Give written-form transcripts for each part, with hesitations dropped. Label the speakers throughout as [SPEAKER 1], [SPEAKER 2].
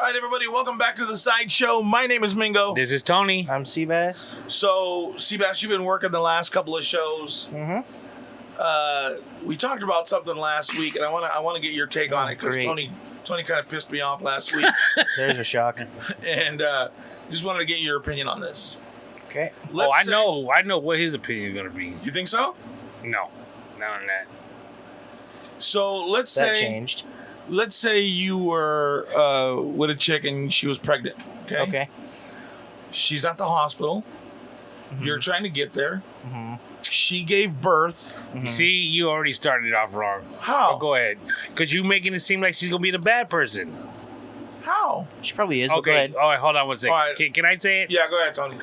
[SPEAKER 1] right, everybody, welcome back to the Sideshow. My name is Mingo.
[SPEAKER 2] This is Tony.
[SPEAKER 3] I'm Seabass.
[SPEAKER 1] So, Seabass, you've been working the last couple of shows.
[SPEAKER 3] Mm-hmm.
[SPEAKER 1] We talked about something last week, and I want to get your take on it because Tony kind of pissed me off last week.
[SPEAKER 3] There's a shock.
[SPEAKER 1] And just wanted to get your opinion on this.
[SPEAKER 3] Okay.
[SPEAKER 2] I know what his opinion is going to be.
[SPEAKER 1] You think so?
[SPEAKER 2] No, not on that.
[SPEAKER 1] So let's
[SPEAKER 3] That
[SPEAKER 1] say
[SPEAKER 3] changed.
[SPEAKER 1] Let's say you were with a chick and she was pregnant.
[SPEAKER 3] Okay.
[SPEAKER 1] She's at the hospital. Mm-hmm. You're trying to get there.
[SPEAKER 3] Mm-hmm.
[SPEAKER 1] She gave birth.
[SPEAKER 3] Mm-hmm.
[SPEAKER 2] See, you already started off wrong.
[SPEAKER 1] How?
[SPEAKER 2] Oh, go ahead. Because you making it seem like she's going to be the bad person.
[SPEAKER 1] How?
[SPEAKER 3] She probably is. But go
[SPEAKER 2] Okay.
[SPEAKER 3] ahead.
[SPEAKER 2] All right, hold on one second.
[SPEAKER 1] All right.
[SPEAKER 2] Can I say it?
[SPEAKER 1] Yeah, go ahead, Tony.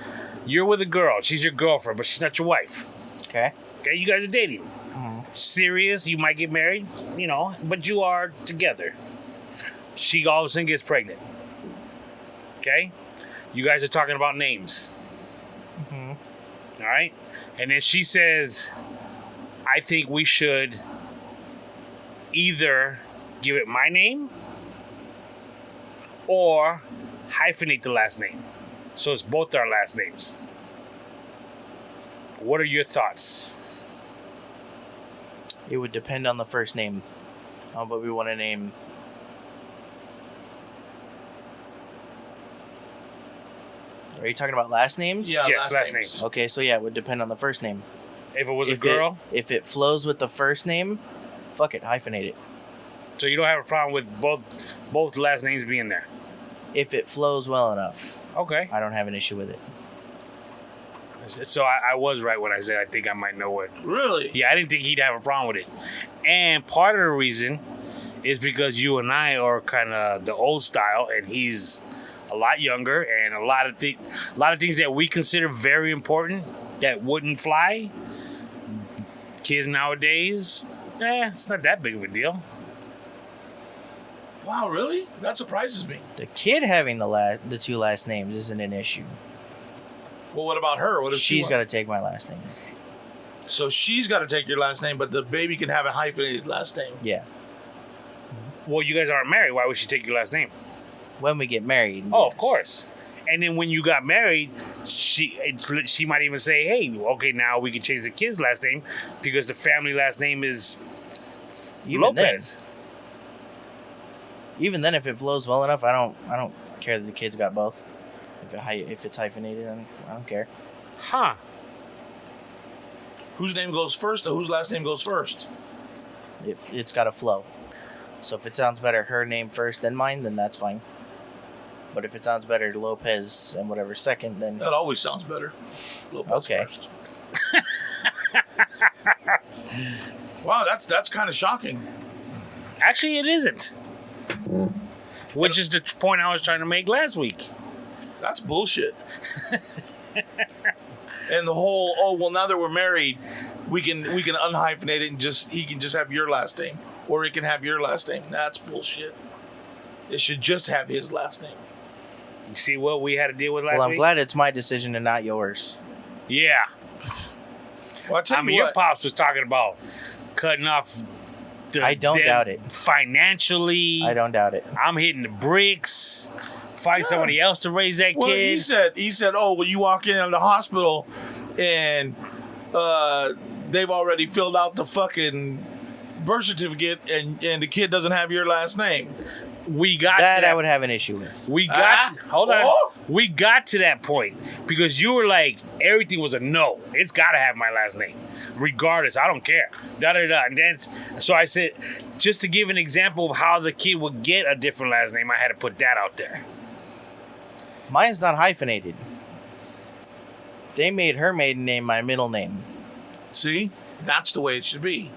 [SPEAKER 2] You're with a girl. She's your girlfriend, but she's not your wife.
[SPEAKER 3] Okay.
[SPEAKER 2] Okay, you guys are dating.
[SPEAKER 3] Mm-hmm.
[SPEAKER 2] Serious, you might get married, but you are together. She all of a sudden gets pregnant. Okay? You guys are talking about names.
[SPEAKER 3] Mm-hmm.
[SPEAKER 2] All right? And then she says, I think we should either give it my name or hyphenate the last name. So it's both our last names. What are your thoughts?
[SPEAKER 3] It would depend on the first name. But we want to name. Are you talking about last names?
[SPEAKER 1] Yeah,
[SPEAKER 2] yes, last names.
[SPEAKER 3] Okay, so yeah, it would depend on the first name.
[SPEAKER 2] If it was a girl?
[SPEAKER 3] If it flows with the first name, fuck it, hyphenate it.
[SPEAKER 2] So you don't have a problem with both last names being there?
[SPEAKER 3] If it flows well enough,
[SPEAKER 2] Okay.
[SPEAKER 3] I don't have an issue with it.
[SPEAKER 2] So I was right when I said I think I might know it.
[SPEAKER 1] Really?
[SPEAKER 2] Yeah, I didn't think he'd have a problem with it. And part of the reason is because you and I are kind of the old style, and he's a lot younger, and a lot of things that we consider very important that wouldn't fly. Kids nowadays, it's not that big of a deal.
[SPEAKER 1] Wow, really? That surprises me.
[SPEAKER 3] The kid having the two last names isn't an issue.
[SPEAKER 1] Well, what about her? What if
[SPEAKER 3] She's got to take my last name.
[SPEAKER 1] So she's got to take your last name, but the baby can have a hyphenated last name.
[SPEAKER 3] Yeah.
[SPEAKER 2] Well, you guys aren't married. Why would she take your last name?
[SPEAKER 3] When we get married.
[SPEAKER 2] Oh,
[SPEAKER 3] yes.
[SPEAKER 2] of course. And then when you got married, she might even say, hey, okay, now we can change the kid's last name because the family last name is Lopez.
[SPEAKER 3] Even then, if it flows well enough, I don't care that the kid's got both. If it's hyphenated, I don't care.
[SPEAKER 2] Huh.
[SPEAKER 1] Whose name goes first or whose last name goes first?
[SPEAKER 3] It's got to flow. So if it sounds better her name first than mine, then that's fine. But if it sounds better Lopez and whatever second, then...
[SPEAKER 1] That always sounds better. Lopez
[SPEAKER 3] Okay.
[SPEAKER 1] first. Wow, that's kind of shocking.
[SPEAKER 2] Actually, it isn't. Which is the point I was trying to make last week.
[SPEAKER 1] That's bullshit. And the whole, now that we're married, we can unhyphenate it and he can just have your last name, or he can have your last name. That's bullshit. It should just have his last name.
[SPEAKER 2] You see what we had to deal with last week?
[SPEAKER 3] Well, I'm glad it's my decision and not yours.
[SPEAKER 2] Yeah.
[SPEAKER 1] Well, I tell you
[SPEAKER 2] your
[SPEAKER 1] what,
[SPEAKER 2] pops was talking about cutting off.
[SPEAKER 3] I don't doubt it.
[SPEAKER 2] Financially.
[SPEAKER 3] I don't doubt it.
[SPEAKER 2] I'm hitting the bricks. Find somebody else to raise that
[SPEAKER 1] well,
[SPEAKER 2] kid.
[SPEAKER 1] he said, oh, well, you walk in the hospital and they've already filled out the fucking birth certificate and the kid doesn't have your last name.
[SPEAKER 2] We got
[SPEAKER 3] that
[SPEAKER 2] to that.
[SPEAKER 3] I would have an issue with.
[SPEAKER 2] We got hold on.
[SPEAKER 1] Oh.
[SPEAKER 2] We got to that point because you were like, everything was a no. It's got to have my last name, regardless. I don't care. Da da da. And then, so I said, just to give an example of how the kid would get a different last name, I had to put that out there.
[SPEAKER 3] Mine's not hyphenated. They made her maiden name my middle name.
[SPEAKER 1] See? That's the way it should be.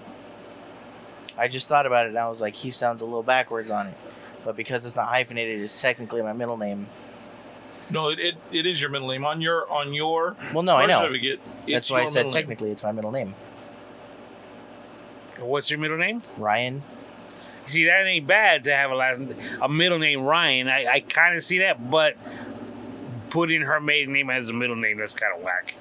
[SPEAKER 3] I just thought about it and I was like, he sounds a little backwards on it. But because it's not hyphenated, it's technically my middle name.
[SPEAKER 1] No, it is your middle name on your
[SPEAKER 3] Well, no, I
[SPEAKER 1] birth
[SPEAKER 3] know.
[SPEAKER 1] certificate.
[SPEAKER 3] That's
[SPEAKER 1] It's
[SPEAKER 3] why I
[SPEAKER 1] your
[SPEAKER 3] said
[SPEAKER 1] middle name.
[SPEAKER 3] technically it's my middle name.
[SPEAKER 2] What's your middle name?
[SPEAKER 3] Ryan.
[SPEAKER 2] See, that ain't bad to have a middle name Ryan. I kind of see that, but putting her maiden name as a middle name, that's kind of whack.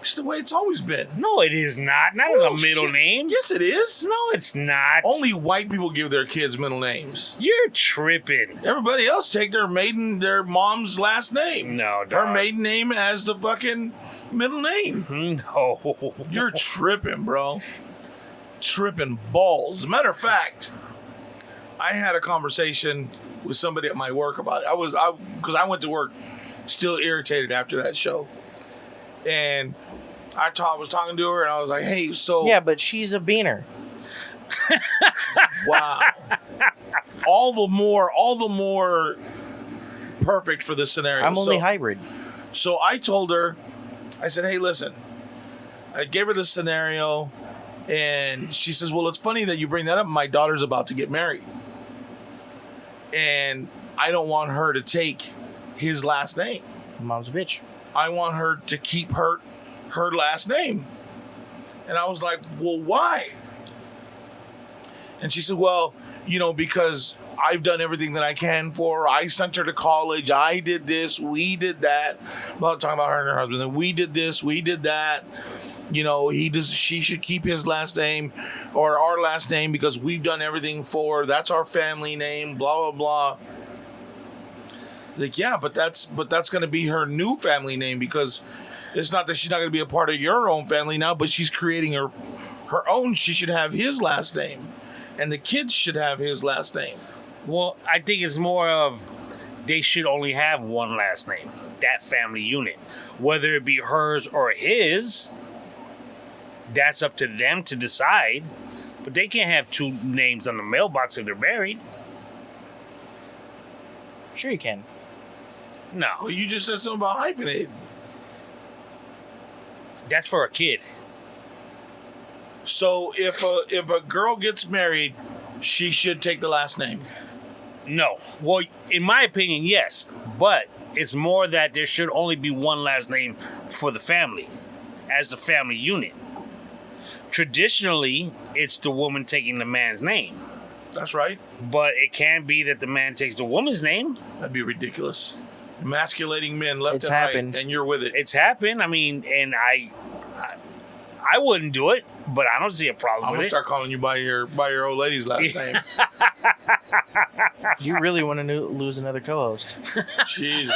[SPEAKER 1] It's the way it's always been.
[SPEAKER 2] No, it is not. Not as a middle name.
[SPEAKER 1] Yes, it is.
[SPEAKER 2] No, it's not.
[SPEAKER 1] Only white people give their kids middle names.
[SPEAKER 2] You're tripping.
[SPEAKER 1] Everybody else take their mom's last name.
[SPEAKER 2] No, dog.
[SPEAKER 1] Her maiden name as the fucking middle name.
[SPEAKER 2] No.
[SPEAKER 1] You're tripping, bro. Tripping balls. As a matter of fact, I had a conversation with somebody at my work about it. Because I went to work still irritated after that show. And I was talking to her and I was like, hey, so.
[SPEAKER 3] Yeah, but she's a beaner.
[SPEAKER 1] Wow. all the more perfect for the scenario.
[SPEAKER 3] I'm only hybrid.
[SPEAKER 1] So I told her, I said, hey, listen. I gave her the scenario and she says, well, it's funny that you bring that up. My daughter's about to get married. And I don't want her to take his last name.
[SPEAKER 3] Mom's a bitch.
[SPEAKER 1] I want her to keep her last name. And I was like, well, why? And she said, well, because I've done everything that I can for her. I sent her to college. I did this. We did that. I'm not talking about her and her husband. And we did this. We did that. She should keep his last name or our last name because we've done everything for her. That's our family name, blah, blah, blah. Like, yeah, but that's going to be her new family name because it's not that she's not going to be a part of your own family now, but she's creating her own. She should have his last name and the kids should have his last name.
[SPEAKER 2] Well, I think it's more of they should only have one last name, that family unit. Whether it be hers or his, that's up to them to decide. But they can't have two names on the mailbox if they're married.
[SPEAKER 3] Sure you can.
[SPEAKER 2] No.
[SPEAKER 1] Well, you just said something about hyphenated.
[SPEAKER 2] That's for a kid.
[SPEAKER 1] So if a girl gets married, she should take the last name.
[SPEAKER 2] No. Well, in my opinion, yes. But it's more that there should only be one last name for the family, as the family unit. Traditionally, it's the woman taking the man's name.
[SPEAKER 1] That's right.
[SPEAKER 2] But it can be that the man takes the woman's name.
[SPEAKER 1] That'd be ridiculous. Emasculating men left
[SPEAKER 3] It's
[SPEAKER 1] and
[SPEAKER 3] happened.
[SPEAKER 1] right, and you're with it.
[SPEAKER 2] It's happened. I mean, and I wouldn't do it, but I don't see a problem
[SPEAKER 1] I'm
[SPEAKER 2] with
[SPEAKER 1] gonna
[SPEAKER 2] it.
[SPEAKER 1] start calling you by your old lady's last name.
[SPEAKER 3] You really want to lose another co-host?
[SPEAKER 1] Jeez.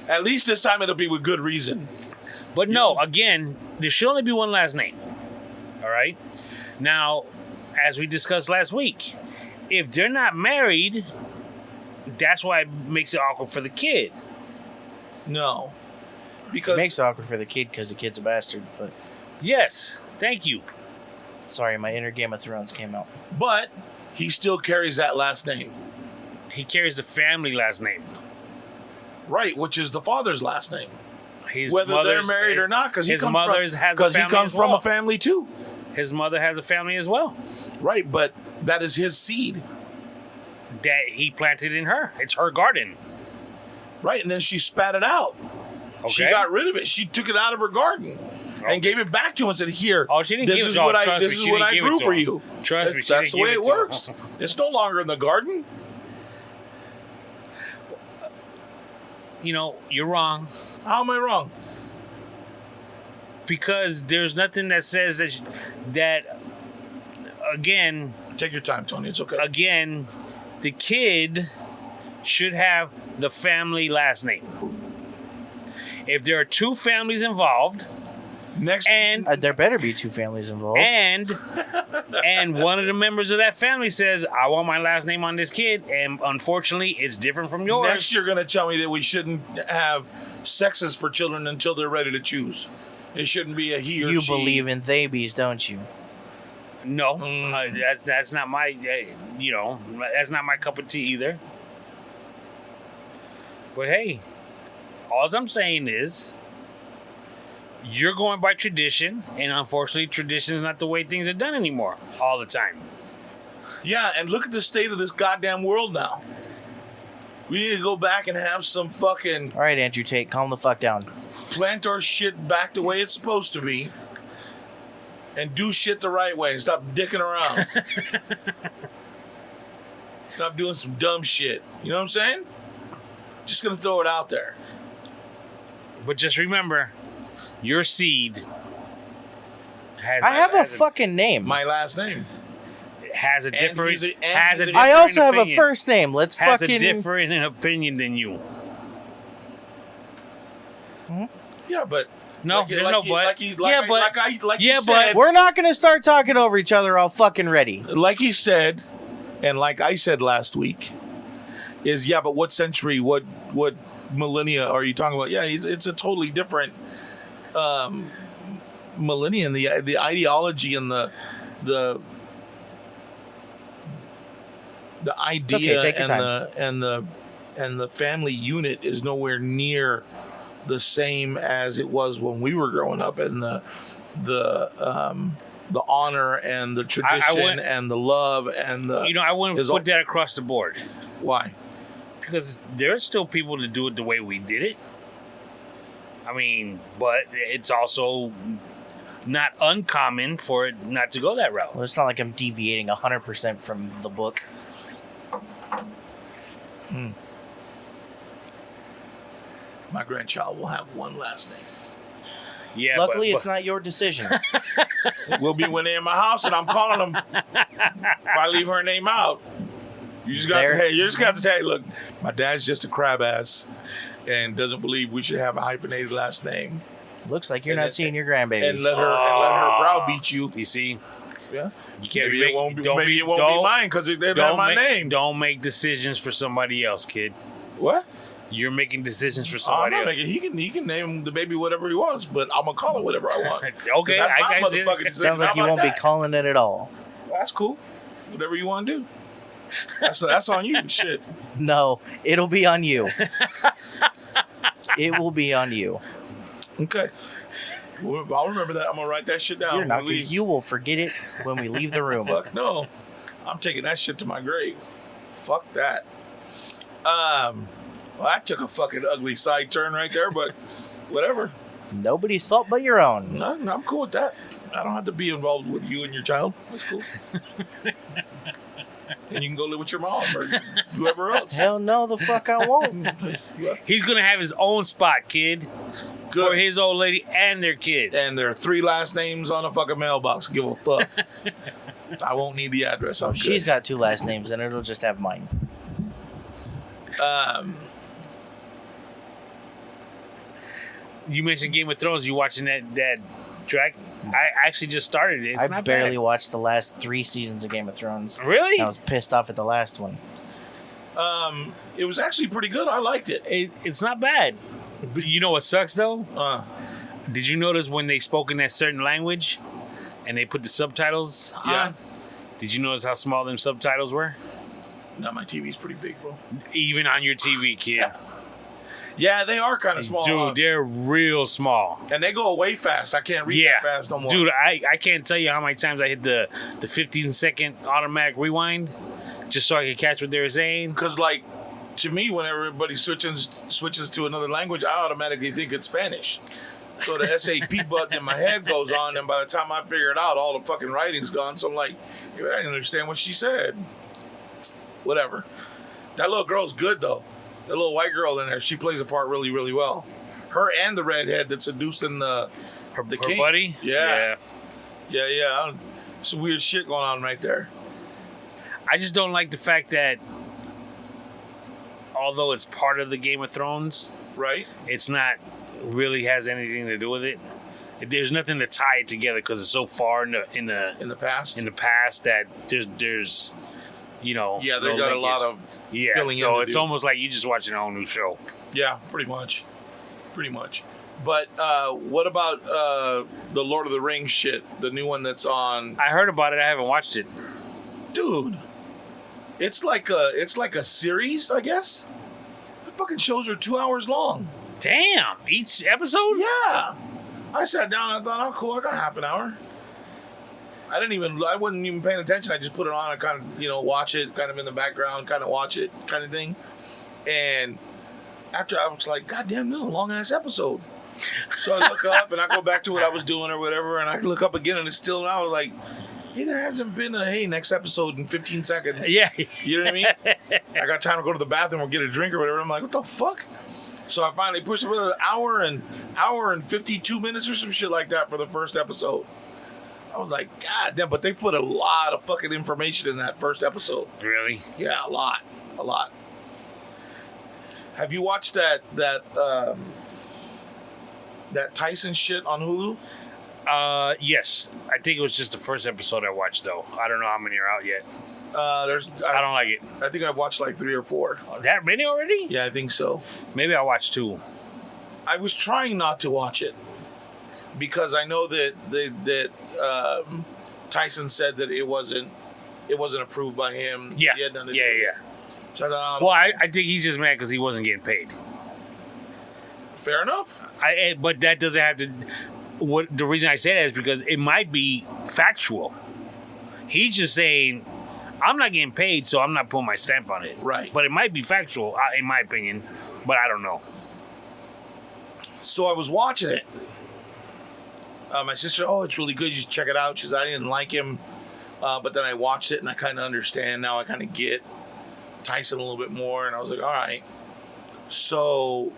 [SPEAKER 1] At least this time it'll be with good reason.
[SPEAKER 2] But no, again, there should only be one last name. All right? Now, as we discussed last week, if they're not married, that's why it makes it awkward for the kid.
[SPEAKER 1] No.
[SPEAKER 3] It
[SPEAKER 1] Because
[SPEAKER 3] makes it awkward for the kid because the kid's a bastard. But
[SPEAKER 2] Yes, thank you.
[SPEAKER 3] sorry, my inner Game of Thrones came out.
[SPEAKER 1] but he still carries that last name.
[SPEAKER 2] He carries the family last name.
[SPEAKER 1] Right, which is the father's last name.
[SPEAKER 2] His
[SPEAKER 1] Whether they're
[SPEAKER 2] mother's-
[SPEAKER 1] married or not, because he
[SPEAKER 2] his
[SPEAKER 1] comes
[SPEAKER 2] mother's
[SPEAKER 1] from,
[SPEAKER 2] has a
[SPEAKER 1] because he
[SPEAKER 2] family
[SPEAKER 1] comes
[SPEAKER 2] as
[SPEAKER 1] from
[SPEAKER 2] well.
[SPEAKER 1] a family too.
[SPEAKER 2] His mother has a family as well
[SPEAKER 1] Right, but that is his seed.
[SPEAKER 2] that he planted in her. It's her garden.
[SPEAKER 1] Right, and then she spat it out. She
[SPEAKER 2] Okay.
[SPEAKER 1] got rid of it. She took it out of her garden and gave it back to him and said, "Here,
[SPEAKER 2] Oh, she didn't
[SPEAKER 1] this
[SPEAKER 2] give it
[SPEAKER 1] is
[SPEAKER 2] to
[SPEAKER 1] what
[SPEAKER 2] him.
[SPEAKER 1] I
[SPEAKER 2] Trust
[SPEAKER 1] this
[SPEAKER 2] me,
[SPEAKER 1] is
[SPEAKER 2] she
[SPEAKER 1] what
[SPEAKER 2] didn't
[SPEAKER 1] I
[SPEAKER 2] give it
[SPEAKER 1] grew
[SPEAKER 2] to
[SPEAKER 1] for
[SPEAKER 2] him.
[SPEAKER 1] you."
[SPEAKER 2] Trust me, she
[SPEAKER 1] That's
[SPEAKER 2] didn't
[SPEAKER 1] the way
[SPEAKER 2] give
[SPEAKER 1] it
[SPEAKER 2] it to him.
[SPEAKER 1] works. It's no longer in the garden.
[SPEAKER 2] You're wrong.
[SPEAKER 1] How am I wrong?
[SPEAKER 2] Because there's nothing that says that again,
[SPEAKER 1] Take your time, Tony. It's okay.
[SPEAKER 2] the kid should have the family last name. If there are two families involved,
[SPEAKER 1] Next,
[SPEAKER 2] and
[SPEAKER 3] There better be two families involved.
[SPEAKER 2] and one of the members of that family says, "I want my last name on this kid," and unfortunately, it's different from yours.
[SPEAKER 1] next, you're going to tell me that we shouldn't have sexes for children until they're ready to choose. It shouldn't be a he or
[SPEAKER 3] You
[SPEAKER 1] she.
[SPEAKER 3] believe in theybies, don't you?
[SPEAKER 2] No, that's not my, that's not my cup of tea either. But hey, all I'm saying is, you're going by tradition, and unfortunately, tradition is not the way things are done anymore all the time.
[SPEAKER 1] Yeah, and look at the state of this goddamn world now. We need to go back and have some fucking
[SPEAKER 3] All right, Andrew Tate, calm the fuck down.
[SPEAKER 1] plant our shit back the way it's supposed to be and do shit the right way and stop dicking around. Stop doing some dumb shit. You know what I'm saying? Just gonna throw it out there.
[SPEAKER 2] But just remember, your seed has.
[SPEAKER 3] I have a fucking name.
[SPEAKER 1] My last name.
[SPEAKER 2] Has a different.
[SPEAKER 1] he's a- and
[SPEAKER 2] Has a
[SPEAKER 1] he's a-
[SPEAKER 3] I
[SPEAKER 2] different
[SPEAKER 3] also have a
[SPEAKER 2] opinion.
[SPEAKER 3] first name. Let's
[SPEAKER 2] Has
[SPEAKER 3] fucking.
[SPEAKER 2] a different opinion than you.
[SPEAKER 1] Yeah, but
[SPEAKER 2] No, there's no but. Yeah, but.
[SPEAKER 1] like
[SPEAKER 2] Yeah,
[SPEAKER 1] he said,
[SPEAKER 3] We're not gonna start talking over each other all fucking ready.
[SPEAKER 1] like he said, and like I said last week, is yeah, but what century, what millennia are you talking about? Yeah, it's a totally different millennium. The ideology and the idea
[SPEAKER 3] okay, take your
[SPEAKER 1] and the family unit is nowhere near the same as it was when we were growing up, and the honor and the tradition and the love and the
[SPEAKER 2] I wouldn't
[SPEAKER 1] is
[SPEAKER 2] put
[SPEAKER 1] all-
[SPEAKER 2] that across the board.
[SPEAKER 1] why.
[SPEAKER 2] Because there's still people that do it the way we did it. I mean, but it's also not uncommon for it not to go that route.
[SPEAKER 3] Well, it's not like I'm deviating 100% from the book.
[SPEAKER 1] My grandchild will have one last
[SPEAKER 2] Yeah.
[SPEAKER 3] Luckily,
[SPEAKER 2] but,
[SPEAKER 3] it's not your decision.
[SPEAKER 1] name. Will be when they're in my house and I'm calling them. If I leave her name out, you just got to tell, look, my dad's just a crab ass and doesn't believe we should have a hyphenated last name.
[SPEAKER 3] Looks like you're
[SPEAKER 1] And
[SPEAKER 3] not
[SPEAKER 1] it-
[SPEAKER 3] seeing your grandbaby.
[SPEAKER 1] And let her browbeat you.
[SPEAKER 2] You see,
[SPEAKER 1] Yeah.
[SPEAKER 2] you can't
[SPEAKER 1] Maybe
[SPEAKER 2] make,
[SPEAKER 1] it won't be,
[SPEAKER 2] don't
[SPEAKER 1] maybe
[SPEAKER 2] be,
[SPEAKER 1] it won't
[SPEAKER 2] don't,
[SPEAKER 1] be mine because they don't have
[SPEAKER 2] don't
[SPEAKER 1] my
[SPEAKER 2] make,
[SPEAKER 1] name.
[SPEAKER 2] Don't make decisions for somebody else, kid.
[SPEAKER 1] What?
[SPEAKER 2] You're making decisions for
[SPEAKER 1] I'm
[SPEAKER 2] somebody
[SPEAKER 1] not
[SPEAKER 2] else.
[SPEAKER 1] making, he can name the baby whatever he wants, but I'm gonna call it whatever I want.
[SPEAKER 2] Okay,
[SPEAKER 1] That's my
[SPEAKER 2] I see.
[SPEAKER 1] motherfucking decision.
[SPEAKER 3] Sounds like you
[SPEAKER 1] How about
[SPEAKER 3] won't be
[SPEAKER 1] that?
[SPEAKER 3] calling it at all.
[SPEAKER 1] That's cool. Whatever you want to do. That's on you. Shit.
[SPEAKER 3] No, it'll be on you. It will be on you.
[SPEAKER 1] Okay. Well, I'll remember that. I'm gonna write that shit down.
[SPEAKER 3] You're not.
[SPEAKER 1] when we leave.
[SPEAKER 3] You will forget it when we leave the room.
[SPEAKER 1] Fuck no. I'm taking that shit to my grave. Fuck that. Well, that took a fucking ugly side turn right there, but whatever.
[SPEAKER 3] Nobody's fault but your own.
[SPEAKER 1] No, I'm cool with that. I don't have to be involved with you and your child. That's cool. And you can go live with your mom or whoever else.
[SPEAKER 3] Hell no, the fuck I won't.
[SPEAKER 2] He's gonna have his own spot, kid, for
[SPEAKER 1] Good.
[SPEAKER 2] his old lady and their kid.
[SPEAKER 1] And there are 3 last names on a fucking mailbox. Give a fuck. I won't need the address. I'm
[SPEAKER 3] She's
[SPEAKER 1] good.
[SPEAKER 3] got 2 last names, and it'll just have mine.
[SPEAKER 2] You mentioned Game of Thrones. You watching that track? I actually just started it. It's
[SPEAKER 3] I
[SPEAKER 2] not
[SPEAKER 3] barely
[SPEAKER 2] bad.
[SPEAKER 3] watched the last 3 seasons of Game of Thrones.
[SPEAKER 2] Really?
[SPEAKER 3] I was pissed off at the last one.
[SPEAKER 1] It was actually pretty good. I liked it.
[SPEAKER 2] It's not bad. But you know what sucks though? Did you notice when they spoke in that certain language and they put the subtitles
[SPEAKER 1] Yeah.
[SPEAKER 2] on? Did you notice how small them subtitles were?
[SPEAKER 1] Now my TV's pretty big, bro.
[SPEAKER 2] Even on your TV, kid.
[SPEAKER 1] Yeah, they are kind of small.
[SPEAKER 2] Dude, they're real small.
[SPEAKER 1] And they go away fast. I can't read that fast no more.
[SPEAKER 2] Dude, I can't tell you how many times I hit the 15-second automatic rewind just so I could catch what they were saying.
[SPEAKER 1] Because, like, to me, when everybody switches to another language, I automatically think it's Spanish. So the SAP button in my head goes on, and by the time I figure it out, all the fucking writing's gone. So I'm like, I didn't understand what she said. Whatever. That little girl's good, though. The little white girl in there, she plays a part really, really well. Her and the redhead that seduced in the
[SPEAKER 2] Her
[SPEAKER 1] king.
[SPEAKER 2] buddy?
[SPEAKER 1] Yeah. Some weird shit going on right there.
[SPEAKER 2] I just don't like the fact that although it's part of the Game of Thrones,
[SPEAKER 1] Right?
[SPEAKER 2] it's not really has anything to do with it. There's nothing to tie it together because it's so far in
[SPEAKER 1] In the past?
[SPEAKER 2] the past that there's
[SPEAKER 1] Yeah, they
[SPEAKER 2] no
[SPEAKER 1] got a lot
[SPEAKER 2] linkage.
[SPEAKER 1] of filling in
[SPEAKER 2] so
[SPEAKER 1] to
[SPEAKER 2] it's
[SPEAKER 1] do.
[SPEAKER 2] almost like you just watching a whole new show.
[SPEAKER 1] Yeah, pretty much. But what about the Lord of the Rings shit? The new one that's on.
[SPEAKER 2] I heard about it. I haven't watched it.
[SPEAKER 1] Dude, it's like a series, I guess. The fucking shows are 2 hours long.
[SPEAKER 2] Damn, each episode?
[SPEAKER 1] Yeah. I sat down and I thought, oh, cool, I got half an hour. I wasn't even paying attention. I just put it on and kind of, watch it kind of in the background, kind of watch it kind of thing. And after I was like, God damn, this is a long ass episode. So I look up and I go back to what I was doing or whatever, and I look up again and it's still, and I was like, hey, there hasn't been a, next episode in 15 seconds.
[SPEAKER 2] Yeah.
[SPEAKER 1] You know what I mean? I got time to go to the bathroom or get a drink or whatever. I'm like, what the fuck? So I finally pushed it with an hour and 52 minutes or some shit like that for the first episode. I was like, God damn, but they put a lot of fucking information in that first episode.
[SPEAKER 2] Really?
[SPEAKER 1] Yeah, a lot. Have you watched that Tyson shit on Hulu?
[SPEAKER 2] Yes. I think it was just the first episode I watched, though. I don't know how many are out yet. I don't like it.
[SPEAKER 1] I think I've watched like 3 or 4.
[SPEAKER 2] That many already?
[SPEAKER 1] Yeah, I think so.
[SPEAKER 2] Maybe I watched 2.
[SPEAKER 1] I was trying not to watch it because I know that Tyson said that it wasn't approved by him.
[SPEAKER 2] Yeah.
[SPEAKER 1] He had done it.
[SPEAKER 2] Yeah.
[SPEAKER 1] So
[SPEAKER 2] Well, I think he's just mad because he wasn't getting paid.
[SPEAKER 1] fair enough.
[SPEAKER 2] But that doesn't have to. The reason I say that is because it might be factual. He's just saying, I'm not getting paid, so I'm not putting my stamp on it.
[SPEAKER 1] Right.
[SPEAKER 2] But it might be factual, in my opinion. But I don't know.
[SPEAKER 1] So I was watching it. My sister, it's really good. You should check it out. She said, I didn't like him. But then I watched it and I kind of understand. Now I kind of get Tyson a little bit more. And I was like, all right. So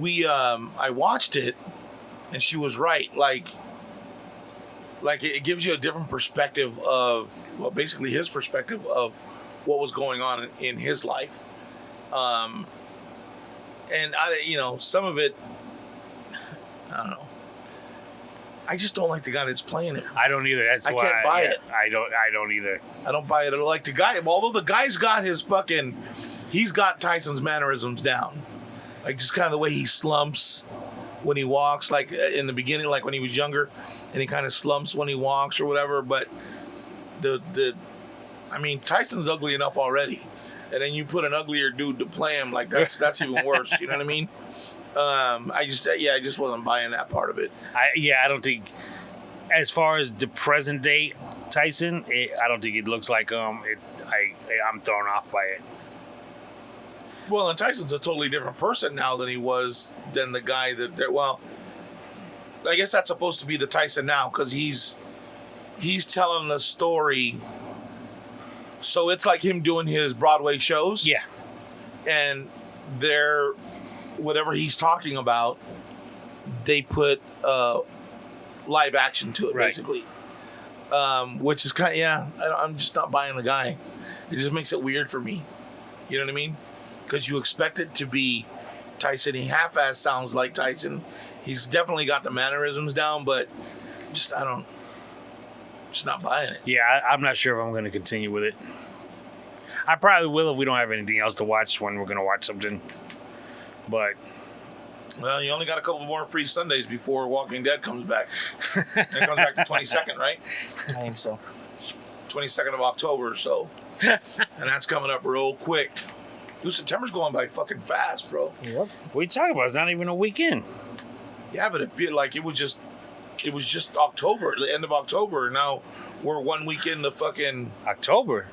[SPEAKER 1] I watched it and she was right. Like it gives you a different perspective of, well, basically his perspective of what was going on in his life. And some of it, I don't know. I just don't like the guy that's playing it.
[SPEAKER 2] I don't either. That's
[SPEAKER 1] I
[SPEAKER 2] why
[SPEAKER 1] can't buy it.
[SPEAKER 2] I don't either.
[SPEAKER 1] I don't buy it. Like the guy, although the guy's got he's got Tyson's mannerisms down. Like just kind of the way he slumps when he walks, like in the beginning, like when he was younger, and he kind of slumps when he walks or whatever. But Tyson's ugly enough already. And then you put an uglier dude to play him, like that's even worse. You know what I mean? I just wasn't buying that part of it.
[SPEAKER 2] I don't think, as far as the present day Tyson, I don't think it looks like I'm thrown off by it.
[SPEAKER 1] Well, and Tyson's a totally different person now than the guy well, I guess that's supposed to be the Tyson now because he's telling the story. So it's like him doing his Broadway shows.
[SPEAKER 2] Yeah.
[SPEAKER 1] And whatever he's talking about, they put live action to it, right. Basically. Which is kind of, I'm just not buying the guy. It just makes it weird for me. You know what I mean? Because you expect it to be Tyson. He half-ass sounds like Tyson. He's definitely got the mannerisms down, but just not buying it.
[SPEAKER 2] Yeah, I'm not sure if I'm going to continue with it. I probably will if we don't have anything else to watch when we're going to watch something. But
[SPEAKER 1] well, you only got a couple more free Sundays before Walking Dead comes back. It comes back the 22nd, right?
[SPEAKER 3] I think so.
[SPEAKER 1] 22nd of October, so. And that's coming up real quick. Dude, September's going by fucking fast, bro.
[SPEAKER 3] Yep.
[SPEAKER 2] What are you talking about? It's not even a weekend.
[SPEAKER 1] Yeah, but it feels like it was just October, the end of October. Now we're 1 week into fucking
[SPEAKER 2] October.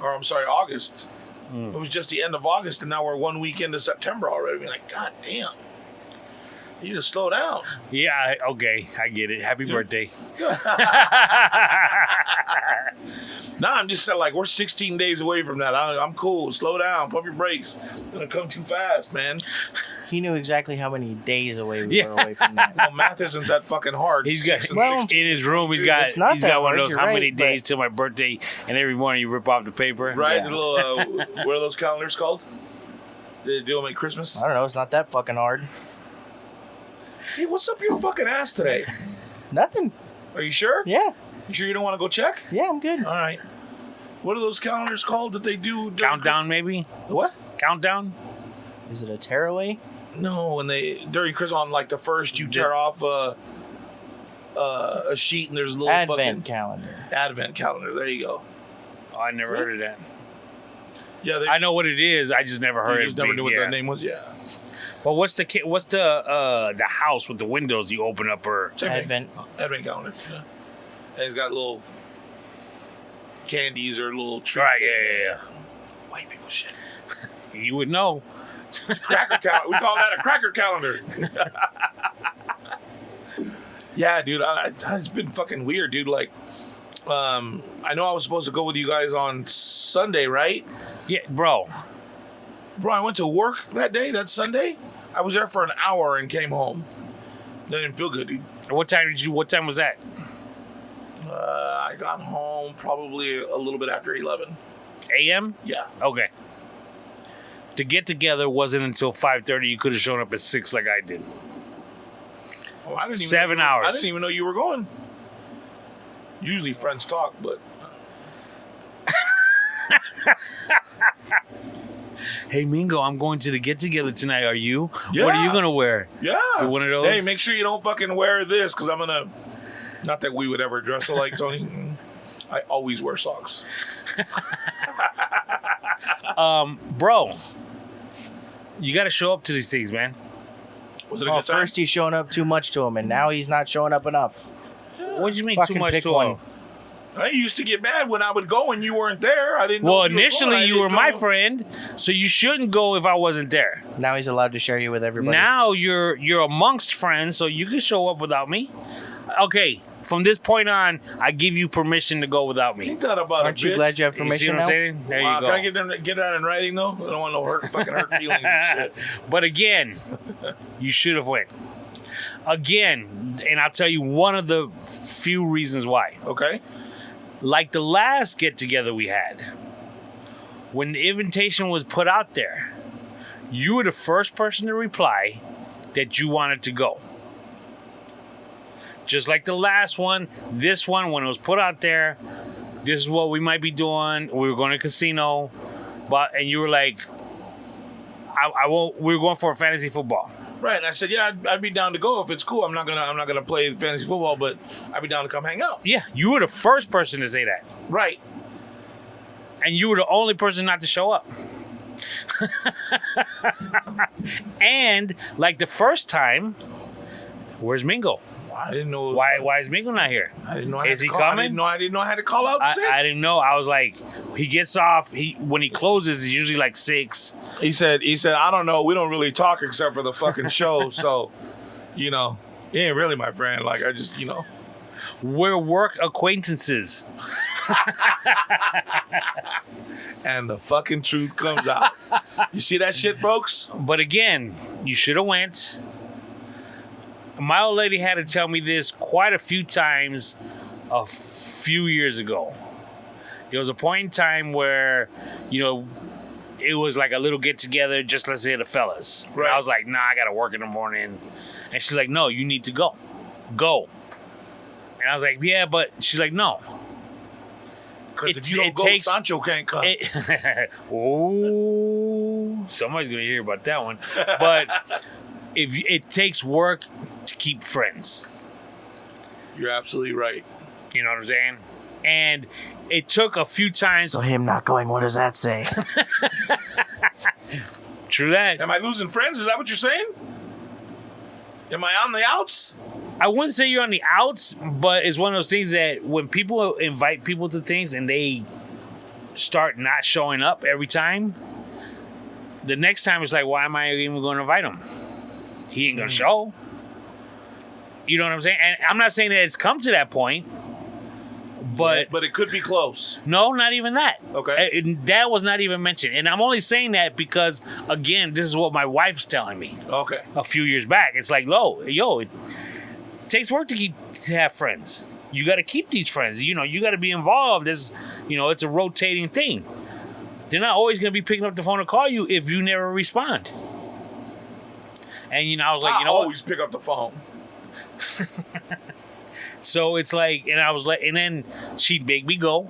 [SPEAKER 1] Or I'm sorry, August. It was just the end of August, and now we're 1 week into September already. We're like, God damn. You need to slow down.
[SPEAKER 2] Yeah, okay. I get it. Happy birthday.
[SPEAKER 1] Nah, I'm just saying, like, we're 16 days away from that. I'm cool. Slow down. Pump your brakes. It's going to come too fast, man.
[SPEAKER 3] He knew exactly how many days away we were away from that.
[SPEAKER 1] Well, math isn't that fucking hard.
[SPEAKER 2] He's got, in his room, he's got one of those, how many days till my birthday, and every morning you rip off the paper.
[SPEAKER 1] Right, the little, what are those calendars called? They do them at Christmas?
[SPEAKER 3] I don't know. It's not that fucking hard.
[SPEAKER 1] Hey, what's up your fucking ass today?
[SPEAKER 3] Nothing.
[SPEAKER 1] Are you sure?
[SPEAKER 3] Yeah.
[SPEAKER 1] You sure you don't want to go check?
[SPEAKER 3] Yeah, I'm good.
[SPEAKER 1] All right. What are those calendars called that they do?
[SPEAKER 2] Countdown, maybe?
[SPEAKER 1] What?
[SPEAKER 2] Countdown?
[SPEAKER 3] Is it a tearaway?
[SPEAKER 1] No, when during Christmas on like the first, you tear off a sheet and there's a little
[SPEAKER 3] Advent calendar.
[SPEAKER 1] Advent calendar. There you go.
[SPEAKER 2] Oh, I never heard of that.
[SPEAKER 1] Yeah,
[SPEAKER 2] I know what it is. I just never heard it.
[SPEAKER 1] You just never knew what that name was. Yeah.
[SPEAKER 2] But what's the house with the windows you open up or
[SPEAKER 3] Advent
[SPEAKER 1] calendar? Yeah. And it's got little candies or little treats.
[SPEAKER 2] Right? Yeah.
[SPEAKER 1] White people shit.
[SPEAKER 2] You would know.
[SPEAKER 1] Cracker calendar. We call that a cracker calendar. Yeah, dude. It's been fucking weird, dude. Like, I know I was supposed to go with you guys on Sunday, right?
[SPEAKER 2] Yeah, bro.
[SPEAKER 1] Bro, I went to work that day, that Sunday. I was there for an hour and came home. That didn't feel good, dude.
[SPEAKER 2] What time was that?
[SPEAKER 1] I got home probably a little bit after 11.
[SPEAKER 2] AM?
[SPEAKER 1] Yeah.
[SPEAKER 2] Okay. To get together wasn't until 5:30. You could have shown up at 6 like I did.
[SPEAKER 1] Oh, I didn't even
[SPEAKER 2] 7 hours.
[SPEAKER 1] I didn't even know you were going. Usually friends talk, but...
[SPEAKER 2] Hey, Mingo, I'm going to the get-together tonight. Are you?
[SPEAKER 1] Yeah.
[SPEAKER 2] What are you going to wear?
[SPEAKER 1] Yeah.
[SPEAKER 2] You're one of those?
[SPEAKER 1] Hey, make sure you don't fucking wear this, because I'm going to... Not that we would ever dress alike, Tony. I always wear socks.
[SPEAKER 2] Bro, you got to show up to these things, man.
[SPEAKER 1] Was it a good time?
[SPEAKER 3] First he's showing up too much to him, and now he's not showing up enough.
[SPEAKER 2] What do you mean
[SPEAKER 3] Fucking
[SPEAKER 2] too much
[SPEAKER 3] pick
[SPEAKER 2] to
[SPEAKER 3] one.
[SPEAKER 2] him?
[SPEAKER 1] I used to get mad when I would go and you weren't there. I didn't know.
[SPEAKER 2] Well,
[SPEAKER 1] you were going.
[SPEAKER 2] initially
[SPEAKER 1] I
[SPEAKER 2] you
[SPEAKER 1] didn't
[SPEAKER 2] were my
[SPEAKER 1] know.
[SPEAKER 2] friend, so you shouldn't go if I wasn't there.
[SPEAKER 3] Now he's allowed to share you with everybody.
[SPEAKER 2] Now you're amongst friends, so you can show up without me. Okay, from this point on, I give you permission to go without me.
[SPEAKER 1] Ain't that about
[SPEAKER 3] Aren't
[SPEAKER 1] a bitch?
[SPEAKER 3] you glad you have
[SPEAKER 2] You see
[SPEAKER 3] permission
[SPEAKER 2] what I'm
[SPEAKER 3] now?
[SPEAKER 2] saying? There
[SPEAKER 1] Wow,
[SPEAKER 2] you go.
[SPEAKER 1] can I get that in writing though? I don't want no fucking hurt feelings and shit.
[SPEAKER 2] But again, you should have went. Again, and I'll tell you one of the few reasons why.
[SPEAKER 1] Okay.
[SPEAKER 2] Like the last get-together we had, when the invitation was put out there, you were the first person to reply that you wanted to go. Just like the last one, this one, when it was put out there, this is what we might be doing. We were going to casino, and you were like, I won't. We were going for a fantasy football.
[SPEAKER 1] Right, and I said, yeah, I'd be down to go if it's cool. I'm not gonna play fantasy football, but I'd be down to come hang out.
[SPEAKER 2] Yeah, you were the first person to say that,
[SPEAKER 1] Right.
[SPEAKER 2] and you were the only person not to show up. And like the first time, where's Mingo?
[SPEAKER 1] I didn't know.
[SPEAKER 2] Why is Mingo not here?
[SPEAKER 1] I didn't know. I
[SPEAKER 2] Is
[SPEAKER 1] had to
[SPEAKER 2] he
[SPEAKER 1] call,
[SPEAKER 2] coming?
[SPEAKER 1] I didn't know I had to call out sick.
[SPEAKER 2] I didn't know. I was like, he gets off. When he closes, it's usually like 6.
[SPEAKER 1] He said, I don't know. We don't really talk except for the fucking show. So, he ain't really my friend. Like, I just,
[SPEAKER 2] We're work acquaintances.
[SPEAKER 1] And the fucking truth comes out. You see that shit, folks?
[SPEAKER 2] But again, you should have went. My old lady had to tell me this quite a few times a few years ago. There was a point in time where, it was like a little get together, just let's say the fellas.
[SPEAKER 1] Right.
[SPEAKER 2] And I was like, nah, I gotta work in the morning. And she's like, no, you need to go. Go. And I was like, yeah, but she's like, no.
[SPEAKER 1] Because if you don't go, Sancho can't come.
[SPEAKER 2] Oh, somebody's gonna hear about that one. But if it takes work to keep friends.
[SPEAKER 1] You're absolutely right.
[SPEAKER 2] You know what I'm saying? And it took a few times.
[SPEAKER 3] So him not going, what does that say?
[SPEAKER 2] True that.
[SPEAKER 1] Am I losing friends? Is that what you're saying? Am I on the outs?
[SPEAKER 2] I wouldn't say you're on the outs, but it's one of those things that when people invite people to things and they start not showing up every time, the next time it's like, why am I even going to invite him? He ain't going to show. You know what I'm saying? And I'm not saying that it's come to that point, but
[SPEAKER 1] it could be close.
[SPEAKER 2] no, not even that.
[SPEAKER 1] Okay.
[SPEAKER 2] That was not even mentioned. And I'm only saying that because, again, this is what my wife's telling me
[SPEAKER 1] Okay.
[SPEAKER 2] a few years back. It's like, it takes work to have friends. You got to keep these friends. You got to be involved. It's a rotating thing. They're not always going to be picking up the phone to call you if you never respond. And I was like,
[SPEAKER 1] I always pick up the phone.
[SPEAKER 2] So it's like, and I was like, and then she'd make me go,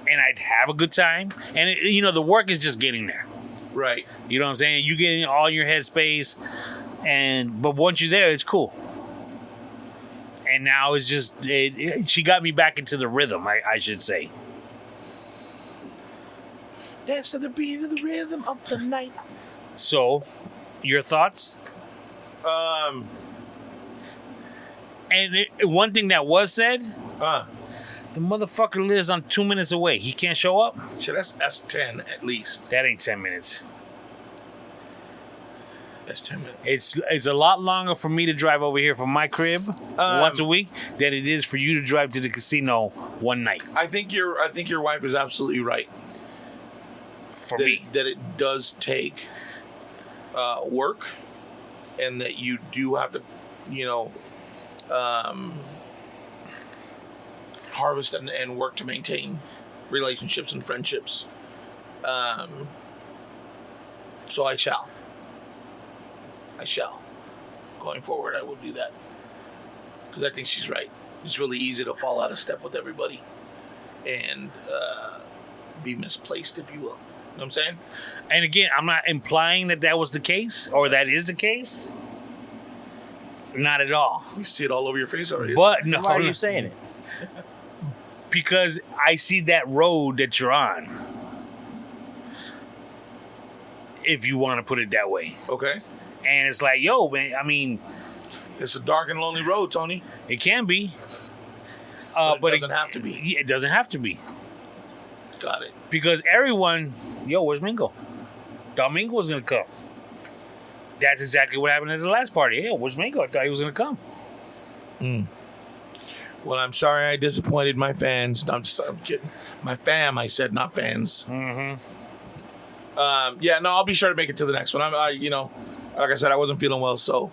[SPEAKER 2] and I'd have a good time. And the work is just getting there.
[SPEAKER 1] Right.
[SPEAKER 2] You know what I'm saying? You get in all your headspace, but once you're there, it's cool. And now it's just, she got me back into the rhythm, I should say.
[SPEAKER 1] Dance to the beat of the rhythm of the night.
[SPEAKER 2] So, your thoughts? And one thing that was said, the motherfucker lives on 2 minutes away. He can't show up?
[SPEAKER 1] Shit, that's 10 at least.
[SPEAKER 2] That ain't 10 minutes.
[SPEAKER 1] That's 10 minutes.
[SPEAKER 2] It's a lot longer for me to drive over here from my crib once a week than it is for you to drive to the casino one night.
[SPEAKER 1] I think your wife is absolutely right.
[SPEAKER 2] for me.
[SPEAKER 1] That it does take work, and that you do have to, harvest and work to maintain relationships and friendships. So I shall. Going forward, I will do that. Because I think she's right. It's really easy to fall out of step with everybody and be misplaced, if you will. You know what I'm saying?
[SPEAKER 2] And again, I'm not implying that was the case or that is the case. Not at all.
[SPEAKER 1] You see it all over your face already.
[SPEAKER 2] But no,
[SPEAKER 3] Why are you saying it?
[SPEAKER 2] because I see that road that you're on. If you want to put it that way.
[SPEAKER 1] Okay.
[SPEAKER 2] And it's like, yo, man, I mean,
[SPEAKER 1] It's a dark and lonely road, Tony.
[SPEAKER 2] it can be.
[SPEAKER 1] But it doesn't have to be.
[SPEAKER 2] Yeah, it doesn't have to be.
[SPEAKER 1] Got it.
[SPEAKER 2] Because everyone, where's Mingo? Domingo was going to come. That's exactly what happened at the last party. Yeah, where's Mingo? I thought he was going to come.
[SPEAKER 1] Well, I'm sorry I disappointed my fans. No, I'm kidding. My fam, I said, not fans.
[SPEAKER 2] Mm-hmm.
[SPEAKER 1] Yeah, no, I'll be sure to make it to the next one. Like I said, I wasn't feeling well, so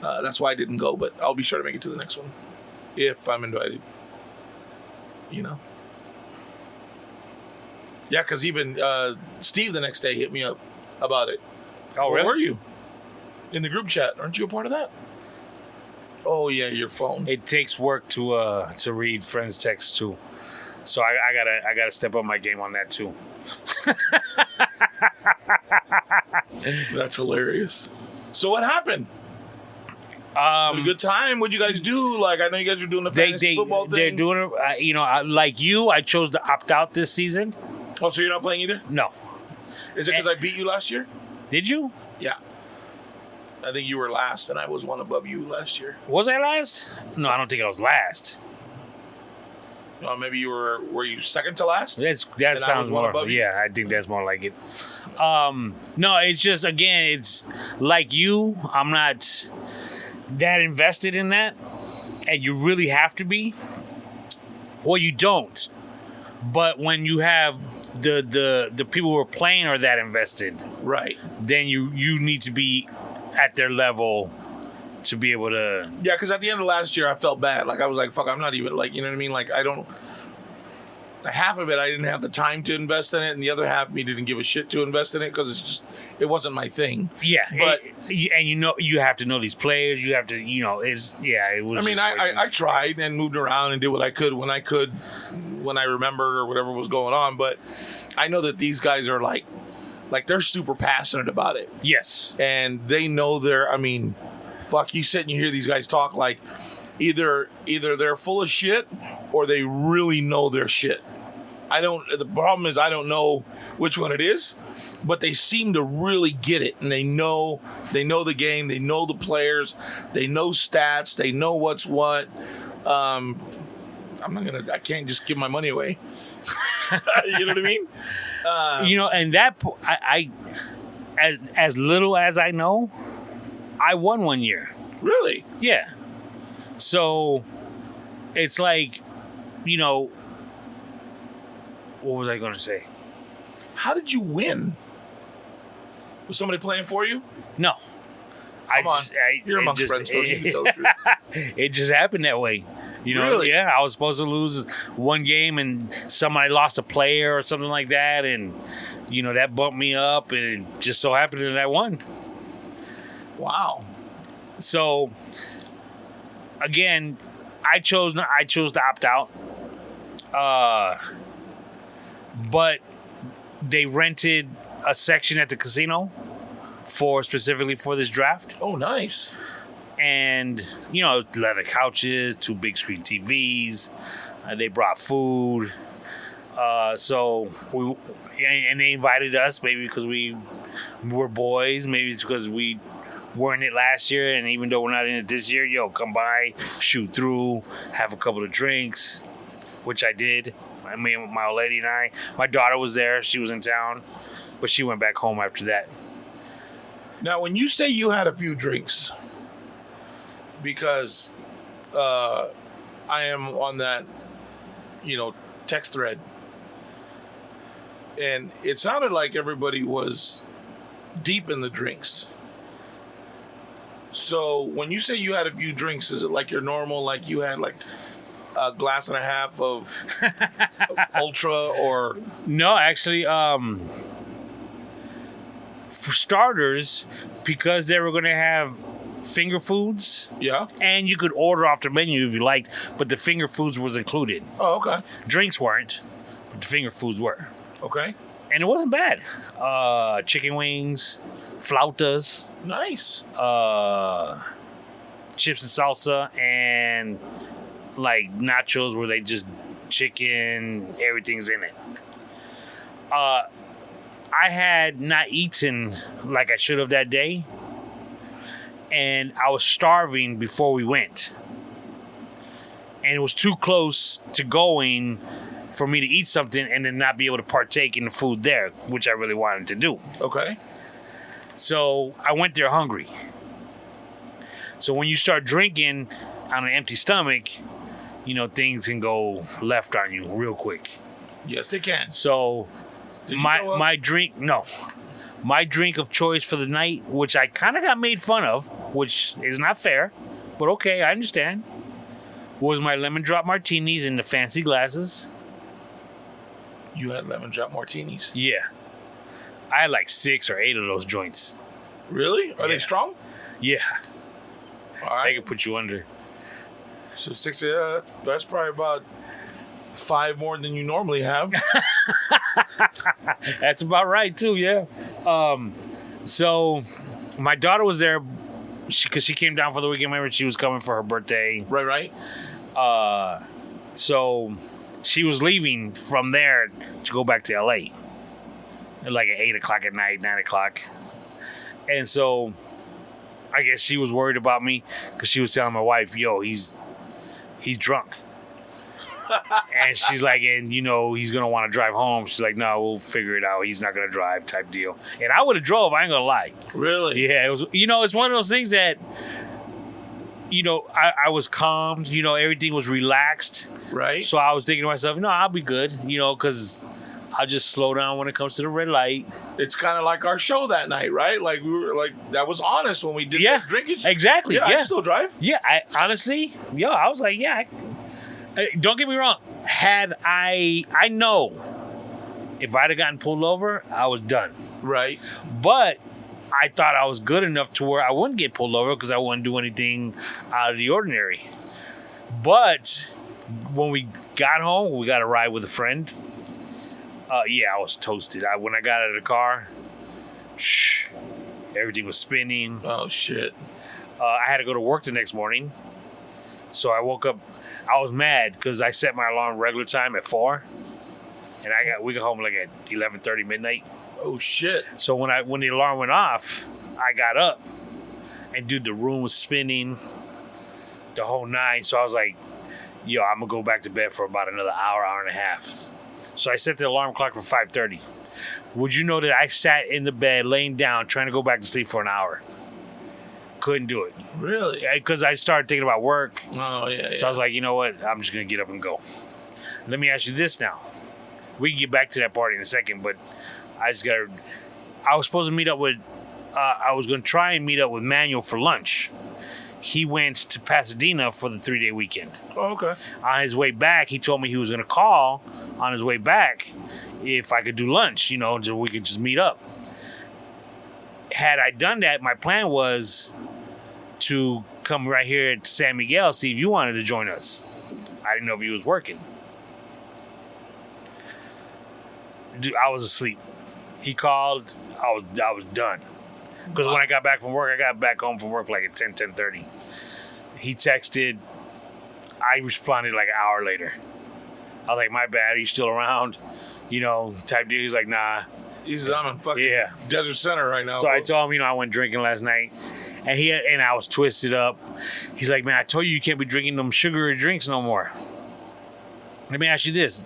[SPEAKER 1] that's why I didn't go. But I'll be sure to make it to the next one if I'm invited. Yeah, because even Steve the next day hit me up about it.
[SPEAKER 2] Oh,
[SPEAKER 1] Where
[SPEAKER 2] really?
[SPEAKER 1] were you? In the group chat. Aren't you a part of that? Oh, yeah, your phone.
[SPEAKER 2] It takes work to read friends' texts too, so I gotta step up my game on that too.
[SPEAKER 1] That's hilarious. So what happened? Had a good time? What'd you guys do? Like, I know you guys were doing the fantasy football thing.
[SPEAKER 2] They're doing it. Like you, I chose to opt out this season.
[SPEAKER 1] Oh, so you're not playing either?
[SPEAKER 2] No.
[SPEAKER 1] Is it because I beat you last year?
[SPEAKER 2] Did you?
[SPEAKER 1] Yeah. I think you were last, and I was one above you last year.
[SPEAKER 2] Was I last? No, I don't think I was last.
[SPEAKER 1] Maybe you were you second to last?
[SPEAKER 2] That sounds more. Yeah, I think that's more like it. No, it's just, again, it's like you. I'm not that invested in that, and you really have to be, or you don't. But when you have the people who are playing are that invested,
[SPEAKER 1] right? Then
[SPEAKER 2] you need to be at their level to be able to.
[SPEAKER 1] Yeah, because at the end of last year, I felt bad. Like, I was like, fuck, I'm not even, like, you know what I mean? Like, I don't. Half of it, I didn't have the time to invest in it, and the other half, me didn't give a shit to invest in it because it wasn't my thing.
[SPEAKER 2] Yeah,
[SPEAKER 1] but
[SPEAKER 2] and you have to know these players. You have to, it was.
[SPEAKER 1] I mean, I tried and moved around and did what I could when I remembered or whatever was going on. But I know that these guys are like they're super passionate about it.
[SPEAKER 2] Yes, and
[SPEAKER 1] they know I mean, fuck, you sit and you hear these guys talk like either they're full of shit or they really know their shit. The problem is I don't know which one it is, but they seem to really get it, and they know the game, they know the players, they know stats, they know what's what. I can't just give my money away. You know what I mean?
[SPEAKER 2] And that I as little as I know, I won one year.
[SPEAKER 1] Really?
[SPEAKER 2] Yeah. So it's like, what was I going to say?
[SPEAKER 1] How did you win? Was somebody playing for you?
[SPEAKER 2] No.
[SPEAKER 1] Come on. You're amongst friends, Tony. You can tell the truth.
[SPEAKER 2] It just happened that way.
[SPEAKER 1] Really?
[SPEAKER 2] Yeah, I was supposed to lose one game and somebody lost a player or something like that. And, that bumped me up, and it just so happened that I won.
[SPEAKER 1] Wow.
[SPEAKER 2] So, again, I chose to opt out. But they rented a section at the casino specifically for this draft.
[SPEAKER 1] Oh, nice.
[SPEAKER 2] And, leather couches, 2 big screen TVs. They brought food. So they invited us, maybe because we were boys, maybe it's because we were in it last year, and even though we're not in it this year, come by, shoot through, have a couple of drinks, which I did. I mean, my old lady and I. My daughter was there. She was in town, but she went back home after that.
[SPEAKER 1] Now, when you say you had a few drinks, because I am on that, text thread, and it sounded like everybody was deep in the drinks. So when you say you had a few drinks, is it like your normal, like you had like a glass and a half of Ultra or?
[SPEAKER 2] No, actually, for starters, because they were going to have finger foods,
[SPEAKER 1] Yeah.
[SPEAKER 2] and you could order off the menu if you liked, but the finger foods was included.
[SPEAKER 1] Oh, okay.
[SPEAKER 2] Drinks weren't, but the finger foods were.
[SPEAKER 1] Okay.
[SPEAKER 2] And it wasn't bad. Chicken wings, flautas,
[SPEAKER 1] Nice.
[SPEAKER 2] chips and salsa, and like nachos where they just chicken, everything's in it. I had not eaten like I should have that day, and I was starving before we went. And it was too close to going for me to eat something and then not be able to partake in the food there, which I really wanted to do.
[SPEAKER 1] Okay.
[SPEAKER 2] So I went there hungry. So when you start drinking on an empty stomach, you know, things can go left on you real quick.
[SPEAKER 1] Yes, they can.
[SPEAKER 2] So
[SPEAKER 1] Did you throw up?
[SPEAKER 2] my drink of choice for the night, which I kind of got made fun of, which is not fair, but okay, I understand, was my lemon drop martinis in the fancy glasses.
[SPEAKER 1] You had lemon drop martinis.
[SPEAKER 2] Yeah. I had like 6 or 8 of those joints.
[SPEAKER 1] Really? Are
[SPEAKER 2] Yeah.
[SPEAKER 1] they strong?
[SPEAKER 2] Yeah.
[SPEAKER 1] All
[SPEAKER 2] They
[SPEAKER 1] right.
[SPEAKER 2] could put you under.
[SPEAKER 1] So 6. That's probably about 5 more than you normally have.
[SPEAKER 2] That's about right too, yeah. So my daughter was there because she came down for the weekend. Remember, she was coming for her birthday.
[SPEAKER 1] Right.
[SPEAKER 2] So she was leaving from there to go back to LA. Like at 8 o'clock at night, 9 o'clock. And so I guess she was worried about me because she was telling my wife, yo, he's drunk. And she's like, and you know, he's going to want to drive home. She's like, no, we'll figure it out. He's not going to drive type deal. And I would have drove. I ain't going to lie.
[SPEAKER 1] Really?
[SPEAKER 2] Yeah, it was, you know, it's one of those things that, you know, I was calmed, you know, everything was relaxed.
[SPEAKER 1] Right.
[SPEAKER 2] So I was thinking to myself, no, I'll be good, you know, because I'll just slow down when it comes to the red light.
[SPEAKER 1] It's kind of like our show that night, right? Like we were like that was honest when we did
[SPEAKER 2] Yeah,
[SPEAKER 1] that drinking.
[SPEAKER 2] exactly.
[SPEAKER 1] Yeah,
[SPEAKER 2] Yeah.
[SPEAKER 1] I'd still drive.
[SPEAKER 2] Yeah, I honestly, I was like, yeah. Don't get me wrong. Had I know if I'd have gotten pulled over, I was done.
[SPEAKER 1] Right.
[SPEAKER 2] But I thought I was good enough to where I wouldn't get pulled over because I wouldn't do anything out of the ordinary. But when we got home, we got a ride with a friend. I was toasted. When I got out of the car, everything was spinning.
[SPEAKER 1] Oh shit.
[SPEAKER 2] I had to go to work the next morning. So I woke up. I was mad because I set my alarm regular time at 4. And we got home like at 11:30 midnight.
[SPEAKER 1] Oh shit.
[SPEAKER 2] So when the alarm went off, I got up. And dude, the room was spinning the whole night. So I was like, yo, I'm going to go back to bed for about another hour and a half. So I set the alarm clock for 5:30. Would you know that I sat in the bed laying down trying to go back to sleep for an hour? Couldn't do it.
[SPEAKER 1] Really?
[SPEAKER 2] Because I started thinking about work.
[SPEAKER 1] Oh yeah.
[SPEAKER 2] So I was like, you know what? I'm just going to get up and go. Let me ask you this now. We can get back to that party in a second, but I was supposed to meet up with, I was going to try and meet up with Manuel for lunch. He went to Pasadena for the 3-day weekend.
[SPEAKER 1] Oh, okay.
[SPEAKER 2] On his way back, he told me he was going to call on his way back if I could do lunch, you know, so we could just meet up. Had I done that, my plan was to come right here to San Miguel, see if you wanted to join us. I didn't know if he was working. Dude, I was asleep. He called. I was done. Because when I got back from work, I got back home from work like at 10:30. He texted. I responded like an hour later. I was like, my bad, are you still around? You know, type deal. He's like, nah.
[SPEAKER 1] I'm in fucking
[SPEAKER 2] Yeah.
[SPEAKER 1] Desert Center right now.
[SPEAKER 2] So I told him, you know, I went drinking last night. And I was twisted up. He's like, man, I told you can't be drinking them sugary drinks no more. Let me ask you this.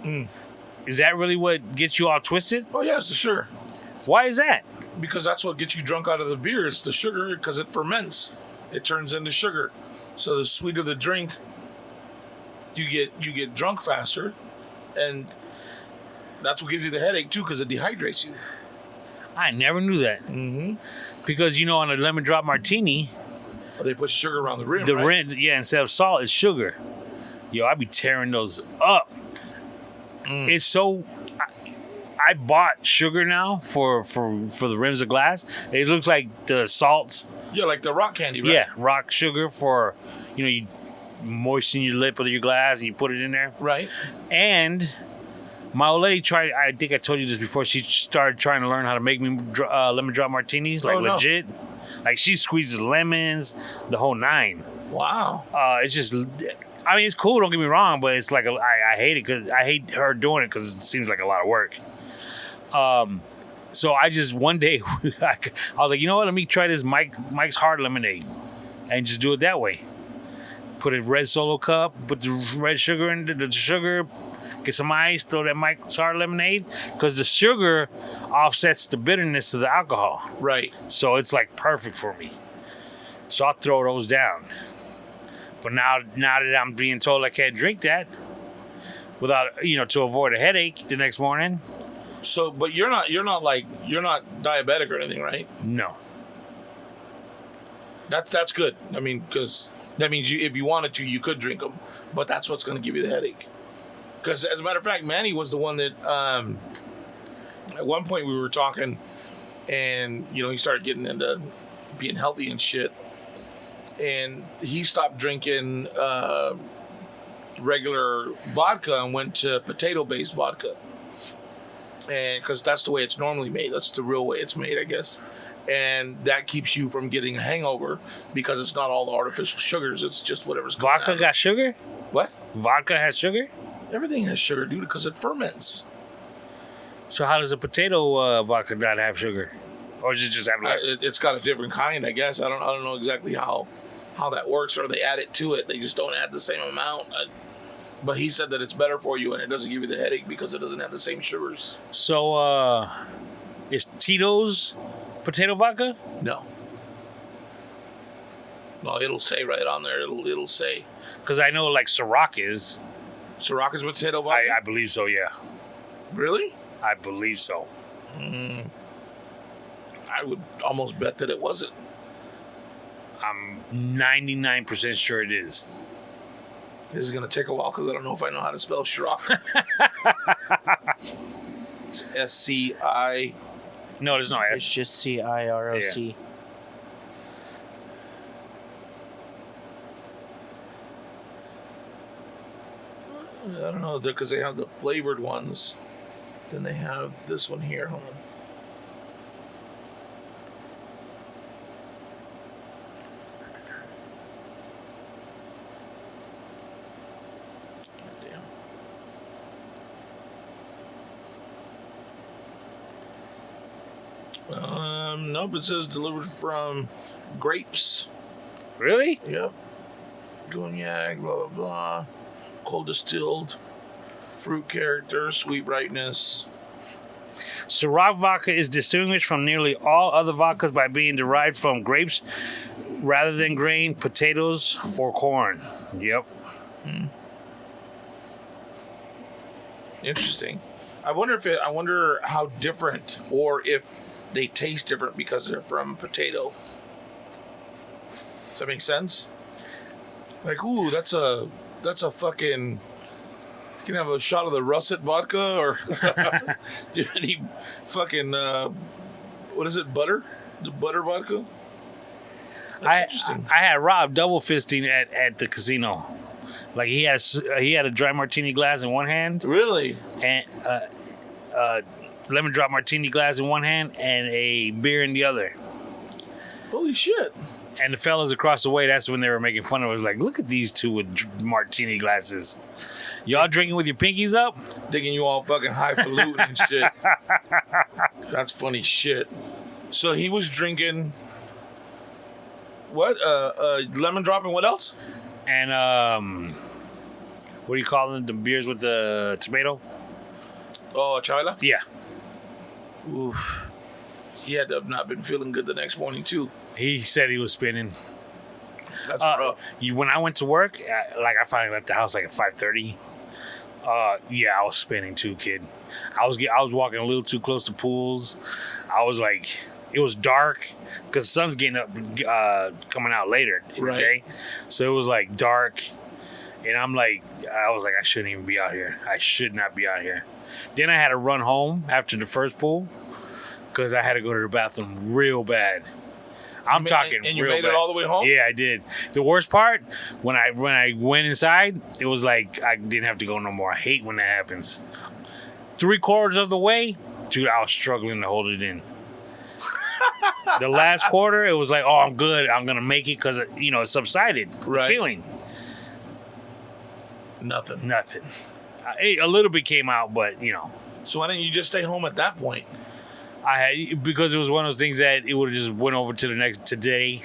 [SPEAKER 2] Is that really what gets you all twisted?
[SPEAKER 1] Oh yes, sure.
[SPEAKER 2] Why is that?
[SPEAKER 1] Because that's what gets you drunk out of the beer. It's the sugar because it ferments. It turns into sugar. So the sweeter the drink, you get drunk faster, and That's what gives you the headache too, because it dehydrates you.
[SPEAKER 2] I never knew that.
[SPEAKER 1] Mm-hmm.
[SPEAKER 2] Because, on a lemon drop martini,
[SPEAKER 1] They put sugar around the rim.
[SPEAKER 2] the
[SPEAKER 1] right?
[SPEAKER 2] rim, instead of salt, it's sugar. Yo, I be tearing those up. It's so. I bought sugar now for the rims of glass. It looks like the salt.
[SPEAKER 1] Yeah, like the rock candy, right?
[SPEAKER 2] Yeah, rock sugar for, you moisten your lip with your glass and you put it in there.
[SPEAKER 1] Right.
[SPEAKER 2] And my old lady tried. I think I told you this before. She started trying to learn how to make me lemon drop martinis, like legit. Like she squeezes lemons, the whole nine.
[SPEAKER 1] Wow.
[SPEAKER 2] It's just. I mean, it's cool. Don't get me wrong, but it's like I hate it because I hate her doing it because it seems like a lot of work. So I just one day I was like, you know what? Let me try this Mike's Hard Lemonade, and just do it that way. Put a red Solo cup, put the red sugar in the sugar, get some ice, throw that Mike's Hard Lemonade, because the sugar offsets the bitterness of the alcohol.
[SPEAKER 1] Right.
[SPEAKER 2] So it's like perfect for me. So I'll throw those down. But now that I'm being told I can't drink that without, to avoid a headache the next morning.
[SPEAKER 1] So, but you're not diabetic or anything, right?
[SPEAKER 2] No.
[SPEAKER 1] That's good. I mean, because that means if you wanted to, you could drink them. But that's what's going to give you the headache. Because as a matter of fact, Manny was the one that at one point we were talking, and he started getting into being healthy and shit. And he stopped drinking regular vodka and went to potato-based vodka. And because that's the way it's normally made. That's the real way it's made, I guess. And that keeps you from getting a hangover because it's not all the artificial sugars. It's just whatever's coming
[SPEAKER 2] Vodka
[SPEAKER 1] out.
[SPEAKER 2] got sugar?
[SPEAKER 1] What?
[SPEAKER 2] Vodka has sugar?
[SPEAKER 1] Everything has sugar, dude, because it ferments.
[SPEAKER 2] So how does a potato vodka not have sugar? Or does it just have less?
[SPEAKER 1] It's got a different kind, I guess. I don't know exactly how that works, or they add it to it. They just don't add the same amount. But he said that it's better for you and it doesn't give you the headache because it doesn't have the same sugars.
[SPEAKER 2] So, is Tito's potato vodka?
[SPEAKER 1] No. No, it'll say right on there. It'll say.
[SPEAKER 2] Because I know like Ciroc is.
[SPEAKER 1] Ciroc is potato vodka?
[SPEAKER 2] I believe so, yeah.
[SPEAKER 1] Really?
[SPEAKER 2] I believe so.
[SPEAKER 1] I would almost bet that it wasn't.
[SPEAKER 2] I'm 99% sure it is.
[SPEAKER 1] This is going to take a while because I don't know if I know how to spell Ciroc. It's S-C-I...
[SPEAKER 2] No, there's no
[SPEAKER 3] It's
[SPEAKER 2] S.
[SPEAKER 3] just CIROC.
[SPEAKER 2] Yeah.
[SPEAKER 1] I don't know, because they have the flavored ones. Then they have this one here. Hold on. Nope, it says delivered from grapes.
[SPEAKER 2] Really?
[SPEAKER 1] Yep. Cognac, blah, blah, blah. Cold distilled. Fruit character, sweet brightness.
[SPEAKER 2] Ciroc vodka is distinguished from nearly all other vodkas by being derived from grapes rather than grain, potatoes, or corn. Yep.
[SPEAKER 1] Interesting. I wonder how different, or if they taste different because they're from potato. Does that make sense? Like, ooh, that's a fucking. You can have a shot of the russet vodka, or do you need fucking what is it? Butter? The butter vodka. That's interesting.
[SPEAKER 2] I had Rob double fisting at the casino. Like he had a dry martini glass in one hand,
[SPEAKER 1] Really?
[SPEAKER 2] and lemon drop martini glass in one hand, and a beer in the other.
[SPEAKER 1] Holy shit!
[SPEAKER 2] And the fellas across the way, that's when they were making fun of it. Was like, look at these two with martini glasses. Y'all drinking with your pinkies up?
[SPEAKER 1] Thinking you all fucking highfalutin and shit. That's funny shit. So he was drinking what? Lemon drop and what else?
[SPEAKER 2] And what do you call them? The beers with the tomato?
[SPEAKER 1] Oh, Chavela?
[SPEAKER 2] Yeah.
[SPEAKER 1] Oof. He had to have not been feeling good the next morning too.
[SPEAKER 2] He said he was spinning.
[SPEAKER 1] That's rough.
[SPEAKER 2] When I went to work, I finally left the house like at 5:30. Yeah, I was spinning too, kid. I was walking a little too close to pools. I was like, it was dark because the sun's getting up, coming out later in the day. So it was like dark, and I was like, I shouldn't even be out here. I should not be out here. Then I had to run home after the first pool because I had to go to the bathroom real bad. I'm talking
[SPEAKER 1] and you
[SPEAKER 2] real
[SPEAKER 1] made
[SPEAKER 2] bad.
[SPEAKER 1] it all the way home?
[SPEAKER 2] Yeah, I did. The worst part, when I went inside, it was like I didn't have to go no more. I hate when that happens. 3/4 of the way, dude, I was struggling to hold it in. The last quarter, it was like, oh, I'm good. I'm going to make it because, it subsided.
[SPEAKER 1] Right.
[SPEAKER 2] The feeling.
[SPEAKER 1] Nothing.
[SPEAKER 2] A little bit came out, but,
[SPEAKER 1] So why didn't you just stay home at that point?
[SPEAKER 2] because it was one of those things that it would have just went over to the next today,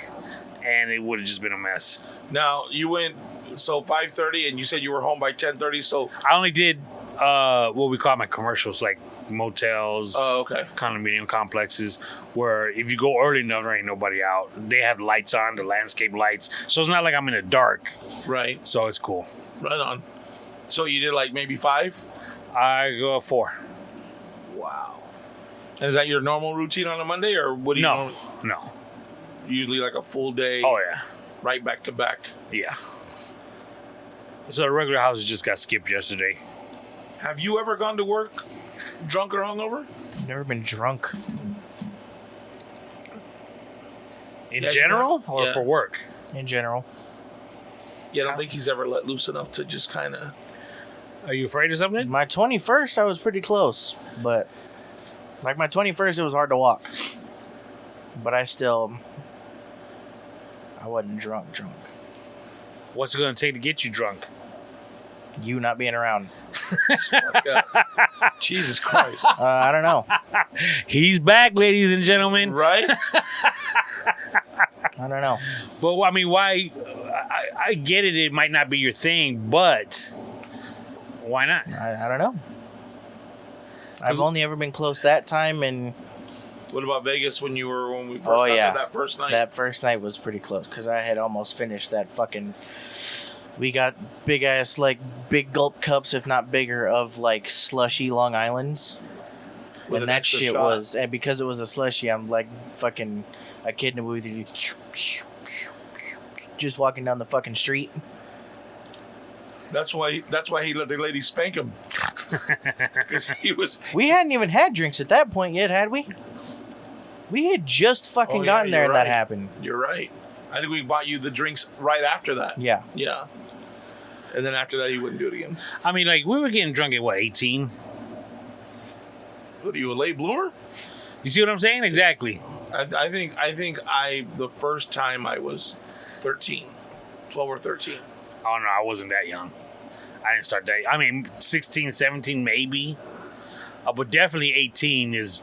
[SPEAKER 2] and it would have just been a mess.
[SPEAKER 1] Now, you went, 5:30, and you said you were home by 10:30, so...
[SPEAKER 2] I only did what we call my commercials, like motels,
[SPEAKER 1] okay.
[SPEAKER 2] condominium complexes, where if you go early enough, there ain't nobody out. They have lights on, the landscape lights, so it's not like I'm in the dark.
[SPEAKER 1] Right.
[SPEAKER 2] So it's cool.
[SPEAKER 1] Right on. So you did like maybe 5?
[SPEAKER 2] I go 4.
[SPEAKER 1] Wow. And is that your normal routine on a Monday, or what do you normally...
[SPEAKER 2] No.
[SPEAKER 1] Usually like a full day,
[SPEAKER 2] Oh, yeah.
[SPEAKER 1] right back to back.
[SPEAKER 2] Yeah. So the regular houses just got skipped yesterday.
[SPEAKER 1] Have you ever gone to work drunk or hungover?
[SPEAKER 3] Never been drunk.
[SPEAKER 2] In
[SPEAKER 1] Yeah,
[SPEAKER 2] general,
[SPEAKER 1] yeah.
[SPEAKER 2] or
[SPEAKER 1] Yeah.
[SPEAKER 2] for work?
[SPEAKER 3] In general.
[SPEAKER 1] Yeah, I don't think he's ever let loose enough to just kind of...
[SPEAKER 2] Are you afraid of something?
[SPEAKER 3] My 21st, I was pretty close, but like my 21st, it was hard to walk. But I wasn't drunk.
[SPEAKER 2] What's it going to take to get you drunk?
[SPEAKER 3] You not being around.
[SPEAKER 1] Jesus Christ.
[SPEAKER 3] I don't know.
[SPEAKER 2] He's back, ladies and gentlemen.
[SPEAKER 1] Right?
[SPEAKER 3] I don't know.
[SPEAKER 2] But I mean, why? I get it. It might not be your thing, but why not?
[SPEAKER 3] I don't know. I've only ever been close that time, and
[SPEAKER 1] What about Vegas when we first
[SPEAKER 3] Oh,
[SPEAKER 1] got there
[SPEAKER 3] yeah.
[SPEAKER 1] that first night?
[SPEAKER 3] that first night was pretty close because I had almost finished that fucking. We got big ass, like big gulp cups, if not bigger, of like slushy Long Island's.
[SPEAKER 1] With
[SPEAKER 3] And
[SPEAKER 1] an
[SPEAKER 3] that
[SPEAKER 1] extra
[SPEAKER 3] shit
[SPEAKER 1] shot.
[SPEAKER 3] was, and because it was a slushy, I'm like fucking a kid in a movie, just walking down the fucking street.
[SPEAKER 1] That's why he let the lady spank him. Because he was...
[SPEAKER 3] We hadn't even had drinks at that point yet, had we? We had just fucking
[SPEAKER 1] Oh, yeah,
[SPEAKER 3] gotten there
[SPEAKER 1] you're
[SPEAKER 3] and that
[SPEAKER 1] right.
[SPEAKER 3] happened.
[SPEAKER 1] You're right. I think we bought you the drinks right after that.
[SPEAKER 3] Yeah.
[SPEAKER 1] Yeah. And then after that, you wouldn't do it again.
[SPEAKER 2] I mean, like, we were getting drunk at, 18?
[SPEAKER 1] What are you, a late bloomer?
[SPEAKER 2] You see what I'm saying? Exactly.
[SPEAKER 1] I think the first time I was 13, 12 or 13.
[SPEAKER 2] Oh, no, I wasn't that young. I didn't start that. I mean, 16, 17, maybe. But definitely 18 is,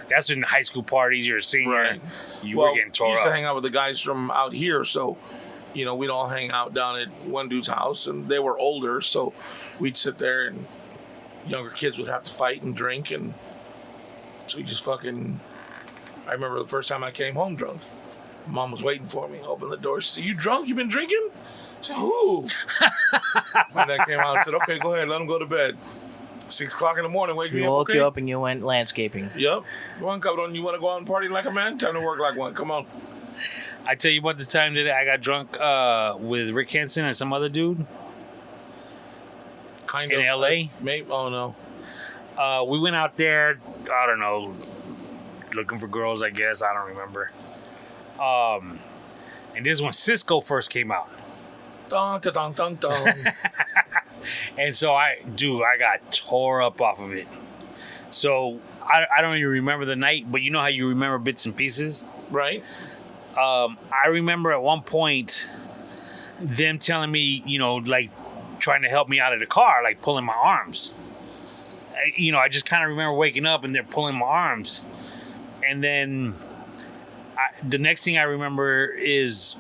[SPEAKER 2] that's in high school parties. You're a senior.
[SPEAKER 1] Right.
[SPEAKER 2] You were getting tore
[SPEAKER 1] we used to
[SPEAKER 2] up.
[SPEAKER 1] hang out with the guys from out here, so we'd all hang out down at one dude's house, and they were older, so we'd sit there, and younger kids would have to fight and drink, and so we just fucking... I remember the first time I came home drunk. Mom was waiting for me. Opened the door. She said, "You drunk? You been drinking?" I said, "Who?" My dad came out and said, "Okay, go ahead. Let him go to bed. 6 o'clock in the morning. Wake
[SPEAKER 3] We
[SPEAKER 1] me up,
[SPEAKER 3] woke
[SPEAKER 1] okay?"
[SPEAKER 3] you up and you went landscaping.
[SPEAKER 1] Yep. Go on, cabrón. You want to go out and party like a man? Time to work like one. Come on.
[SPEAKER 2] I tell you about the time that I got drunk with Rick Henson and some other dude
[SPEAKER 1] Kind
[SPEAKER 2] in
[SPEAKER 1] of.
[SPEAKER 2] LA.
[SPEAKER 1] Maybe. Oh, no.
[SPEAKER 2] We went out there, I don't know, looking for girls, I guess. I don't remember. And this is when Cisco first came out.
[SPEAKER 1] Dun, dun, dun, dun, dun.
[SPEAKER 2] And so I got tore up off of it. So I don't even remember the night, but you know how you remember bits and pieces?
[SPEAKER 1] Right?
[SPEAKER 2] I remember at one point them telling me, like trying to help me out of the car, like pulling my arms. I just kind of remember waking up and they're pulling my arms. And then the next thing I remember is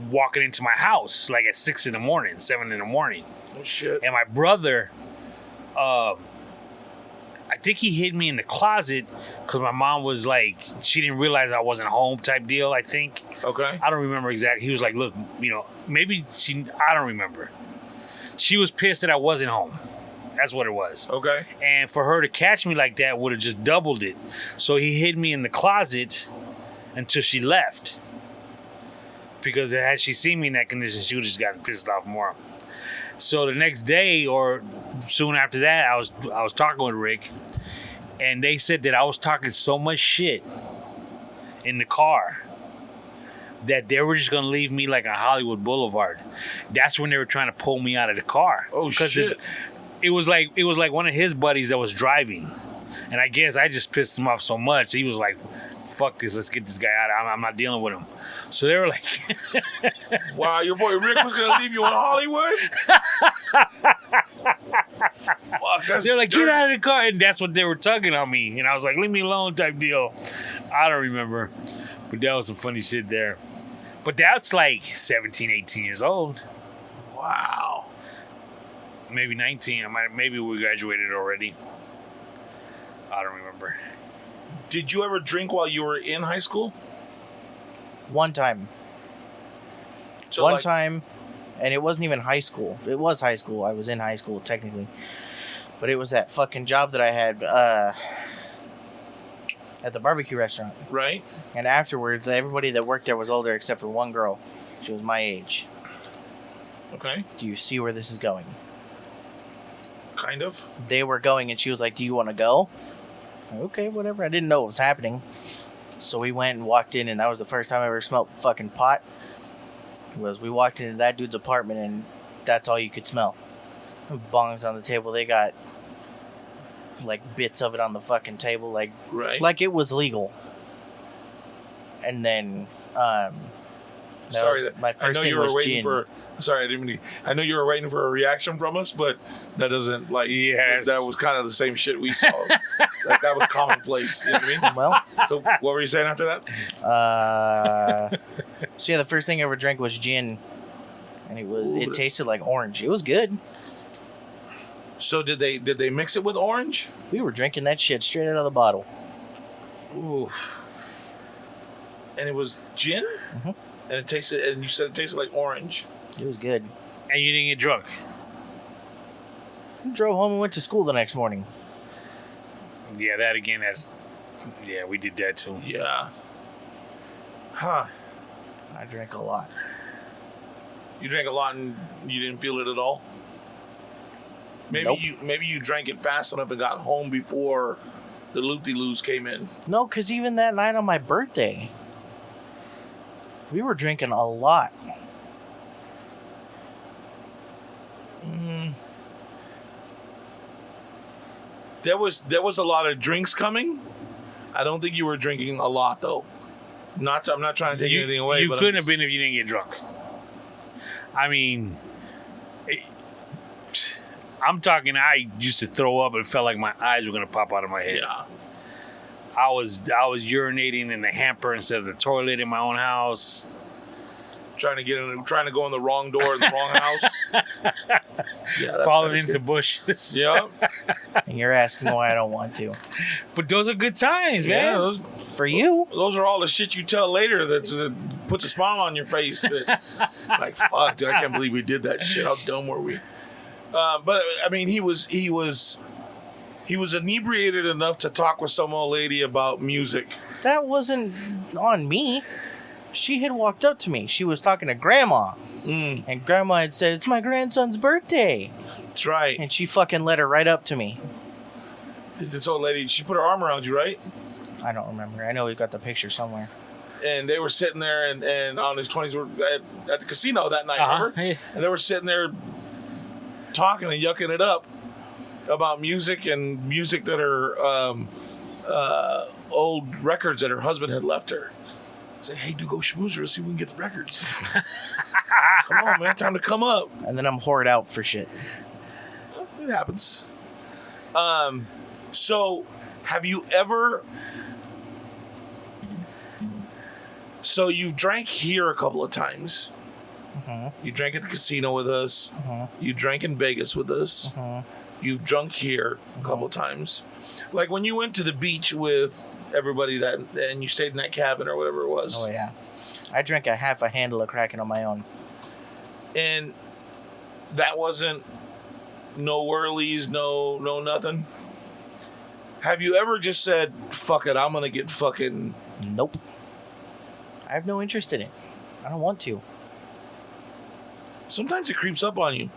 [SPEAKER 2] walking into my house like at 6 in the morning, 7 in the morning.
[SPEAKER 1] Oh, shit.
[SPEAKER 2] And my brother, I think he hid me in the closet because my mom was like, she didn't realize I wasn't home type deal, I think.
[SPEAKER 1] Okay.
[SPEAKER 2] I don't remember exactly. He was like, look, maybe I don't remember. She was pissed that I wasn't home. That's what it was.
[SPEAKER 1] Okay.
[SPEAKER 2] And for her to catch me like that would have just doubled it. So he hid me in the closet until she left. Because had she seen me in that condition, she would have just gotten pissed off more. So the next day or soon after that, I was talking with Rick, and they said that I was talking so much shit in the car that they were just gonna leave me like on Hollywood Boulevard. That's when they were trying to pull me out of the car.
[SPEAKER 1] Oh shit!
[SPEAKER 2] It was like one of his buddies that was driving, and I guess I just pissed him off so much. He was like, "Fuck this, let's get this guy out. I'm not dealing with him." So they were like,
[SPEAKER 1] "Wow, your boy Rick was gonna leave you in Hollywood." Fuck,
[SPEAKER 2] they're like, "Get out of the car," and that's what they were tugging on me, and I was like, "Leave me alone," type deal. I don't remember, but that was some funny shit there. But that's like 17, 18 years old.
[SPEAKER 1] Wow.
[SPEAKER 2] Maybe 19. Maybe we graduated already. I don't remember.
[SPEAKER 1] Did you ever drink while you were in high school?
[SPEAKER 3] One time.
[SPEAKER 1] So
[SPEAKER 3] One time, and it wasn't even high school. It was high school. I was in high school, technically. But it was that fucking job that I had at the barbecue restaurant.
[SPEAKER 1] Right.
[SPEAKER 3] And afterwards, everybody that worked there was older except for one girl. She was my age.
[SPEAKER 1] Okay.
[SPEAKER 3] Do you see where this is going?
[SPEAKER 1] Kind of.
[SPEAKER 3] They were going, and she was like, "Do you want to go?" Okay, whatever. I didn't know what was happening. So we went and walked in, and that was the first time I ever smelled fucking pot. We walked into that dude's apartment, and that's all you could smell. Bongs on the table. They got like bits of it on the fucking table, like
[SPEAKER 1] right.
[SPEAKER 3] like it was legal. And then
[SPEAKER 1] sorry,
[SPEAKER 3] my first
[SPEAKER 1] I know
[SPEAKER 3] thing
[SPEAKER 1] you were
[SPEAKER 3] was
[SPEAKER 1] waiting
[SPEAKER 3] gin.
[SPEAKER 1] for. Sorry, I didn't mean. I know you were waiting for a reaction from us, but that doesn't like.
[SPEAKER 2] Yes.
[SPEAKER 1] That was kind of the same shit we saw. Like that was commonplace. You know what I mean?
[SPEAKER 3] Well,
[SPEAKER 1] So what were you saying after that?
[SPEAKER 3] so yeah, the first thing I ever drank was gin, and
[SPEAKER 1] Ooh.
[SPEAKER 3] it tasted like orange. It was good.
[SPEAKER 1] So did they mix it with orange?
[SPEAKER 3] We were drinking that shit straight out of the bottle.
[SPEAKER 1] Ooh. And it was gin,
[SPEAKER 3] Mhm.
[SPEAKER 1] and it tasted. And you said it tasted like orange.
[SPEAKER 3] It was good.
[SPEAKER 2] And you didn't get drunk.
[SPEAKER 3] Drove home and went to school the next morning.
[SPEAKER 2] Yeah, that again. Yeah, we did that too.
[SPEAKER 1] Yeah. Huh.
[SPEAKER 3] I drank a lot.
[SPEAKER 1] You drank a lot and you didn't feel it at all? Maybe
[SPEAKER 3] Nope.
[SPEAKER 1] maybe you drank it fast enough and got home before the loop-de-loos came in.
[SPEAKER 3] No, because even that night on my birthday, we were drinking a lot.
[SPEAKER 1] There was a lot of drinks coming. I don't think you were drinking a lot though. I'm not trying to take anything away.
[SPEAKER 2] You
[SPEAKER 1] but
[SPEAKER 2] couldn't have been if you didn't get drunk. I mean, I'm talking. I used to throw up and felt like my eyes were gonna pop out of my head.
[SPEAKER 1] Yeah.
[SPEAKER 2] I was urinating in the hamper instead of the toilet in my own house.
[SPEAKER 1] Trying to go in the wrong door in the wrong house. Yeah, that's
[SPEAKER 2] Falling
[SPEAKER 1] kinda
[SPEAKER 2] into
[SPEAKER 1] scary.
[SPEAKER 2] bushes.
[SPEAKER 1] Yeah.
[SPEAKER 3] And you're asking why I don't want to.
[SPEAKER 2] But those are good times,
[SPEAKER 1] Yeah.
[SPEAKER 2] man.
[SPEAKER 3] For you,
[SPEAKER 1] Those are all the shit you tell later that puts a smile on your face. That like, fuck, dude, I can't believe we did that shit. How dumb were we? But I mean, he was inebriated enough to talk with some old lady about music.
[SPEAKER 3] that wasn't on me. She had walked up to me. She was talking to Grandma. And Grandma had said, "It's my grandson's birthday."
[SPEAKER 1] That's right.
[SPEAKER 3] And she fucking led her right up to me.
[SPEAKER 1] This old lady, she put her arm around you, right?
[SPEAKER 3] I don't remember. I know we got the picture somewhere.
[SPEAKER 1] And they were sitting there and on his 20s were at the casino that night, remember?
[SPEAKER 2] Yeah.
[SPEAKER 1] And they were sitting there talking and yucking it up about music and music that her old records that her husband had left her. Say, hey, dude, go schmooze her. Let's see if we can get the records. Come on, man. Time to come up.
[SPEAKER 3] And then I'm whored out for shit.
[SPEAKER 1] It happens. So have you ever... So you've drank here a couple of times.
[SPEAKER 3] Mm-hmm.
[SPEAKER 1] You drank at the casino with us.
[SPEAKER 3] Mm-hmm.
[SPEAKER 1] You drank in Vegas with us.
[SPEAKER 3] Mm-hmm.
[SPEAKER 1] You've drunk here a couple of times. Like when you went to the beach with everybody and you stayed in that cabin or whatever it was.
[SPEAKER 3] Oh, yeah. I drank a half a handle of Kraken on my own.
[SPEAKER 1] And That wasn't no whirlies, no nothing. Have you ever just said, fuck it, I'm gonna get fucking...
[SPEAKER 3] Nope. I have no interest in it. I don't want to.
[SPEAKER 1] Sometimes it creeps up on you.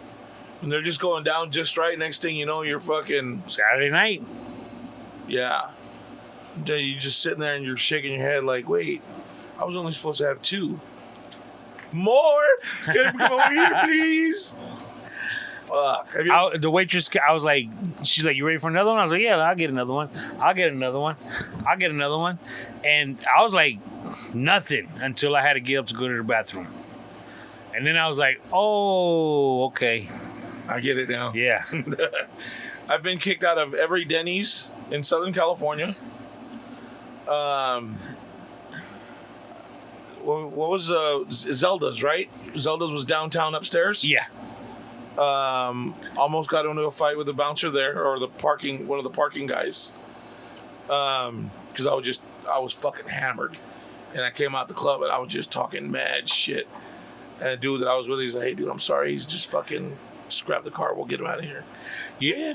[SPEAKER 1] And they're just going down just right. Next thing you know, you're fucking...
[SPEAKER 2] Saturday night.
[SPEAKER 1] Yeah. Then you're just sitting there and you're shaking your head like, wait, I was only supposed to have 2. More? Come over here, please. Fuck. Have you...
[SPEAKER 2] The waitress, I was like, she's like, you ready for another one? I was like, yeah, I'll get another one. I'll get another one. I'll get another one. And I was like, nothing until I had to get up to go to the bathroom. And then I was like, oh, okay.
[SPEAKER 1] I get it now.
[SPEAKER 2] Yeah.
[SPEAKER 1] I've been kicked out of every Denny's in Southern California. What was Zelda's, right? Zelda's was downtown upstairs.
[SPEAKER 2] Yeah.
[SPEAKER 1] Almost got into a fight with the bouncer there, or one of the parking guys. Because I was fucking hammered, and I came out the club and I was just talking mad shit. And a dude that I was with, he's like, "Hey, dude, I'm sorry." He's just fucking scrap the car. We'll get him out of here.
[SPEAKER 2] Yeah.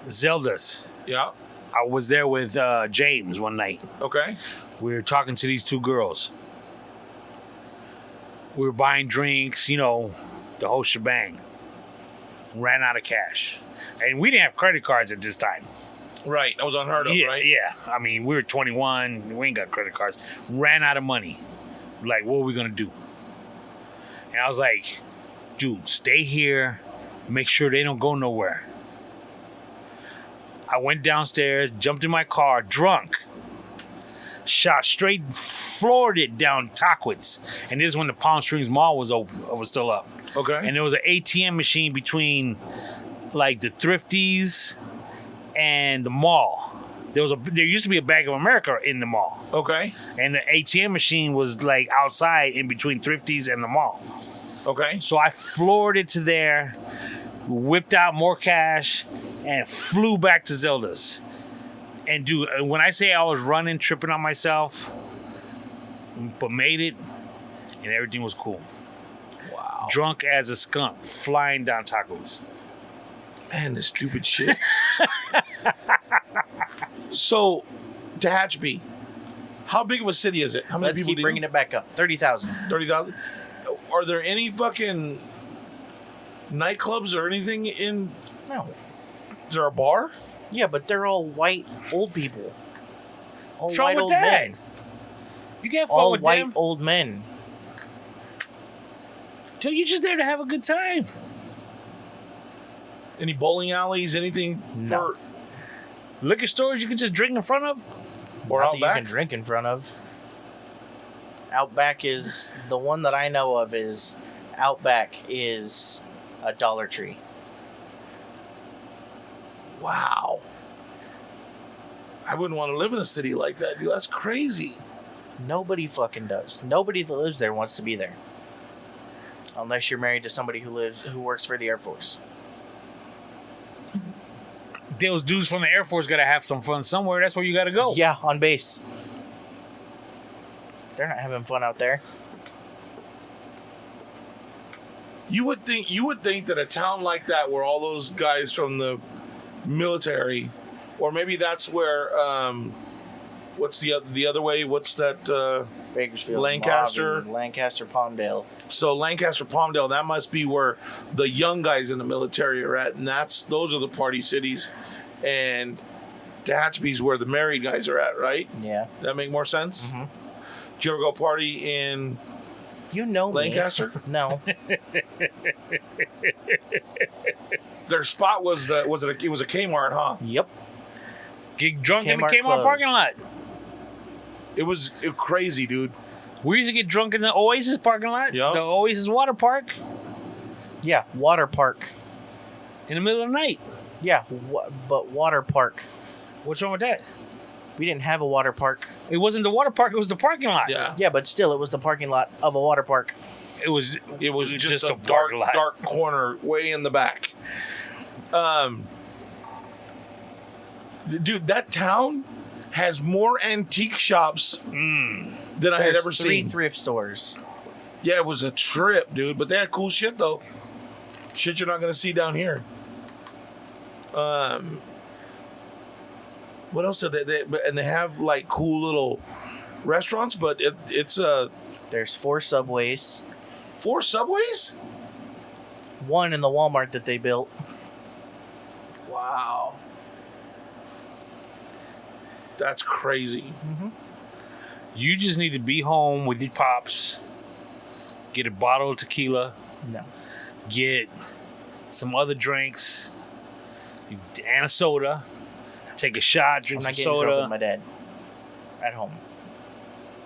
[SPEAKER 2] Zelda's.
[SPEAKER 1] Yeah.
[SPEAKER 2] I was there with James one night.
[SPEAKER 1] Okay.
[SPEAKER 2] We were talking to these 2 girls. We were buying drinks, the whole shebang. Ran out of cash. And we didn't have credit cards at this time.
[SPEAKER 1] Right. That was unheard of, right?
[SPEAKER 2] Yeah. I mean, we were 21. We ain't got credit cards. Ran out of money. Like, what are we going to do? And I was like, dude, stay here. Make sure they don't go nowhere. I went downstairs, jumped in my car, drunk. Shot straight, floored it down Tockwitz. And this is when the Palm Springs Mall was still up.
[SPEAKER 1] Okay.
[SPEAKER 2] And there was an ATM machine between, like, the Thrifties and the mall. There used to be a Bank of America in the mall.
[SPEAKER 1] Okay.
[SPEAKER 2] And the ATM machine was, like, outside in between Thrifties and the mall.
[SPEAKER 1] Okay.
[SPEAKER 2] So I floored it to there, whipped out more cash, and flew back to Zelda's. And dude, when I say I was running, tripping on myself, but made it, and everything was cool.
[SPEAKER 1] Wow.
[SPEAKER 2] Drunk as a skunk, flying down tacos.
[SPEAKER 1] Man, this stupid shit. So, Tehachapi, how big of a city is it? How many
[SPEAKER 3] Let's
[SPEAKER 1] people
[SPEAKER 3] keep
[SPEAKER 1] do you
[SPEAKER 3] bringing
[SPEAKER 1] know?
[SPEAKER 3] it back up. 30,000.
[SPEAKER 1] 30,000? Are there any fucking nightclubs or anything in...
[SPEAKER 3] No.
[SPEAKER 1] Is there a bar?
[SPEAKER 3] Yeah, but they're all white old people. All
[SPEAKER 2] What's wrong
[SPEAKER 3] white
[SPEAKER 2] with
[SPEAKER 3] old
[SPEAKER 2] that?
[SPEAKER 3] men.
[SPEAKER 2] You can't fuck
[SPEAKER 3] All
[SPEAKER 2] with
[SPEAKER 3] white
[SPEAKER 2] them.
[SPEAKER 3] old men.
[SPEAKER 2] Dude, you're just there to have a good time.
[SPEAKER 1] Any bowling alleys? Anything?
[SPEAKER 3] No.
[SPEAKER 2] Liquor stores you can just drink in front of?
[SPEAKER 1] Or
[SPEAKER 3] Not
[SPEAKER 1] out
[SPEAKER 3] that you
[SPEAKER 1] back?
[SPEAKER 3] can drink in front of. Outback is the one that I know of. Is Outback is a Dollar Tree.
[SPEAKER 1] Wow. I wouldn't want to live in a city like that, dude. That's crazy.
[SPEAKER 3] Nobody fucking does. Nobody that lives there wants to be there, unless you're married to somebody who works for the Air Force.
[SPEAKER 2] Those dudes from the Air Force gotta have some fun somewhere. That's where you gotta go.
[SPEAKER 3] Yeah, on base. They're not having fun out there.
[SPEAKER 1] You would think that a town like that, where all those guys from the military, or maybe that's where what's the other way? What's that?
[SPEAKER 3] Bakersfield,
[SPEAKER 1] Lancaster?
[SPEAKER 3] Mojave, Lancaster, Palmdale.
[SPEAKER 1] So Lancaster, Palmdale, that must be where the young guys in the military are at, and those are the party cities. And Tehachapi's where the married guys are at, right?
[SPEAKER 3] Yeah.
[SPEAKER 1] That make more sense?
[SPEAKER 3] Mm-hmm.
[SPEAKER 1] Did you ever go party in
[SPEAKER 3] You know
[SPEAKER 1] Lancaster?
[SPEAKER 3] Me. No.
[SPEAKER 1] Their spot was it was a Kmart, huh?
[SPEAKER 3] Yep.
[SPEAKER 2] Get drunk in the
[SPEAKER 3] Kmart
[SPEAKER 2] Kmart
[SPEAKER 3] closed.
[SPEAKER 2] parking lot.
[SPEAKER 1] It was crazy, dude.
[SPEAKER 2] We used to get drunk in the Oasis parking lot.
[SPEAKER 1] Yep.
[SPEAKER 2] The Oasis water park
[SPEAKER 3] Yeah, water park.
[SPEAKER 2] in the middle of the night.
[SPEAKER 3] Yeah, but water park.
[SPEAKER 2] What's wrong with that?
[SPEAKER 3] We didn't have a water park.
[SPEAKER 2] It wasn't the water park. It was the parking lot.
[SPEAKER 1] Yeah.
[SPEAKER 3] Yeah, but still, it was the parking lot of a water park.
[SPEAKER 2] It was
[SPEAKER 1] just a
[SPEAKER 2] parking lot.
[SPEAKER 1] dark corner way in the back. Dude, that town has more antique shops than I had
[SPEAKER 3] There's
[SPEAKER 1] ever
[SPEAKER 3] 3
[SPEAKER 1] seen.
[SPEAKER 3] thrift stores.
[SPEAKER 1] Yeah, it was a trip, dude. But they had cool shit, though. Shit you're not going to see down here. What else did they and they have like cool little restaurants, but it's
[SPEAKER 3] There's 4 Subways.
[SPEAKER 1] 4 Subways?
[SPEAKER 3] 1 in the Walmart that they built.
[SPEAKER 1] Wow. That's crazy.
[SPEAKER 2] You just need to be home with your pops, get a bottle of tequila,
[SPEAKER 3] No.
[SPEAKER 2] get some other drinks, and a soda. Take a shot,
[SPEAKER 3] I'm
[SPEAKER 2] drink
[SPEAKER 3] not
[SPEAKER 2] some
[SPEAKER 3] getting drunk
[SPEAKER 2] soda.
[SPEAKER 3] with my dad. At home.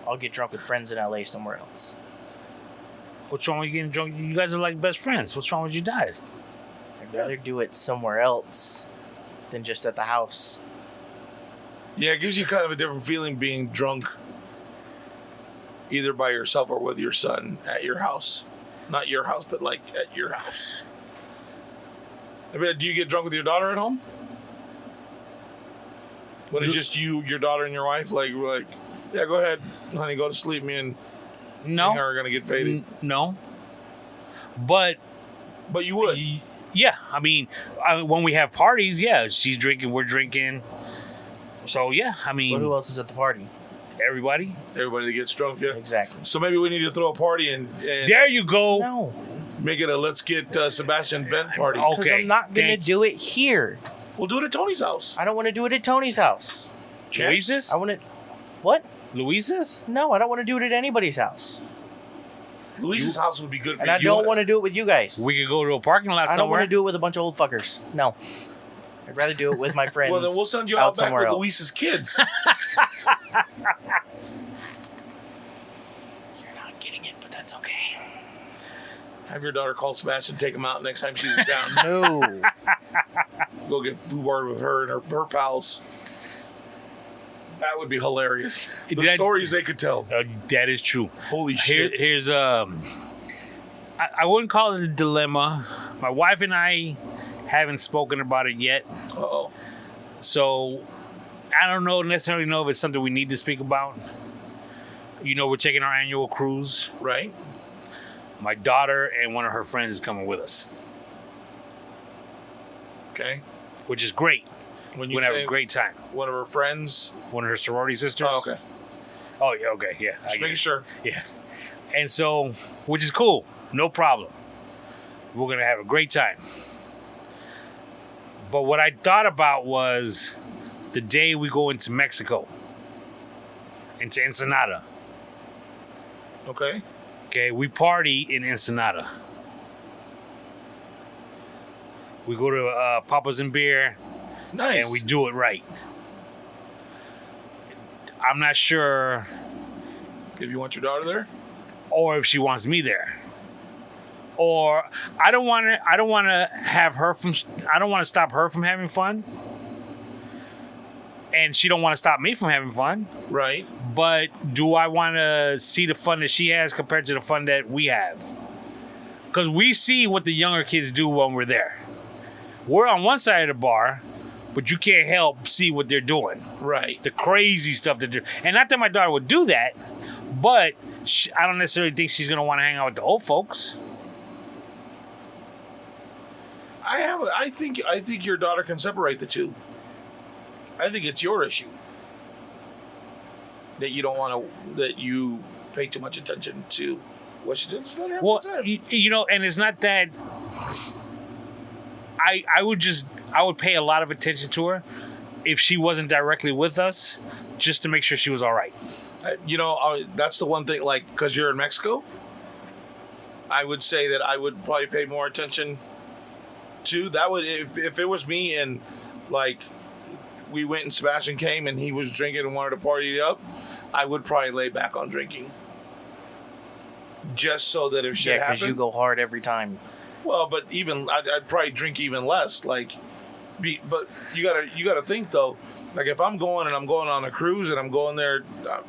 [SPEAKER 3] I'll get drunk with friends in LA somewhere else.
[SPEAKER 2] What's wrong with you getting drunk? You guys are like best friends. What's wrong with your dad?
[SPEAKER 3] I'd rather do it somewhere else than just at the house.
[SPEAKER 1] Yeah, it gives you kind of a different feeling being drunk either by yourself or with your son at your house. Not your house, but like at your house. I mean, do you get drunk with your daughter at home? When it's just you, your daughter, and your wife? Like, yeah, go ahead, honey, go to sleep. Me and
[SPEAKER 2] No.
[SPEAKER 1] her are going to get faded.
[SPEAKER 2] No. But
[SPEAKER 1] But you would.
[SPEAKER 2] yeah, I mean, when we have parties, yeah, she's drinking, we're drinking. So yeah, I
[SPEAKER 3] But
[SPEAKER 2] mean,
[SPEAKER 3] who else is at the party?
[SPEAKER 2] everybody.
[SPEAKER 1] Everybody that gets drunk, yeah.
[SPEAKER 3] Exactly.
[SPEAKER 1] So maybe we need to throw a party and
[SPEAKER 2] There you go.
[SPEAKER 3] No.
[SPEAKER 1] make it a let's get Sebastian Bent party.
[SPEAKER 2] Oh.
[SPEAKER 3] Because
[SPEAKER 2] Okay,
[SPEAKER 3] I'm not going to
[SPEAKER 2] thank-
[SPEAKER 3] do it here.
[SPEAKER 1] We'll do it at Tony's house.
[SPEAKER 3] I don't want to do it at Tony's house.
[SPEAKER 1] Champs?
[SPEAKER 2] Louise's?
[SPEAKER 3] I want to... What?
[SPEAKER 2] Louise's?
[SPEAKER 3] No, I don't want to do it at anybody's house.
[SPEAKER 1] Luis's house would be good for
[SPEAKER 3] And
[SPEAKER 1] you.
[SPEAKER 3] I don't want to do it with you guys.
[SPEAKER 2] We could go to a parking lot
[SPEAKER 3] I don't want
[SPEAKER 2] somewhere.
[SPEAKER 3] to do it with a bunch of old fuckers. No. I'd rather do it with my friends.
[SPEAKER 1] Well, then we'll send you
[SPEAKER 3] out
[SPEAKER 1] out back
[SPEAKER 3] somewhere
[SPEAKER 1] with
[SPEAKER 3] else.
[SPEAKER 1] Luis's kids.
[SPEAKER 3] You're not getting it, but that's okay.
[SPEAKER 1] Have your daughter call Sebastian, take him out next time she's in town.
[SPEAKER 3] No.
[SPEAKER 1] Go get food bar with her and her pals. That would be hilarious. The
[SPEAKER 2] Did I-
[SPEAKER 1] stories they could tell.
[SPEAKER 2] That is true.
[SPEAKER 1] Holy shit.
[SPEAKER 2] Here's I wouldn't call it a dilemma. My wife and I haven't spoken about it yet,
[SPEAKER 1] Uh-oh.
[SPEAKER 2] so I don't necessarily know if it's something we need to speak about. You know, we're taking our annual cruise.
[SPEAKER 1] Right?
[SPEAKER 2] My daughter and one of her friends is coming with us,
[SPEAKER 1] Okay.
[SPEAKER 2] which is great.
[SPEAKER 1] When
[SPEAKER 2] We're
[SPEAKER 1] you
[SPEAKER 2] gonna have
[SPEAKER 1] say
[SPEAKER 2] a great time.
[SPEAKER 1] one of her friends.
[SPEAKER 2] One of her sorority sisters.
[SPEAKER 1] Oh, okay.
[SPEAKER 2] Oh, yeah, okay, yeah. I
[SPEAKER 1] Just
[SPEAKER 2] get
[SPEAKER 1] making
[SPEAKER 2] it.
[SPEAKER 1] sure.
[SPEAKER 2] Yeah. And so, which is cool. No problem. We're going to have a great time. But what I thought about was the day we go into Mexico, into Ensenada.
[SPEAKER 1] Okay.
[SPEAKER 2] Okay, we party in Ensenada. We go to Papa's and Beer,
[SPEAKER 1] Nice.
[SPEAKER 2] and we do it right. I'm not sure,
[SPEAKER 1] If you want your daughter there?
[SPEAKER 2] or if she wants me there, or I don't want to have her from. I don't want to stop her from having fun, and she don't want to stop me from having fun.
[SPEAKER 1] Right.
[SPEAKER 2] But do I want to see the fun that she has compared to the fun that we have? Because we see what the younger kids do when we're there. We're on one side of the bar, but you can't help see what they're doing.
[SPEAKER 1] Right.
[SPEAKER 2] The crazy stuff that they're... And not that my daughter would do that, but I don't necessarily think she's going to want to hang out with the old folks.
[SPEAKER 1] I think your daughter can separate the two. I think it's your issue. That you don't want to, that you pay too much attention to what she did. Just let her have a
[SPEAKER 2] Well,
[SPEAKER 1] good time.
[SPEAKER 2] you know, and it's not that... I would pay a lot of attention to her if she wasn't directly with us, just to make sure she was all right.
[SPEAKER 1] That's the one thing, like, because you're in Mexico, I would say that I would probably pay more attention to that. Would, if it was me and, like, we went and Sebastian came and he was drinking and wanted to party it up, I would probably lay back on drinking. Just so that if shit
[SPEAKER 3] Yeah, because
[SPEAKER 1] happened...
[SPEAKER 3] you go hard every time.
[SPEAKER 1] Well, but even I'd probably drink even less. But you gotta think though. Like if I'm going on a cruise and I'm going there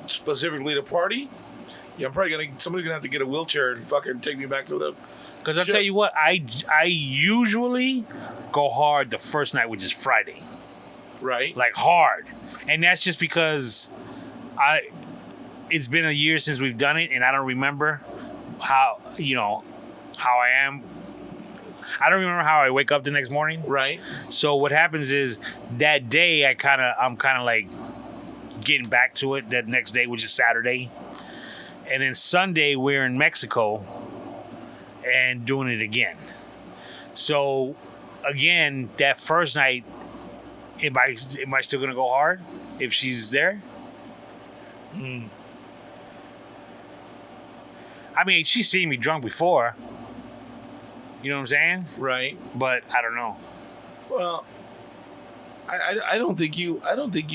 [SPEAKER 1] specifically to party, yeah, I'm probably somebody's gonna have to get a wheelchair and fucking take me back to the.
[SPEAKER 2] Because I'll tell you what, I usually go hard the first night, which is Friday.
[SPEAKER 1] Right.
[SPEAKER 2] Like hard. And that's just because it's been a year since we've done it, and I don't remember how I am. I don't remember how I wake up the next morning.
[SPEAKER 1] Right.
[SPEAKER 2] So what happens is that day I'm kind of like getting back to it that next day, which is Saturday, and then Sunday we're in Mexico and doing it again. So again, that first night, am I still gonna go hard if she's there? I mean, she's seen me drunk before. You know what I'm saying?
[SPEAKER 1] Right.
[SPEAKER 2] But I don't know.
[SPEAKER 1] Well, I don't think you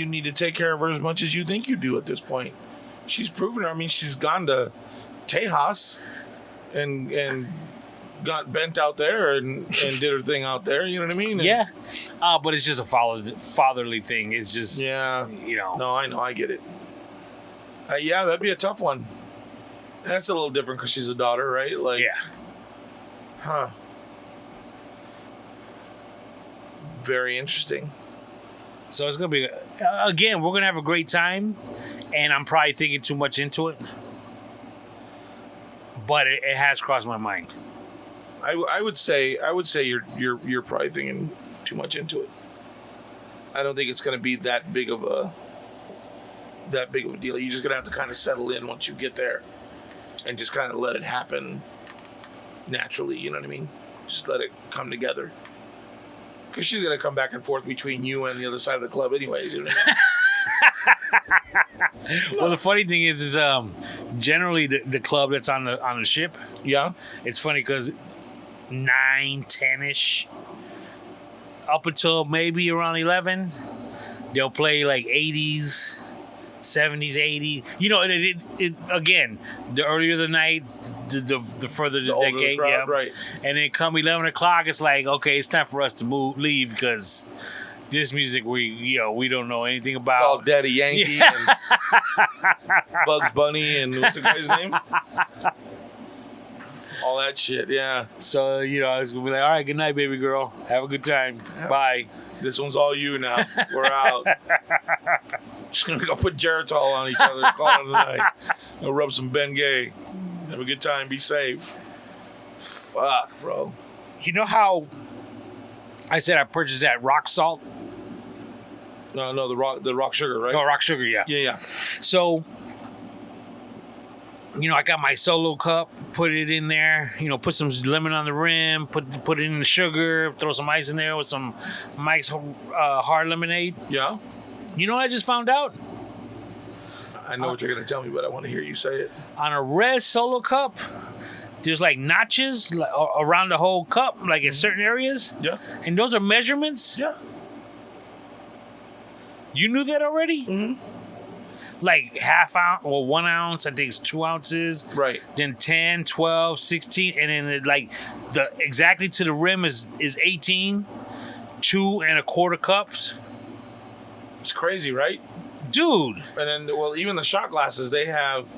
[SPEAKER 1] need to take care of her as much as you think you do at this point. She's proven her. I mean, she's gone to Tejas and got bent out there and did her thing out there. You know what I mean? And,
[SPEAKER 2] Yeah. But it's just a fatherly thing. It's just,
[SPEAKER 1] yeah.
[SPEAKER 2] you know.
[SPEAKER 1] No, I know. I get it. Yeah, that'd be a tough one. And that's a little different because she's a daughter, right? Like,
[SPEAKER 2] Yeah.
[SPEAKER 1] Huh. Very interesting.
[SPEAKER 2] So it's going to be, again, we're going to have a great time. And I'm probably thinking too much into it. But it has crossed my mind.
[SPEAKER 1] I would say you're probably thinking too much into it. I don't think it's going to be that big of a deal. You're just going to have to kind of settle in once you get there, and just kind of let it happen naturally. You know what I mean? Just let it come together. Because she's going to come back and forth between you and the other side of the club, anyways. You know what I mean?
[SPEAKER 2] Well, the funny thing is generally the club that's on the ship.
[SPEAKER 1] Yeah.
[SPEAKER 2] It's funny because 9, 10-ish, up until maybe around 11, they'll play like 80s, 70s, 80s. You know, it again, the earlier the night, the further the
[SPEAKER 1] older
[SPEAKER 2] decade.
[SPEAKER 1] crowd,
[SPEAKER 2] Yeah,
[SPEAKER 1] right.
[SPEAKER 2] And then come 11 o'clock, it's like, okay, it's time for us to leave because this music we don't know anything about.
[SPEAKER 1] It's all Daddy Yankee and Bugs Bunny and what's the guy's name? All that shit, yeah.
[SPEAKER 2] So, it's going to be like, all right, good night, baby girl. Have a good time.
[SPEAKER 1] Yeah.
[SPEAKER 2] Bye.
[SPEAKER 1] This one's all you now. We're out. Just gonna go put Geritol on each other. Call it a night. Go rub some Bengay. Have a good time. Be safe. Fuck, bro.
[SPEAKER 2] You know how I said I purchased that rock salt?
[SPEAKER 1] No, the rock sugar, right?
[SPEAKER 2] Oh, rock sugar, yeah.
[SPEAKER 1] Yeah.
[SPEAKER 2] So, I got my solo cup, put it in there, put some lemon on the rim, put it in the sugar, throw some ice in there with some Mike's hard lemonade.
[SPEAKER 1] Yeah.
[SPEAKER 2] You know what I just found out?
[SPEAKER 1] I know what you're gonna tell me, but I want to hear you say it.
[SPEAKER 2] On a red solo cup, there's like notches around the whole cup, like in certain areas.
[SPEAKER 1] Yeah.
[SPEAKER 2] And those are measurements?
[SPEAKER 1] Yeah.
[SPEAKER 2] You knew that already?
[SPEAKER 1] Mm-hmm.
[SPEAKER 2] Like half ounce or 1 ounce, I think it's 2 ounces.
[SPEAKER 1] Right.
[SPEAKER 2] Then 10, 12, 16, and then the exactly to the rim is 18, 2 1/4 cups.
[SPEAKER 1] It's crazy, right?
[SPEAKER 2] Dude.
[SPEAKER 1] And then, well, even the shot glasses they have,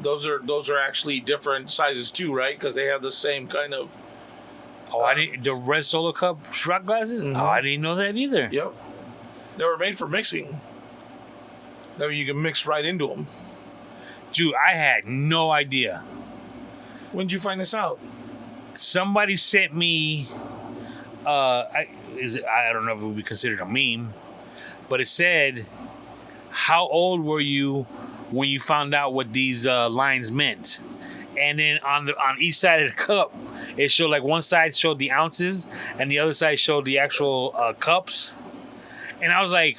[SPEAKER 1] those are actually different sizes too, right? Because they have the same kind of.
[SPEAKER 2] Oh, I didn't. The red solo cup shot glasses.
[SPEAKER 1] Mm-hmm.
[SPEAKER 2] Oh, I didn't know that either.
[SPEAKER 1] Yep. They were made for mixing. That way you can mix right into them.
[SPEAKER 2] Dude, I had no idea.
[SPEAKER 1] When did you find this out?
[SPEAKER 2] Somebody sent me. I don't know if it would be considered a meme, but it said, "How old were you when you found out what these lines meant?" And then on each side of the cup, it showed like one side showed the ounces and the other side showed the actual cups. And I was like,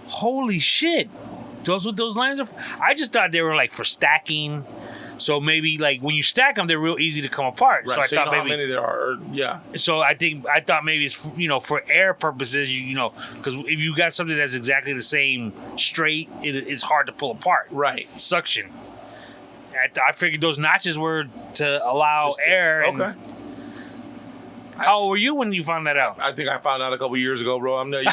[SPEAKER 2] "Holy shit! Those what those lines are for?" I just thought they were like for stacking. So maybe like when you stack them, they're real easy to come apart.
[SPEAKER 1] Right.
[SPEAKER 2] So I
[SPEAKER 1] So
[SPEAKER 2] thought
[SPEAKER 1] you know
[SPEAKER 2] maybe
[SPEAKER 1] how many there are. Yeah.
[SPEAKER 2] So I thought maybe it's for air purposes, because if you got something that's exactly the same straight, it's hard to pull apart.
[SPEAKER 1] Right.
[SPEAKER 2] Suction. I figured those notches were to allow air.
[SPEAKER 1] Okay.
[SPEAKER 2] How old were you when you found that out?
[SPEAKER 1] I think I found out a couple years ago, bro. I'm not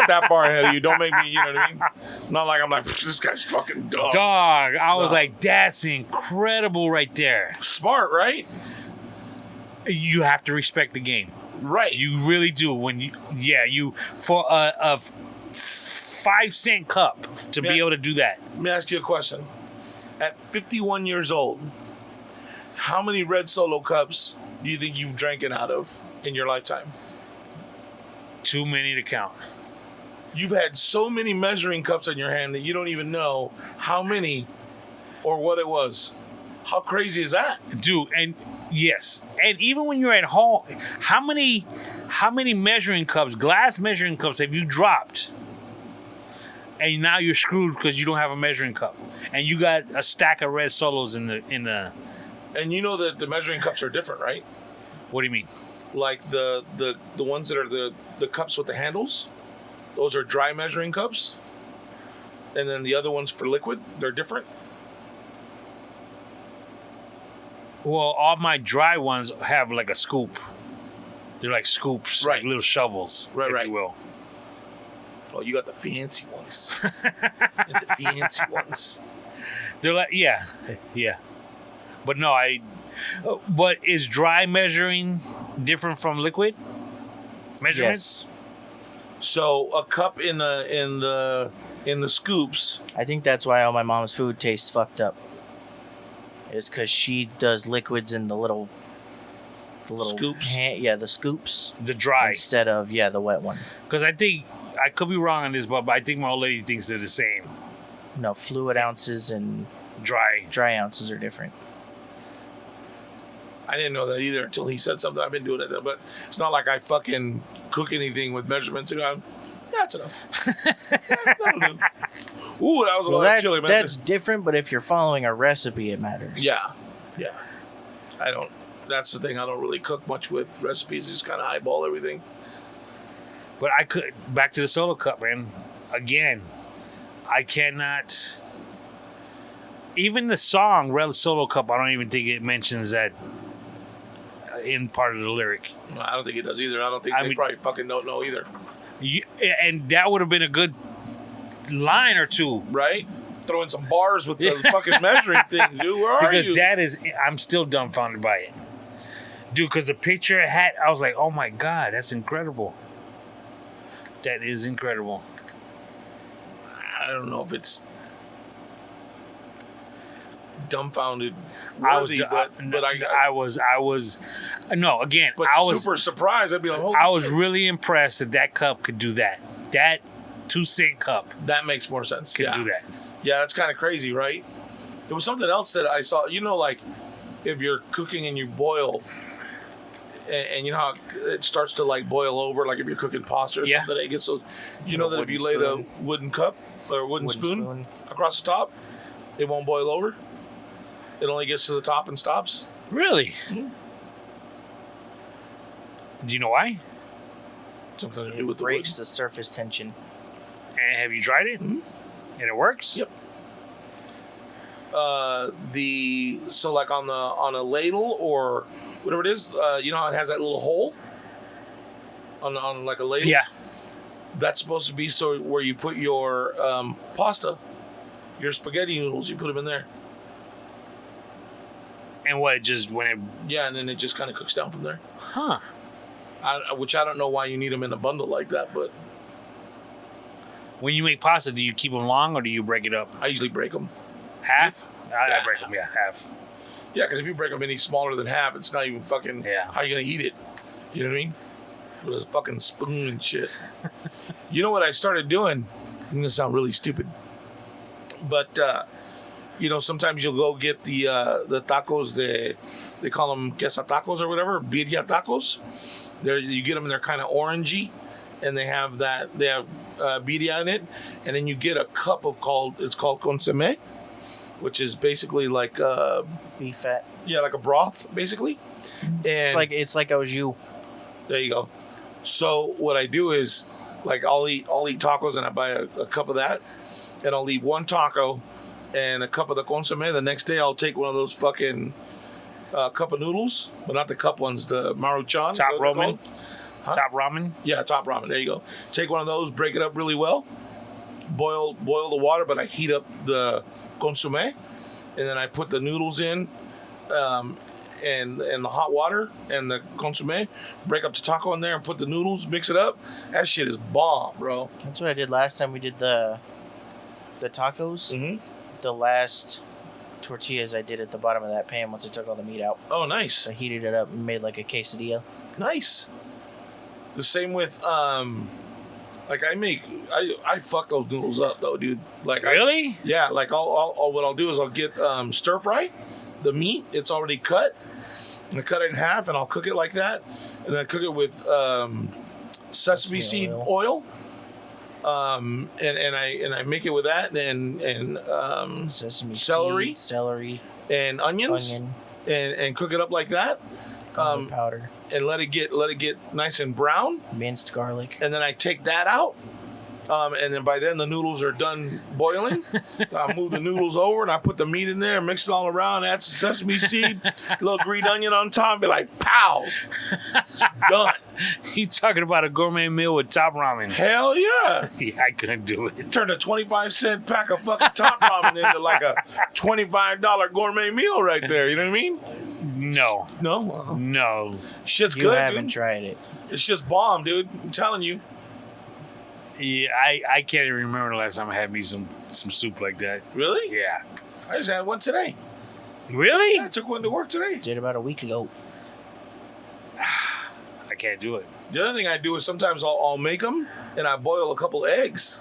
[SPEAKER 1] that far ahead of you. Don't make me, you know what I mean? Not like I'm like, this guy's fucking dumb.
[SPEAKER 2] Dog, I was
[SPEAKER 1] No.
[SPEAKER 2] like, that's incredible right there.
[SPEAKER 1] Smart, right?
[SPEAKER 2] You have to respect the game.
[SPEAKER 1] Right.
[SPEAKER 2] You really do. When you for a 5-cent cup to be
[SPEAKER 1] Yeah.
[SPEAKER 2] able to do that.
[SPEAKER 1] Let me ask you a question. At 51 years old, how many red solo cups do you think you've drank it out of in your lifetime?
[SPEAKER 2] Too many to count.
[SPEAKER 1] You've had so many measuring cups in your hand that you don't even know how many or what it was. How crazy is that?
[SPEAKER 2] Dude, and yes. And even when you're at home, how many measuring cups, glass measuring cups have you dropped? And now you're screwed because you don't have a measuring cup. And you got a stack of red solos in the
[SPEAKER 1] And you know that the measuring cups are different, right?
[SPEAKER 2] What do you mean?
[SPEAKER 1] Like the ones that are the cups with the handles, those are dry measuring cups. And then the other ones for liquid, they're different.
[SPEAKER 2] Well, all my dry ones have like a scoop. They're like scoops,
[SPEAKER 1] Right.
[SPEAKER 2] like little shovels,
[SPEAKER 1] Right,
[SPEAKER 2] if
[SPEAKER 1] right.
[SPEAKER 2] you will.
[SPEAKER 1] Oh, you got the fancy ones. And the fancy ones.
[SPEAKER 2] They're like, yeah. But no, but is dry measuring different from liquid measurements?
[SPEAKER 1] So a cup in the scoops.
[SPEAKER 3] I think that's why all my mom's food tastes fucked up. Is because she does liquids in the little
[SPEAKER 1] Scoops?
[SPEAKER 3] the scoops
[SPEAKER 2] The dry.
[SPEAKER 3] instead of the wet one.
[SPEAKER 2] Because I think, I could be wrong on this, but I think my old lady thinks they're the same.
[SPEAKER 3] No, fluid ounces and
[SPEAKER 2] Dry.
[SPEAKER 3] dry ounces are different.
[SPEAKER 1] I didn't know that either until he said something. I've been doing it, but it's not like I fucking cook anything with measurements. That's enough. That'll do. Ooh, that was a lot of chili, man.
[SPEAKER 3] That's different, but if you're following a recipe, it matters.
[SPEAKER 1] Yeah. I don't. That's the thing. I don't really cook much with recipes. I just kind of eyeball everything.
[SPEAKER 2] But I could, back to the solo cup, man. Again, I cannot. Even the song "Red Solo Cup," I don't even think it mentions that in part of the lyric.
[SPEAKER 1] I don't think it does either. I don't think they probably fucking don't know either.
[SPEAKER 2] And that would have been a good line or two,
[SPEAKER 1] right? Throw in some bars with the fucking measuring things, dude. Where are you?
[SPEAKER 2] Because I'm still dumbfounded by it, dude. Because the picture it had, I was like, oh my god, that's incredible. That is incredible.
[SPEAKER 1] I don't know if it's dumbfounded
[SPEAKER 2] worthy, I was
[SPEAKER 1] super surprised. I'd be like, holy
[SPEAKER 2] I was
[SPEAKER 1] shit.
[SPEAKER 2] really impressed that cup could do that. That 2-cent cup
[SPEAKER 1] that makes more sense.
[SPEAKER 2] could do that.
[SPEAKER 1] Yeah, that's kind of crazy, right? There was something else that I saw. Like if you're cooking and you boil, and you know how it starts to like boil over, like if you're cooking pasta or something, it gets those. You know that if you laid a wooden cup or wooden spoon across the top, it won't boil over. It only gets to the top and stops.
[SPEAKER 2] Really?
[SPEAKER 1] Mm-hmm.
[SPEAKER 2] Do you know why?
[SPEAKER 1] Something to do with the
[SPEAKER 3] breaks
[SPEAKER 1] wood.
[SPEAKER 3] the surface tension.
[SPEAKER 2] And have you tried it?
[SPEAKER 1] Mm-hmm.
[SPEAKER 2] And it works?
[SPEAKER 1] Yep. So like on a ladle or whatever it is, you know how it has that little hole on like a ladle.
[SPEAKER 2] Yeah.
[SPEAKER 1] That's supposed to be so where you put your pasta, your spaghetti noodles. You put them in there.
[SPEAKER 2] And what? Just when it?
[SPEAKER 1] Yeah, and then it just kind of cooks down from there.
[SPEAKER 2] Huh.
[SPEAKER 1] Which I don't know why you need them in a bundle like that, but
[SPEAKER 2] when you make pasta, do you keep them long or do you break it up?
[SPEAKER 1] I usually break them.
[SPEAKER 2] Half?
[SPEAKER 1] Yeah.
[SPEAKER 2] I break them, half.
[SPEAKER 1] Yeah, because if you break them any smaller than half, it's not even fucking.
[SPEAKER 2] Yeah.
[SPEAKER 1] How are you gonna eat it? You know what I mean? With a fucking spoon and shit. You know what I started doing? I'm gonna sound really stupid, but sometimes you'll go get the tacos. They call them queso tacos or whatever, birria tacos. You get them and they're kind of orangey, and they have birria in it, and then you get a cup of it's called consommé, which is basically like
[SPEAKER 3] Beef fat.
[SPEAKER 1] Yeah, like a broth basically. And
[SPEAKER 3] It's like au jus.
[SPEAKER 1] there you go. So what I do is, like, I'll eat tacos and I buy a cup of that, and I'll leave one taco and a cup of the consommé. The next day I'll take one of those fucking cup of noodles, but not the cup ones, the Maruchan.
[SPEAKER 2] Top ramen.
[SPEAKER 1] Huh?
[SPEAKER 2] Top ramen.
[SPEAKER 1] Yeah, top ramen. There you go. Take one of those, break it up really well, boil the water, but I heat up the consommé, and then I put the noodles in, and the hot water and the consommé, break up the taco in there and put the noodles, mix it up. That shit is bomb, bro.
[SPEAKER 3] That's what I did last time we did the tacos.
[SPEAKER 1] Mm-hmm.
[SPEAKER 3] The last tortillas I did at the bottom of that pan once I took all the meat out.
[SPEAKER 1] Oh, nice.
[SPEAKER 3] So I heated it up and made like a quesadilla.
[SPEAKER 1] Nice. The same with like I fuck those noodles up though, dude. Like
[SPEAKER 2] Really?
[SPEAKER 1] yeah, like what I'll do is I'll get stir fry the meat. It's already cut. And I cut it in half and I'll cook it like that. And I cook it with sesame seed oil. And I make it with that and
[SPEAKER 3] Sesame
[SPEAKER 1] celery.
[SPEAKER 3] seed, celery,
[SPEAKER 1] and onions
[SPEAKER 3] onion,
[SPEAKER 1] and cook it up like that.
[SPEAKER 3] garlic powder,
[SPEAKER 1] And let it get nice and brown.
[SPEAKER 3] minced garlic.
[SPEAKER 1] And then I take that out. And then by then the noodles are done boiling. So I move the noodles over and I put the meat in there, mix it all around, add some sesame seed, little green onion on top, be like, pow! It's done.
[SPEAKER 2] You talking about a gourmet meal with top ramen?
[SPEAKER 1] Hell yeah!
[SPEAKER 2] Yeah, I couldn't do it.
[SPEAKER 1] Turned a 25-cent pack of fucking top ramen into like a $25 gourmet meal right there. You know what I mean?
[SPEAKER 2] No.
[SPEAKER 1] No?
[SPEAKER 2] No.
[SPEAKER 1] Shit's
[SPEAKER 3] You
[SPEAKER 1] good,
[SPEAKER 3] haven't
[SPEAKER 1] dude.
[SPEAKER 3] tried it.
[SPEAKER 1] It's just bomb, dude. I'm telling you.
[SPEAKER 2] Yeah, I can't even remember the last time I had me some soup like that.
[SPEAKER 1] Really?
[SPEAKER 2] Yeah.
[SPEAKER 1] I just had one today.
[SPEAKER 2] Really?
[SPEAKER 1] I took one to work today.
[SPEAKER 3] Did about a week ago.
[SPEAKER 2] I can't do it.
[SPEAKER 1] The other thing I do is sometimes I'll make them and I boil a couple eggs.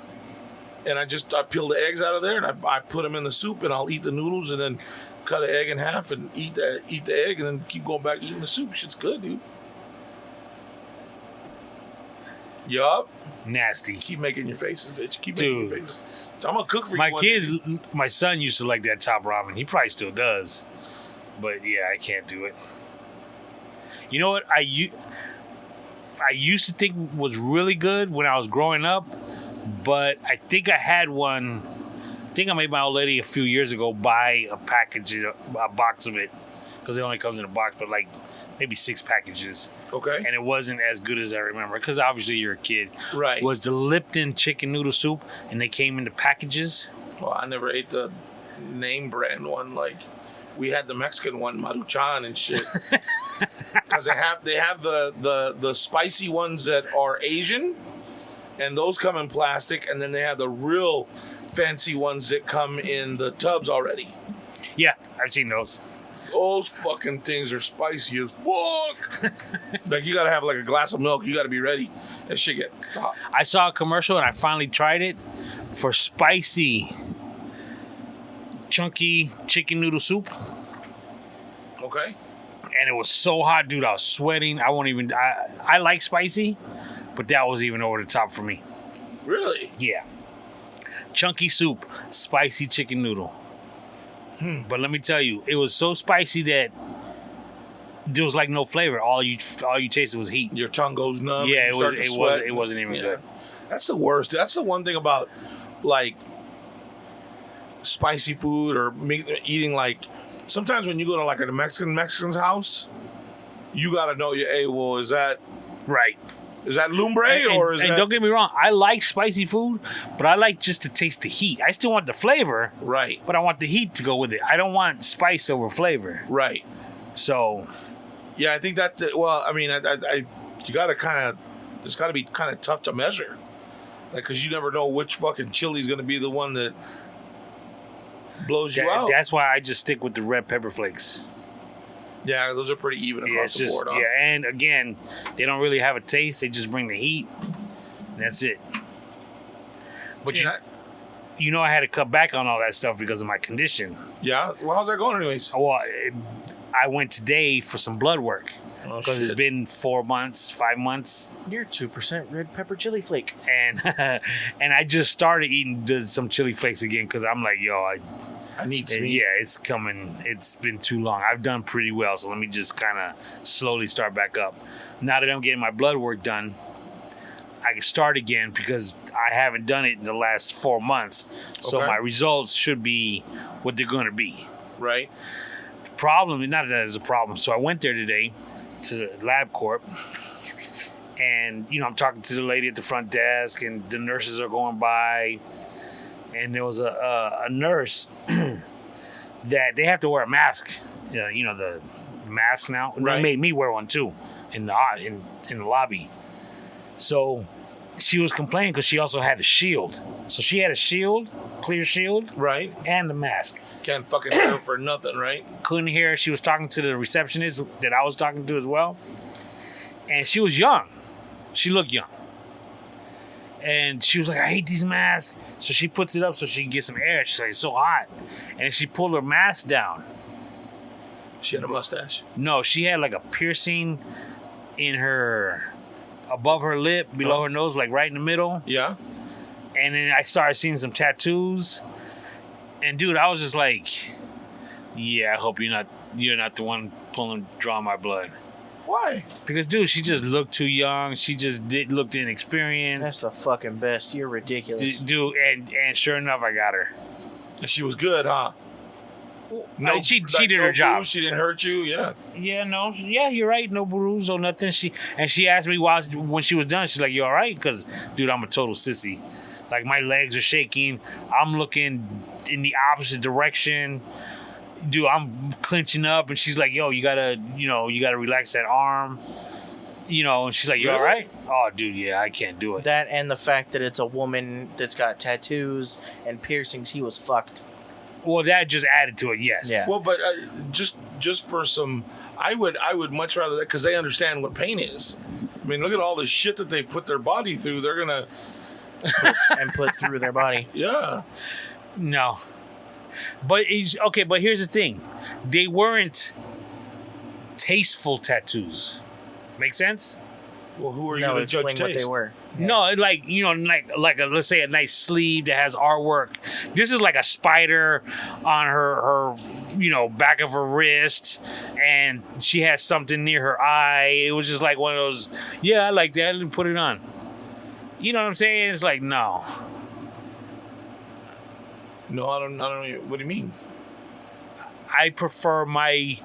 [SPEAKER 1] And I peel the eggs out of there and I put them in the soup and I'll eat the noodles and then cut an egg in half and eat the egg and then keep going back eating the soup. Shit's good, dude. Yup.
[SPEAKER 2] Nasty.
[SPEAKER 1] Keep making your faces, bitch. Keep
[SPEAKER 2] Dude.
[SPEAKER 1] making your faces. So I'm gonna cook for
[SPEAKER 2] My
[SPEAKER 1] you.
[SPEAKER 2] kids, my son used to like that top ramen. He probably still does. But yeah, I can't do it. You know what? I used to think was really good when I was growing up, but I think I had one. I think I made my old lady a few years ago buy a box of it, because it only comes in a box, but like maybe 6 packages.
[SPEAKER 1] Okay.
[SPEAKER 2] And it wasn't as good as I remember, because obviously you're a kid.
[SPEAKER 1] Right.
[SPEAKER 2] Was the Lipton chicken noodle soup, and they came in the packages.
[SPEAKER 1] Well, I never ate the name brand one. Like we had the Mexican one, Maruchan and shit. Because they have the spicy ones that are Asian, and those come in plastic, and then they have the real fancy ones that come in the tubs already.
[SPEAKER 2] Yeah, I've seen those.
[SPEAKER 1] Those fucking things are spicy as fuck. Like you gotta have like a glass of milk. You gotta be ready. That shit get hot.
[SPEAKER 2] I saw a commercial and I finally tried it for spicy, chunky chicken noodle soup.
[SPEAKER 1] Okay.
[SPEAKER 2] And it was so hot, dude. I was sweating. I like spicy, but that was even over the top for me.
[SPEAKER 1] Really?
[SPEAKER 2] Yeah. Chunky soup, spicy chicken noodle. But let me tell you, it was so spicy that there was like no flavor. All you tasted was heat.
[SPEAKER 1] Your tongue goes numb.
[SPEAKER 2] Yeah,
[SPEAKER 1] you start to sweat.
[SPEAKER 2] it wasn't even good.
[SPEAKER 1] That's the worst. That's the one thing about like spicy food or eating like. Sometimes when you go to like a Mexican's house, you gotta know is that
[SPEAKER 2] Right.
[SPEAKER 1] Is that lumbre or is
[SPEAKER 2] and
[SPEAKER 1] that...
[SPEAKER 2] don't get me wrong, I like spicy food, but I like just to taste the heat. I still want the flavor,
[SPEAKER 1] Right.
[SPEAKER 2] but I want the heat to go with it. I don't want spice over flavor.
[SPEAKER 1] Right.
[SPEAKER 2] So,
[SPEAKER 1] Yeah, I think that. Well, I mean, you gotta kind of. It's got to be kind of tough to measure, like because you never know which fucking chili's gonna be the one that blows you out.
[SPEAKER 2] that's why I just stick with the red pepper flakes.
[SPEAKER 1] Yeah, those are pretty even across the board. Huh?
[SPEAKER 2] Yeah, and again, they don't really have a taste. They just bring the heat. And that's it. But you know, I had to cut back on all that stuff because of my condition.
[SPEAKER 1] Yeah. Well, how's that going, anyways?
[SPEAKER 2] Well, I went today for some blood work
[SPEAKER 1] Oh,
[SPEAKER 2] because it's
[SPEAKER 1] shit.
[SPEAKER 2] been 5 months,
[SPEAKER 3] You're 2% red pepper chili flake.
[SPEAKER 2] and and I just started eating some chili flakes again because I'm like, yo,
[SPEAKER 1] I need some.
[SPEAKER 2] yeah, it's coming. It's been too long. I've done pretty well, so let me just kind of slowly start back up. Now that I'm getting my blood work done, I can start again because I haven't done it in the last 4 months. So
[SPEAKER 1] Okay.
[SPEAKER 2] my results should be what they're going to be.
[SPEAKER 1] Right.
[SPEAKER 2] The problem, not that it's a problem. So I went there today to the LabCorp, and I'm talking to the lady at the front desk, and the nurses are going by, and there was a nurse that they have to wear a mask. The mask now. And
[SPEAKER 1] Right.
[SPEAKER 2] They made me wear one too in the lobby. So she was complaining because she also had a shield. So she had a shield, clear shield
[SPEAKER 1] Right.
[SPEAKER 2] and the mask.
[SPEAKER 1] Can't fucking hear her for nothing, right?
[SPEAKER 2] Couldn't hear her. She was talking to the receptionist that I was talking to as well. And she was young. She looked young. And she was like, I hate these masks. So she puts it up so she can get some air. She's like, it's so hot. And she pulled her mask down.
[SPEAKER 1] She had a mustache.
[SPEAKER 2] No, she had like a piercing in her, above her lip, below her nose, like right in the middle.
[SPEAKER 1] Yeah.
[SPEAKER 2] And then I started seeing some tattoos. And dude, I was just like, yeah, I hope you're not the one drawing my blood.
[SPEAKER 1] Why?
[SPEAKER 2] Because dude, she just looked too young. She just looked inexperienced.
[SPEAKER 3] That's the fucking best. You're ridiculous.
[SPEAKER 2] Dude, and sure enough, I got her.
[SPEAKER 1] And she was good, huh?
[SPEAKER 2] No, she did her
[SPEAKER 1] bruise,
[SPEAKER 2] job.
[SPEAKER 1] She didn't hurt you, yeah.
[SPEAKER 2] Yeah, no, yeah, you're right. No bruise or nothing. She asked me when she was done. She's like, "You all right?" Because, dude, I'm a total sissy. Like my legs are shaking. I'm looking in the opposite direction. Dude, I'm clenching up, and she's like, "Yo, you gotta relax that arm." And she's like, "You all right?" Oh, dude, yeah, I can't do it.
[SPEAKER 3] That and the fact that it's a woman that's got tattoos and piercings, he was fucked.
[SPEAKER 2] Well, that just added to it, yes.
[SPEAKER 3] Yeah.
[SPEAKER 1] Well, but just for some, I would much rather that because they understand what pain is. I mean, look at all the shit that they put their body through. They're gonna
[SPEAKER 3] put through their body.
[SPEAKER 1] Yeah.
[SPEAKER 2] No. But but here's the thing. They weren't tasteful tattoos. Make sense?
[SPEAKER 1] Well, who are you
[SPEAKER 3] No,
[SPEAKER 1] going to judge
[SPEAKER 3] explain what
[SPEAKER 1] taste?
[SPEAKER 3] they were.
[SPEAKER 2] No, like let's say a nice sleeve that has artwork. This is like a spider on her back of her wrist, and she has something near her eye. It was just like one of those. Yeah, I like that. I didn't put it on. You know what I'm saying? It's like no.
[SPEAKER 1] No, I don't know. What do you mean?
[SPEAKER 2] I prefer my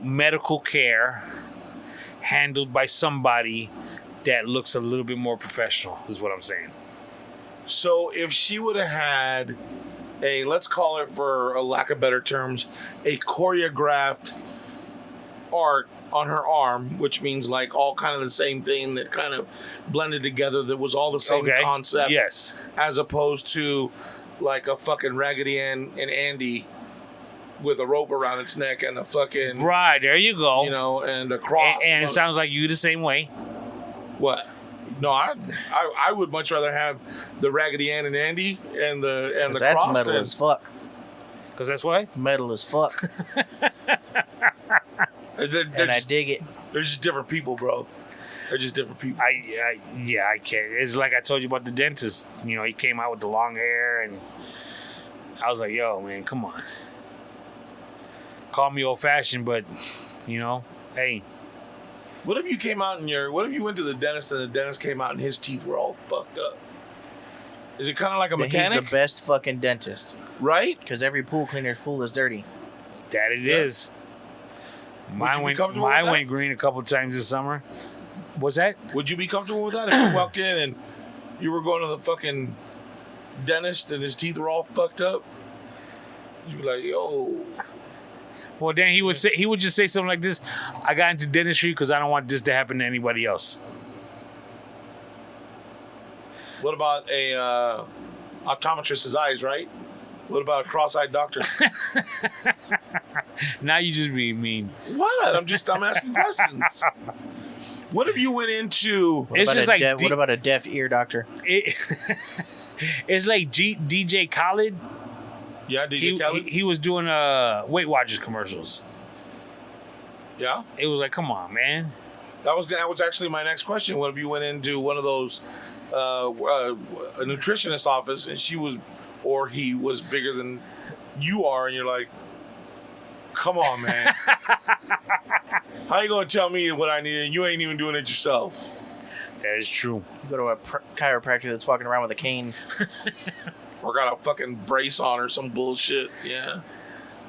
[SPEAKER 2] medical care handled by somebody that looks a little bit more professional, is what I'm saying.
[SPEAKER 1] So if she would have had let's call it, for a lack of better terms, a choreographed art on her arm, which means like all kind of the same thing that kind of blended together, that was all the same concept.
[SPEAKER 2] Yes.
[SPEAKER 1] As opposed to like a fucking Raggedy Ann and Andy with a rope around its neck and a fucking...
[SPEAKER 2] Right, there you go.
[SPEAKER 1] And a cross.
[SPEAKER 2] And it sounds like you the same way.
[SPEAKER 1] What? No, I would much rather have the Raggedy Ann and Andy and the cross.
[SPEAKER 3] That's metal as fuck.
[SPEAKER 2] Because that's why?
[SPEAKER 3] Metal as fuck. And I dig it.
[SPEAKER 1] They're just different people, bro. They're just different people.
[SPEAKER 2] I can't. It's like I told you about the dentist. He came out with the long hair, and I was like, yo, man, come on. Call me old-fashioned, but, hey.
[SPEAKER 1] What if you came out what if you went to the dentist and the dentist came out and his teeth were all fucked up? Is it kind of like a mechanic?
[SPEAKER 3] He's the best fucking dentist.
[SPEAKER 1] Right?
[SPEAKER 3] Because every pool cleaner's pool is dirty.
[SPEAKER 2] That it is. Mine went green a couple times this summer. What's that?
[SPEAKER 1] Would you be comfortable with that if you walked in and you were going to the fucking dentist and his teeth were all fucked up? You'd be like, yo.
[SPEAKER 2] Well, then he would just say something like this: I got into dentistry because I don't want this to happen to anybody else.
[SPEAKER 1] What about a optometrist's eyes, right? What about a cross-eyed doctor?
[SPEAKER 2] Now you just be mean.
[SPEAKER 1] What? I'm asking questions. What if you went into...
[SPEAKER 3] What about a deaf ear doctor?
[SPEAKER 2] It's like DJ Khaled.
[SPEAKER 1] Yeah, DJ Khaled?
[SPEAKER 2] He was doing Weight Watchers commercials.
[SPEAKER 1] Yeah?
[SPEAKER 2] It was like, come on, man.
[SPEAKER 1] That was actually my next question. What if you went into one of those a nutritionist office and he was bigger than you are, and you're like, come on, man. How you gonna tell me what I need and you ain't even doing it yourself?
[SPEAKER 2] That is true.
[SPEAKER 3] You go to a chiropractor that's walking around with a cane.
[SPEAKER 1] Or got a fucking brace on or some bullshit. Yeah.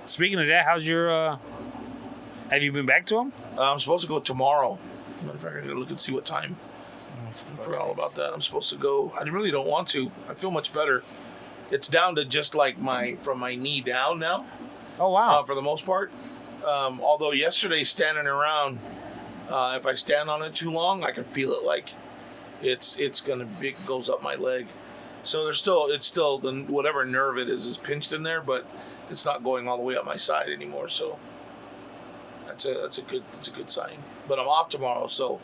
[SPEAKER 2] Speaking of that, how's your have you been back to him?
[SPEAKER 1] I'm supposed to go tomorrow. Matter of fact, I gotta look and see what time. I forgot all about that. I'm supposed to go. I really don't want to. I feel much better. It's down to just like from my knee down now.
[SPEAKER 2] Oh, wow.
[SPEAKER 1] For the most part. Although yesterday standing around, if I stand on it too long, I can feel it like it's goes up my leg. So it's still the whatever nerve it is pinched in there, but it's not going all the way up my side anymore. So that's a good sign. But I'm off tomorrow, so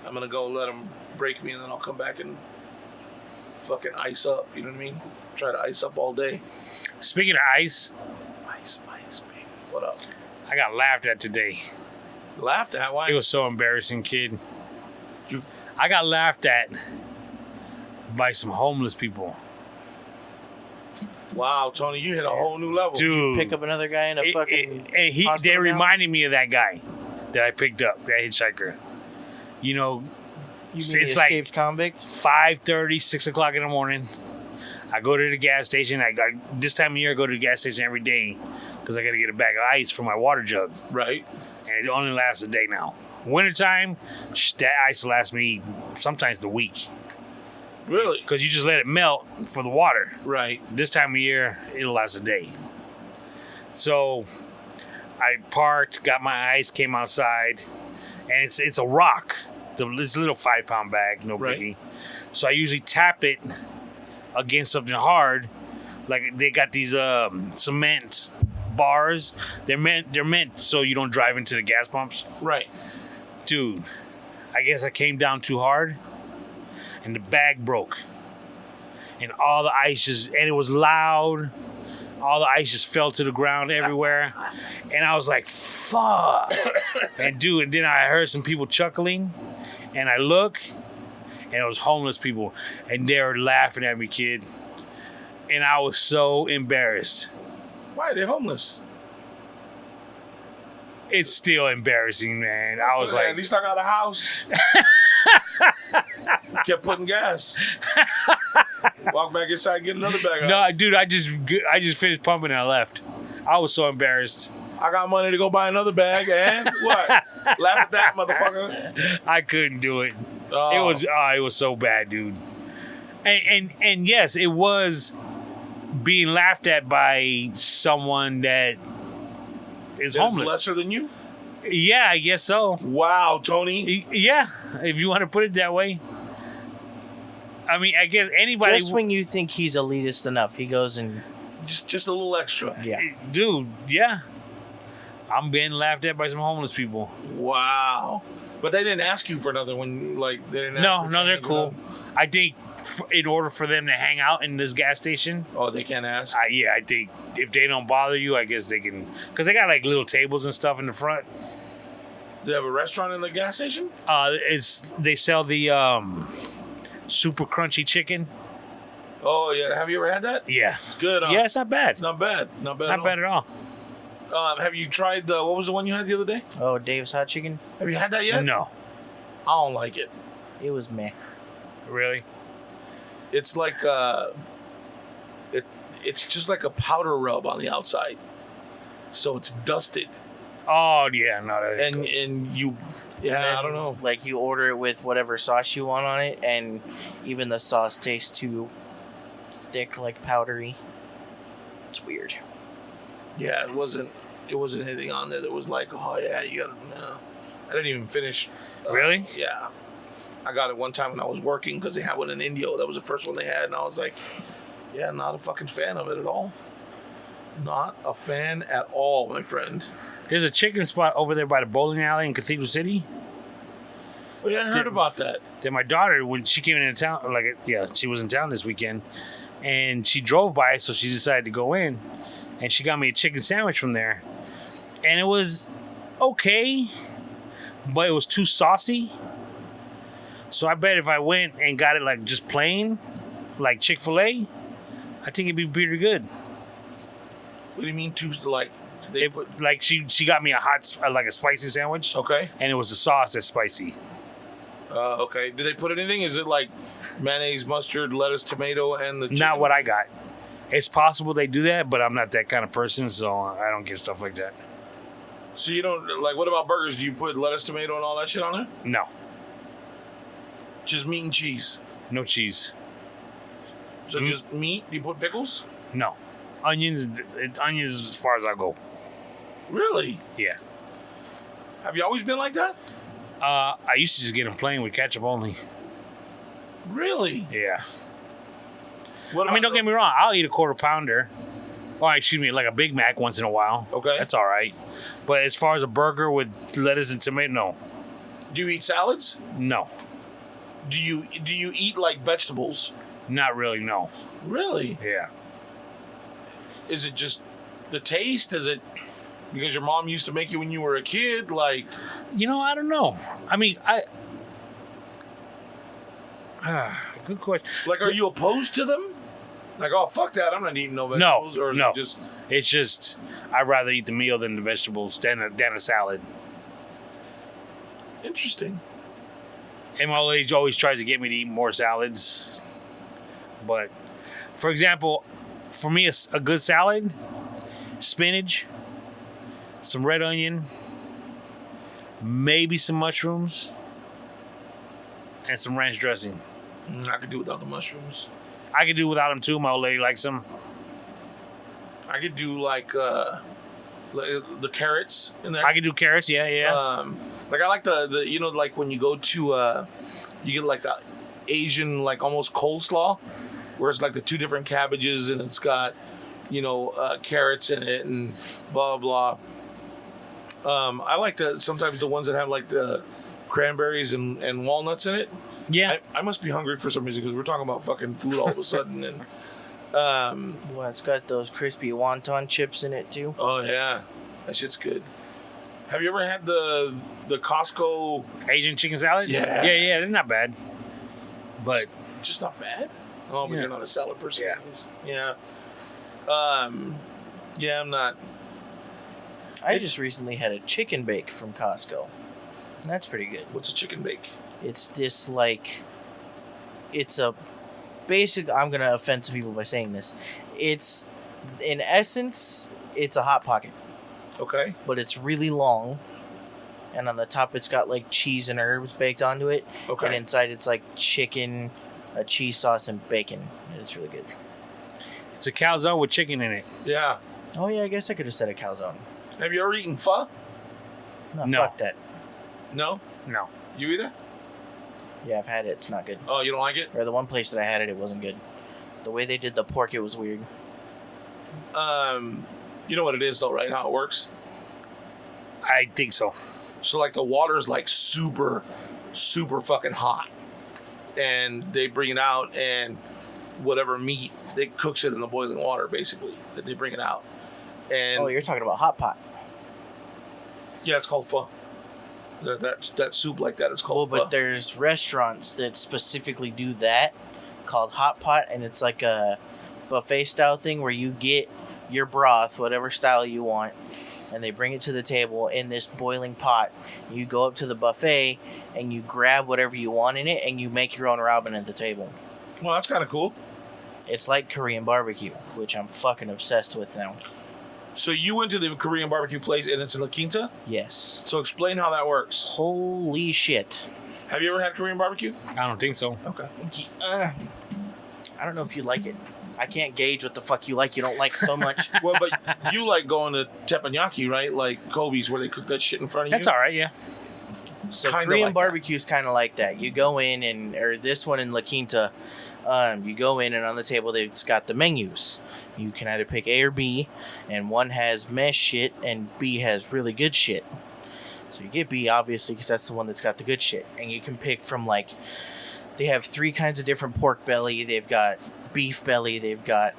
[SPEAKER 1] I'm gonna go let them break me, and then I'll come back and fucking ice up. You know what I mean? Try to ice up all day.
[SPEAKER 2] Speaking of ice,
[SPEAKER 1] baby. What up?
[SPEAKER 2] I got laughed at today.
[SPEAKER 1] Laughed at? Why?
[SPEAKER 2] It was so embarrassing, kid.
[SPEAKER 1] You-
[SPEAKER 2] I got laughed at by some homeless people.
[SPEAKER 1] Wow, Tony, you hit a whole new level.
[SPEAKER 2] Dude.
[SPEAKER 3] Pick up another guy in a fucking.
[SPEAKER 2] And they
[SPEAKER 3] hospital gown?
[SPEAKER 2] reminded me of that guy that I picked up, that hitchhiker. You know,
[SPEAKER 3] You
[SPEAKER 2] it's
[SPEAKER 3] mean the
[SPEAKER 2] like
[SPEAKER 3] escaped convict?
[SPEAKER 2] 5:30, 6 o'clock in the morning. I go to the gas station. This time of year, I go to the gas station every day because I got to get a bag of ice for my water jug.
[SPEAKER 1] Right.
[SPEAKER 2] And it only lasts a day now. Wintertime, that ice lasts me sometimes the week.
[SPEAKER 1] Really?
[SPEAKER 2] Because you just let it melt for the water.
[SPEAKER 1] Right.
[SPEAKER 2] This time of year, it'll last a day. So I parked, got my ice, came outside, and it's a rock. It's a little 5-pound bag, no
[SPEAKER 1] Right.
[SPEAKER 2] biggie. So I usually tap it against something hard. Like they got these cement bars. They're meant so you don't drive into the gas pumps.
[SPEAKER 1] Right.
[SPEAKER 2] Dude, I guess I came down too hard, and the bag broke. And all the ice and it was loud. All the ice just fell to the ground everywhere. And I was like, fuck. And then I heard some people chuckling. And I look, and it was homeless people. And they were laughing at me, kid. And I was so embarrassed.
[SPEAKER 1] Why are they homeless?
[SPEAKER 2] It's still embarrassing, man. I was
[SPEAKER 1] At
[SPEAKER 2] like,
[SPEAKER 1] least I got a house. Kept putting gas. Walk back inside, get another bag.
[SPEAKER 2] no, dude, I just finished pumping and I left. I was so embarrassed.
[SPEAKER 1] I got money to go buy another bag, and what? Laugh at that, motherfucker.
[SPEAKER 2] I couldn't do it.
[SPEAKER 1] Oh.
[SPEAKER 2] It was so bad, dude. And yes, it was being laughed at by someone that is
[SPEAKER 1] That's
[SPEAKER 2] homeless.
[SPEAKER 1] lesser than you?
[SPEAKER 2] Yeah, I guess so.
[SPEAKER 1] Wow, Tony.
[SPEAKER 2] Yeah, if you want to put it that way. I mean, I guess anybody.
[SPEAKER 3] Just when you think he's elitist enough, he goes and
[SPEAKER 1] Just a little extra.
[SPEAKER 3] yeah.
[SPEAKER 2] Dude, yeah. I'm being laughed at by some homeless people.
[SPEAKER 1] Wow. But they didn't ask you for another one. Like they didn't.
[SPEAKER 2] No,
[SPEAKER 1] ask for
[SPEAKER 2] they're
[SPEAKER 1] change,
[SPEAKER 2] cool. I think in order for them to hang out in this gas station,
[SPEAKER 1] Oh, they can't ask.
[SPEAKER 2] I think if they don't bother you, I guess they can. Because they got like little tables and stuff in the front.
[SPEAKER 1] They have a restaurant in the gas station.
[SPEAKER 2] They sell the super crunchy chicken.
[SPEAKER 1] Oh yeah. Have you ever had that?
[SPEAKER 2] Yeah,
[SPEAKER 1] It's good.
[SPEAKER 2] yeah, it's not bad.
[SPEAKER 1] It's not bad. Not bad.
[SPEAKER 2] Not bad at all.
[SPEAKER 1] Have you tried the? What was the one you had the other day?
[SPEAKER 3] Oh, Dave's hot chicken.
[SPEAKER 1] Have you had that yet?
[SPEAKER 2] No,
[SPEAKER 1] I don't like it.
[SPEAKER 3] It was meh.
[SPEAKER 2] really.
[SPEAKER 1] It's like it's just like a powder rub on the outside, so it's dusted,
[SPEAKER 2] Oh yeah, no. That
[SPEAKER 1] and you,
[SPEAKER 3] And
[SPEAKER 1] yeah,
[SPEAKER 3] then,
[SPEAKER 1] I don't know.
[SPEAKER 3] Like you order it with whatever sauce you want on it, and even the sauce tastes too thick, like powdery. It's weird.
[SPEAKER 1] Yeah, it wasn't anything on there that was like, oh yeah, you gotta. No. I didn't even finish.
[SPEAKER 2] Really?
[SPEAKER 1] Yeah, I got it one time when I was working because they had one in Indio. That was the first one they had, and I was like, yeah, not a fucking fan of it at all. Not a fan at all, my friend.
[SPEAKER 2] There's a chicken spot over there by the bowling alley in Cathedral City.
[SPEAKER 1] Oh yeah, I heard about that.
[SPEAKER 2] Then my daughter, when she came into town, she was in town this weekend, and she drove by it, so she decided to go in, and she got me a chicken sandwich from there, and it was okay, but it was too saucy. So I bet if I went and got it like just plain, like Chick-fil-A, I think it'd be pretty good.
[SPEAKER 1] What do you mean too? Like they put?
[SPEAKER 2] Like she got me a spicy sandwich,
[SPEAKER 1] Okay.
[SPEAKER 2] and it was the sauce that's spicy.
[SPEAKER 1] Okay. Do they put anything? Is it like mayonnaise, mustard, lettuce, tomato, and the chicken?
[SPEAKER 2] Not what I got. It's possible they do that, but I'm not that kind of person, so I don't get stuff like that.
[SPEAKER 1] So you don't like? What about burgers? Do you put lettuce, tomato, and all that shit on there?
[SPEAKER 2] No,
[SPEAKER 1] Just meat and cheese.
[SPEAKER 2] no cheese.
[SPEAKER 1] So just meat? Do you put pickles?
[SPEAKER 2] No, onions. Onions as far as I go.
[SPEAKER 1] Really?
[SPEAKER 2] Yeah.
[SPEAKER 1] Have you always been like that?
[SPEAKER 2] I used to just get them plain with ketchup only.
[SPEAKER 1] Really?
[SPEAKER 2] Yeah.
[SPEAKER 1] What
[SPEAKER 2] I mean,
[SPEAKER 1] about
[SPEAKER 2] don't get me wrong. I'll eat a quarter pounder. Or, excuse me, like a Big Mac once in a while.
[SPEAKER 1] Okay.
[SPEAKER 2] That's all right. But as far as a burger with lettuce and tomato, no.
[SPEAKER 1] Do you eat salads?
[SPEAKER 2] No.
[SPEAKER 1] Do you eat like vegetables?
[SPEAKER 2] Not really, no.
[SPEAKER 1] Really?
[SPEAKER 2] Yeah.
[SPEAKER 1] Is it just the taste? Is it because your mom used to make you when you were a kid? Like,
[SPEAKER 2] You know, I don't know. I mean, good question.
[SPEAKER 1] are you opposed to them? Like, oh, fuck that, I'm not eating no
[SPEAKER 2] No,
[SPEAKER 1] vegetables. Or is
[SPEAKER 2] no.
[SPEAKER 1] it just
[SPEAKER 2] It's just, I'd rather eat the meal than the vegetables, than a salad.
[SPEAKER 1] interesting?
[SPEAKER 2] And my old age always tries to get me to eat more salads. But, for example, for me, a good salad, spinach, some red onion, maybe some mushrooms, and some ranch dressing.
[SPEAKER 1] I could do without the mushrooms.
[SPEAKER 2] I could do without them too. My old lady likes them.
[SPEAKER 1] I could do like the carrots in there.
[SPEAKER 2] I could do carrots, yeah.
[SPEAKER 1] Like I like the you know, like when you go to you get like the Asian, like almost coleslaw, where it's like the two different cabbages and it's got, you know, carrots in it and blah blah. I like sometimes the ones that have like the cranberries and walnuts in it.
[SPEAKER 2] Yeah.
[SPEAKER 1] I must be hungry for some reason because we're talking about fucking food all of a sudden. And
[SPEAKER 3] Well, it's got those crispy wonton chips in it too.
[SPEAKER 1] oh yeah, that shit's good. Have you ever had the Costco?
[SPEAKER 2] Asian chicken salad?
[SPEAKER 1] Yeah.
[SPEAKER 2] Yeah, they're not bad. But
[SPEAKER 1] Just not bad. Oh, but
[SPEAKER 2] Yeah.
[SPEAKER 1] you're not a salad person.
[SPEAKER 2] Yeah.
[SPEAKER 1] Yeah, I'm not.
[SPEAKER 3] I just recently had a chicken bake from Costco. That's pretty good.
[SPEAKER 1] What's a chicken bake?
[SPEAKER 3] It's this like, it's a basic. I'm gonna offend some people by saying this. It's, in essence, it's a hot pocket,
[SPEAKER 1] Okay.
[SPEAKER 3] but it's really long, and on the top it's got like cheese and herbs baked onto it,
[SPEAKER 1] Okay.
[SPEAKER 3] and inside it's like chicken, a cheese sauce, and bacon. And it's really good.
[SPEAKER 2] it's a calzone with chicken in it.
[SPEAKER 1] Yeah.
[SPEAKER 3] Oh yeah, I guess I could have said a calzone.
[SPEAKER 1] Have you ever eaten pho?
[SPEAKER 2] No.
[SPEAKER 3] Fuck that.
[SPEAKER 1] No.
[SPEAKER 2] No.
[SPEAKER 1] You either?
[SPEAKER 3] Yeah, I've had it. It's not good.
[SPEAKER 1] Oh, you don't like it?
[SPEAKER 3] Or the one place that I had it, it wasn't good. The way they did the pork, it was weird.
[SPEAKER 1] You know what it is though, right? How it works.
[SPEAKER 2] I think so.
[SPEAKER 1] So like the water's like super, super fucking hot, and they bring it out, and whatever meat they cooks it in the boiling water basically that they bring it out. And
[SPEAKER 3] Oh, you're talking about hot pot.
[SPEAKER 1] yeah, it's called pho. That soup like that is
[SPEAKER 3] Well,
[SPEAKER 1] called pho.
[SPEAKER 3] but there's restaurants that specifically do that, called hot pot, and it's like a buffet style thing where you get your broth, whatever style you want, and they bring it to the table in this boiling pot. You go up to the buffet and you grab whatever you want in it, and you make your own ramen at the table.
[SPEAKER 1] Well, that's kind of cool.
[SPEAKER 3] It's like Korean barbecue, which I'm fucking obsessed with now.
[SPEAKER 1] So you went to the Korean barbecue place and it's in La Quinta?
[SPEAKER 3] Yes.
[SPEAKER 1] So explain how that works.
[SPEAKER 3] Holy shit.
[SPEAKER 1] Have you ever had Korean barbecue?
[SPEAKER 2] I don't think so.
[SPEAKER 1] Okay.
[SPEAKER 3] I don't know if you like it. I can't gauge what the fuck you like. You don't like so much.
[SPEAKER 1] Well, but you like going to teppanyaki, right? Like Kobe's where they cook that shit in front of
[SPEAKER 2] That's
[SPEAKER 1] you?
[SPEAKER 2] all right, yeah.
[SPEAKER 3] So
[SPEAKER 1] Kinda
[SPEAKER 3] Korean
[SPEAKER 1] like
[SPEAKER 3] barbecue is kind of like that. You go in or this one in La Quinta, you go in and on the table it's got the menus. You can either pick A or B, and one has mess shit and B has really good shit. So you get B obviously because that's the one that's got the good shit, and you can pick from like, they have 3 kinds of different pork belly. They've got beef belly. They've got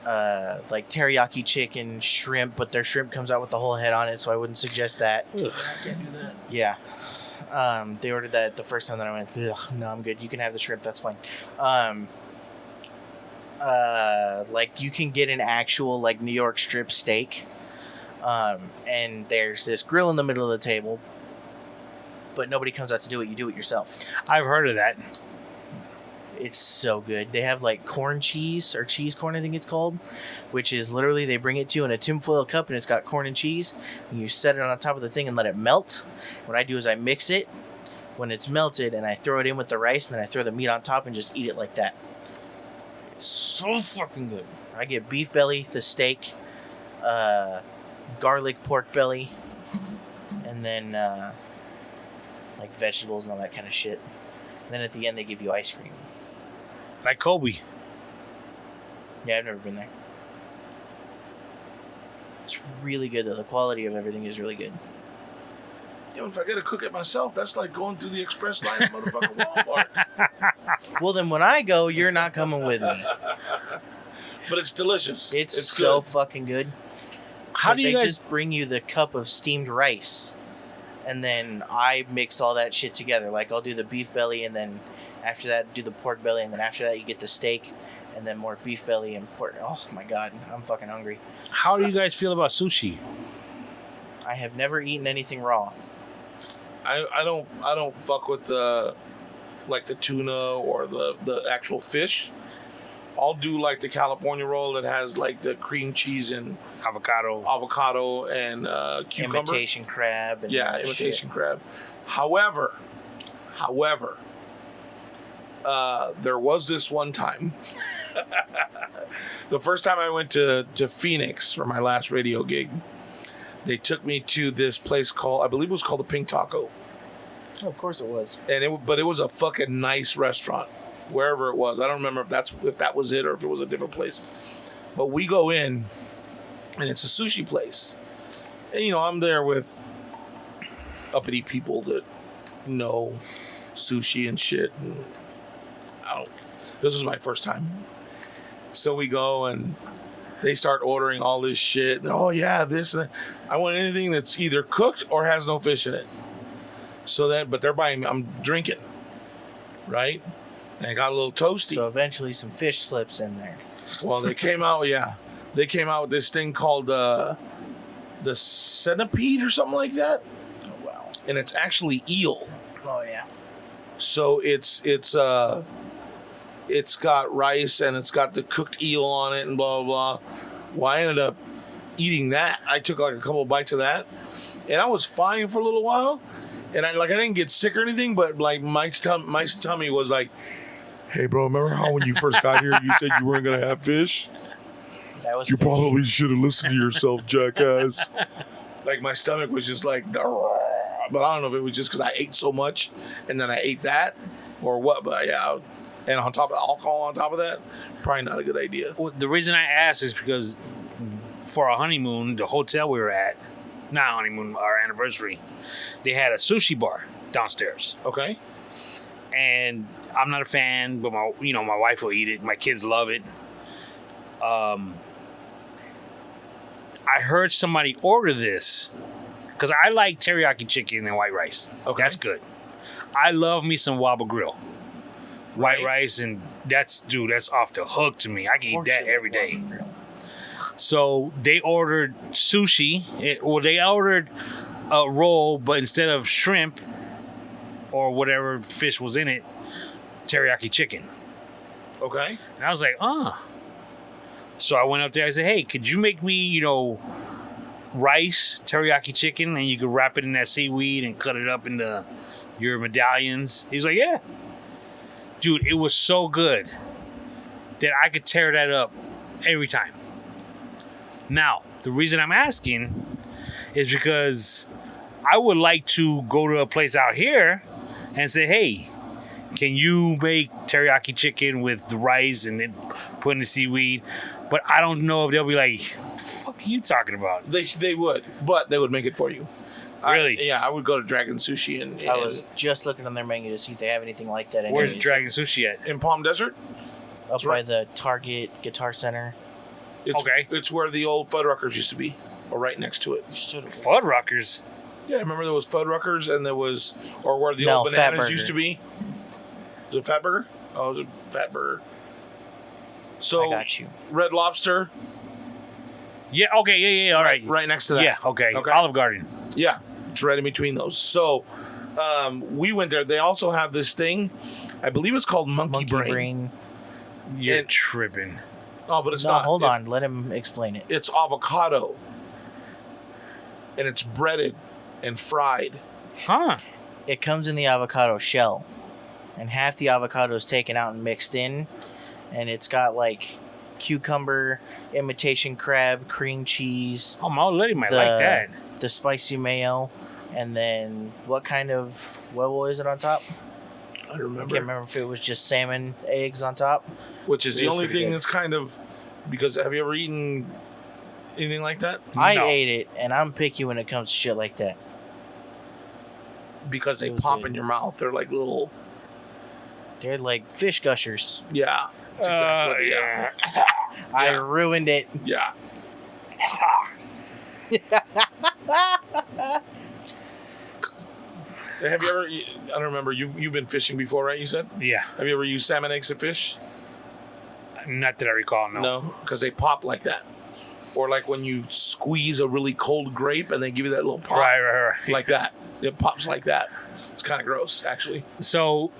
[SPEAKER 3] like teriyaki chicken, shrimp, but their shrimp comes out with the whole head on it, so I wouldn't suggest that.
[SPEAKER 1] I can't do that.
[SPEAKER 3] Yeah. They ordered that the first time that I went, ugh, no, I'm good. You can have the shrimp. That's fine. Like you can get an actual like New York strip steak. And there's this grill in the middle of the table, but nobody comes out to do it. You do it yourself.
[SPEAKER 2] I've heard of that.
[SPEAKER 3] It's so good. They have like corn cheese or cheese corn, I think it's called, which is literally they bring it to you in a tinfoil cup and it's got corn and cheese, and you set it on top of the thing and let it melt. What I do is I mix it when it's melted and I throw it in with the rice, and then I throw the meat on top and just eat it like that. It's so fucking good. I get beef belly, the steak, garlic pork belly, and then like vegetables and all that kind of shit. And then at the end they give you ice cream.
[SPEAKER 2] Like Kobe.
[SPEAKER 3] Yeah, I've never been there. It's really good though. The quality of everything is really good.
[SPEAKER 1] If I gotta cook it myself, that's like going through the express line at motherfucking Walmart.
[SPEAKER 3] Well, then when I go, you're not coming with me.
[SPEAKER 1] But it's delicious.
[SPEAKER 3] It's so
[SPEAKER 1] good.
[SPEAKER 3] fucking good.
[SPEAKER 2] How do you
[SPEAKER 3] they
[SPEAKER 2] guys?
[SPEAKER 3] just bring you the cup of steamed rice, and then I mix all that shit together. Like I'll do the beef belly, and then after that do the pork belly, and then after that you get the steak, and then more beef belly and pork. Oh my god, I'm fucking hungry.
[SPEAKER 2] How do you guys feel about sushi?
[SPEAKER 3] I have never eaten anything raw.
[SPEAKER 1] I don't fuck with the tuna or the actual fish. I'll do like the California roll that has like the cream cheese and avocado and cucumber.
[SPEAKER 3] Imitation crab. And
[SPEAKER 1] Yeah, imitation crab. However, there was this one time. The first time I went to Phoenix for my last radio gig, they took me to this place called, I believe it was called the Pink Taco.
[SPEAKER 3] Oh, of course it was.
[SPEAKER 1] But it was a fucking nice restaurant, wherever it was. I don't remember if that was it or if it was a different place. But we go in, and it's a sushi place. And, I'm there with uppity people that know sushi and shit. And this was my first time. So we go, and they start ordering all this shit. And, oh, yeah, this and that. I want anything that's either cooked or has no fish in it. But they're buying, I'm drinking, right? And I got a little toasty.
[SPEAKER 3] So eventually some fish slips in there.
[SPEAKER 1] Well, they came out with this thing called the centipede or something like that.
[SPEAKER 3] Oh, wow.
[SPEAKER 1] And it's actually eel.
[SPEAKER 3] Oh, yeah.
[SPEAKER 1] So it's got rice and it's got the cooked eel on it and blah, blah, blah. Well, I ended up eating that. I took like a couple of bites of that, and I was fine for a little while. And I didn't get sick or anything, but like my tummy was like, hey, bro, remember how when you first got here, you said you weren't going to have fish?
[SPEAKER 3] That was
[SPEAKER 1] You
[SPEAKER 3] fish.
[SPEAKER 1] probably should have listened to yourself, jackass. Like my stomach was just like, but I don't know if it was just because I ate so much and then I ate that or what. But yeah, and on top of alcohol on top of that, probably not a good idea.
[SPEAKER 2] Well, the reason I asked is because for our honeymoon, the hotel we were at, not honeymoon, our anniversary, they had a sushi bar downstairs.
[SPEAKER 1] Okay.
[SPEAKER 2] And I'm not a fan, but my wife will eat it. My kids love it. I heard somebody order this because I like teriyaki chicken and white rice.
[SPEAKER 1] Okay.
[SPEAKER 2] That's good. I love me some Waba Grill. White
[SPEAKER 1] Right.
[SPEAKER 2] rice, and that's off the hook to me. I can eat
[SPEAKER 3] Of course
[SPEAKER 2] that
[SPEAKER 3] you
[SPEAKER 2] every
[SPEAKER 3] love
[SPEAKER 2] day.
[SPEAKER 3] Waba Grill.
[SPEAKER 2] So they ordered sushi. They ordered a roll, but instead of shrimp or whatever fish was in it, teriyaki chicken.
[SPEAKER 1] Okay.
[SPEAKER 2] And I was like, So I went up there. I said, hey, could you make me, rice, teriyaki chicken, and you could wrap it in that seaweed and cut it up into your medallions? He's like, yeah. Dude, it was so good that I could tear that up every time. Now, the reason I'm asking is because I would like to go to a place out here and say, hey, can you make teriyaki chicken with the rice and then put in the seaweed? But I don't know if they'll be like, what the fuck are you talking about?
[SPEAKER 1] They would, but they would make it for you.
[SPEAKER 2] Really?
[SPEAKER 1] I would go to Dragon Sushi and
[SPEAKER 3] I was just looking on their menu to see if they have anything like that.
[SPEAKER 2] Where's
[SPEAKER 3] anyways.
[SPEAKER 2] Dragon Sushi at?
[SPEAKER 1] in Palm Desert.
[SPEAKER 3] Up by
[SPEAKER 1] right.
[SPEAKER 3] the Target Guitar Center.
[SPEAKER 2] Okay.
[SPEAKER 1] It's where the old Fuddruckers used to be, or right next to it.
[SPEAKER 2] Fuddruckers?
[SPEAKER 1] Yeah, remember there was Fuddruckers and there was, or where the
[SPEAKER 3] No,
[SPEAKER 1] old bananas
[SPEAKER 3] Fatburger.
[SPEAKER 1] used to be. Was it Fatburger? Oh, it was a Fatburger. So
[SPEAKER 3] I got you.
[SPEAKER 1] Red Lobster,
[SPEAKER 2] Yeah, okay, yeah, all right.
[SPEAKER 1] right next to that.
[SPEAKER 2] Yeah, okay.
[SPEAKER 1] Okay.
[SPEAKER 2] Olive Garden.
[SPEAKER 1] Yeah, it's right in between those. So we went there. They also have this thing, I believe it's called Monkey Brain.
[SPEAKER 2] You're
[SPEAKER 1] And-
[SPEAKER 2] tripping.
[SPEAKER 1] Oh, but it's
[SPEAKER 3] No,
[SPEAKER 1] not.
[SPEAKER 3] hold on. Let him explain it.
[SPEAKER 1] It's avocado, and it's breaded and fried.
[SPEAKER 2] Huh.
[SPEAKER 3] It comes in the avocado shell, and half the avocado is taken out and mixed in, and it's got like cucumber, imitation crab, cream cheese,
[SPEAKER 2] Oh, my old lady might like that.
[SPEAKER 3] the spicy mayo, and then what was it on top?
[SPEAKER 1] I
[SPEAKER 3] I
[SPEAKER 1] remember.
[SPEAKER 3] can't remember if it was just salmon eggs on top.
[SPEAKER 1] Which is
[SPEAKER 3] It
[SPEAKER 1] the
[SPEAKER 3] was
[SPEAKER 1] only
[SPEAKER 3] pretty
[SPEAKER 1] thing
[SPEAKER 3] good.
[SPEAKER 1] that's kind of Because have you ever eaten anything like that?
[SPEAKER 3] I
[SPEAKER 2] No.
[SPEAKER 3] ate it, and I'm picky when it comes to shit like that.
[SPEAKER 1] Because they
[SPEAKER 3] It was
[SPEAKER 1] pop
[SPEAKER 3] good.
[SPEAKER 1] in your mouth. They're like little.
[SPEAKER 3] They're like fish gushers.
[SPEAKER 1] Yeah. That's exactly what they are.
[SPEAKER 3] I
[SPEAKER 1] Yeah.
[SPEAKER 3] ruined it.
[SPEAKER 1] Yeah. Have you ever? I don't remember. You've been fishing before, right? You said.
[SPEAKER 2] Yeah.
[SPEAKER 1] Have you ever used salmon eggs to fish?
[SPEAKER 2] Not that I recall. No.
[SPEAKER 1] because they pop like that. Or like when you squeeze a really cold grape and they give you that little pop,
[SPEAKER 2] Right.
[SPEAKER 1] like that. It pops like that. It's kind of gross, actually.
[SPEAKER 2] So,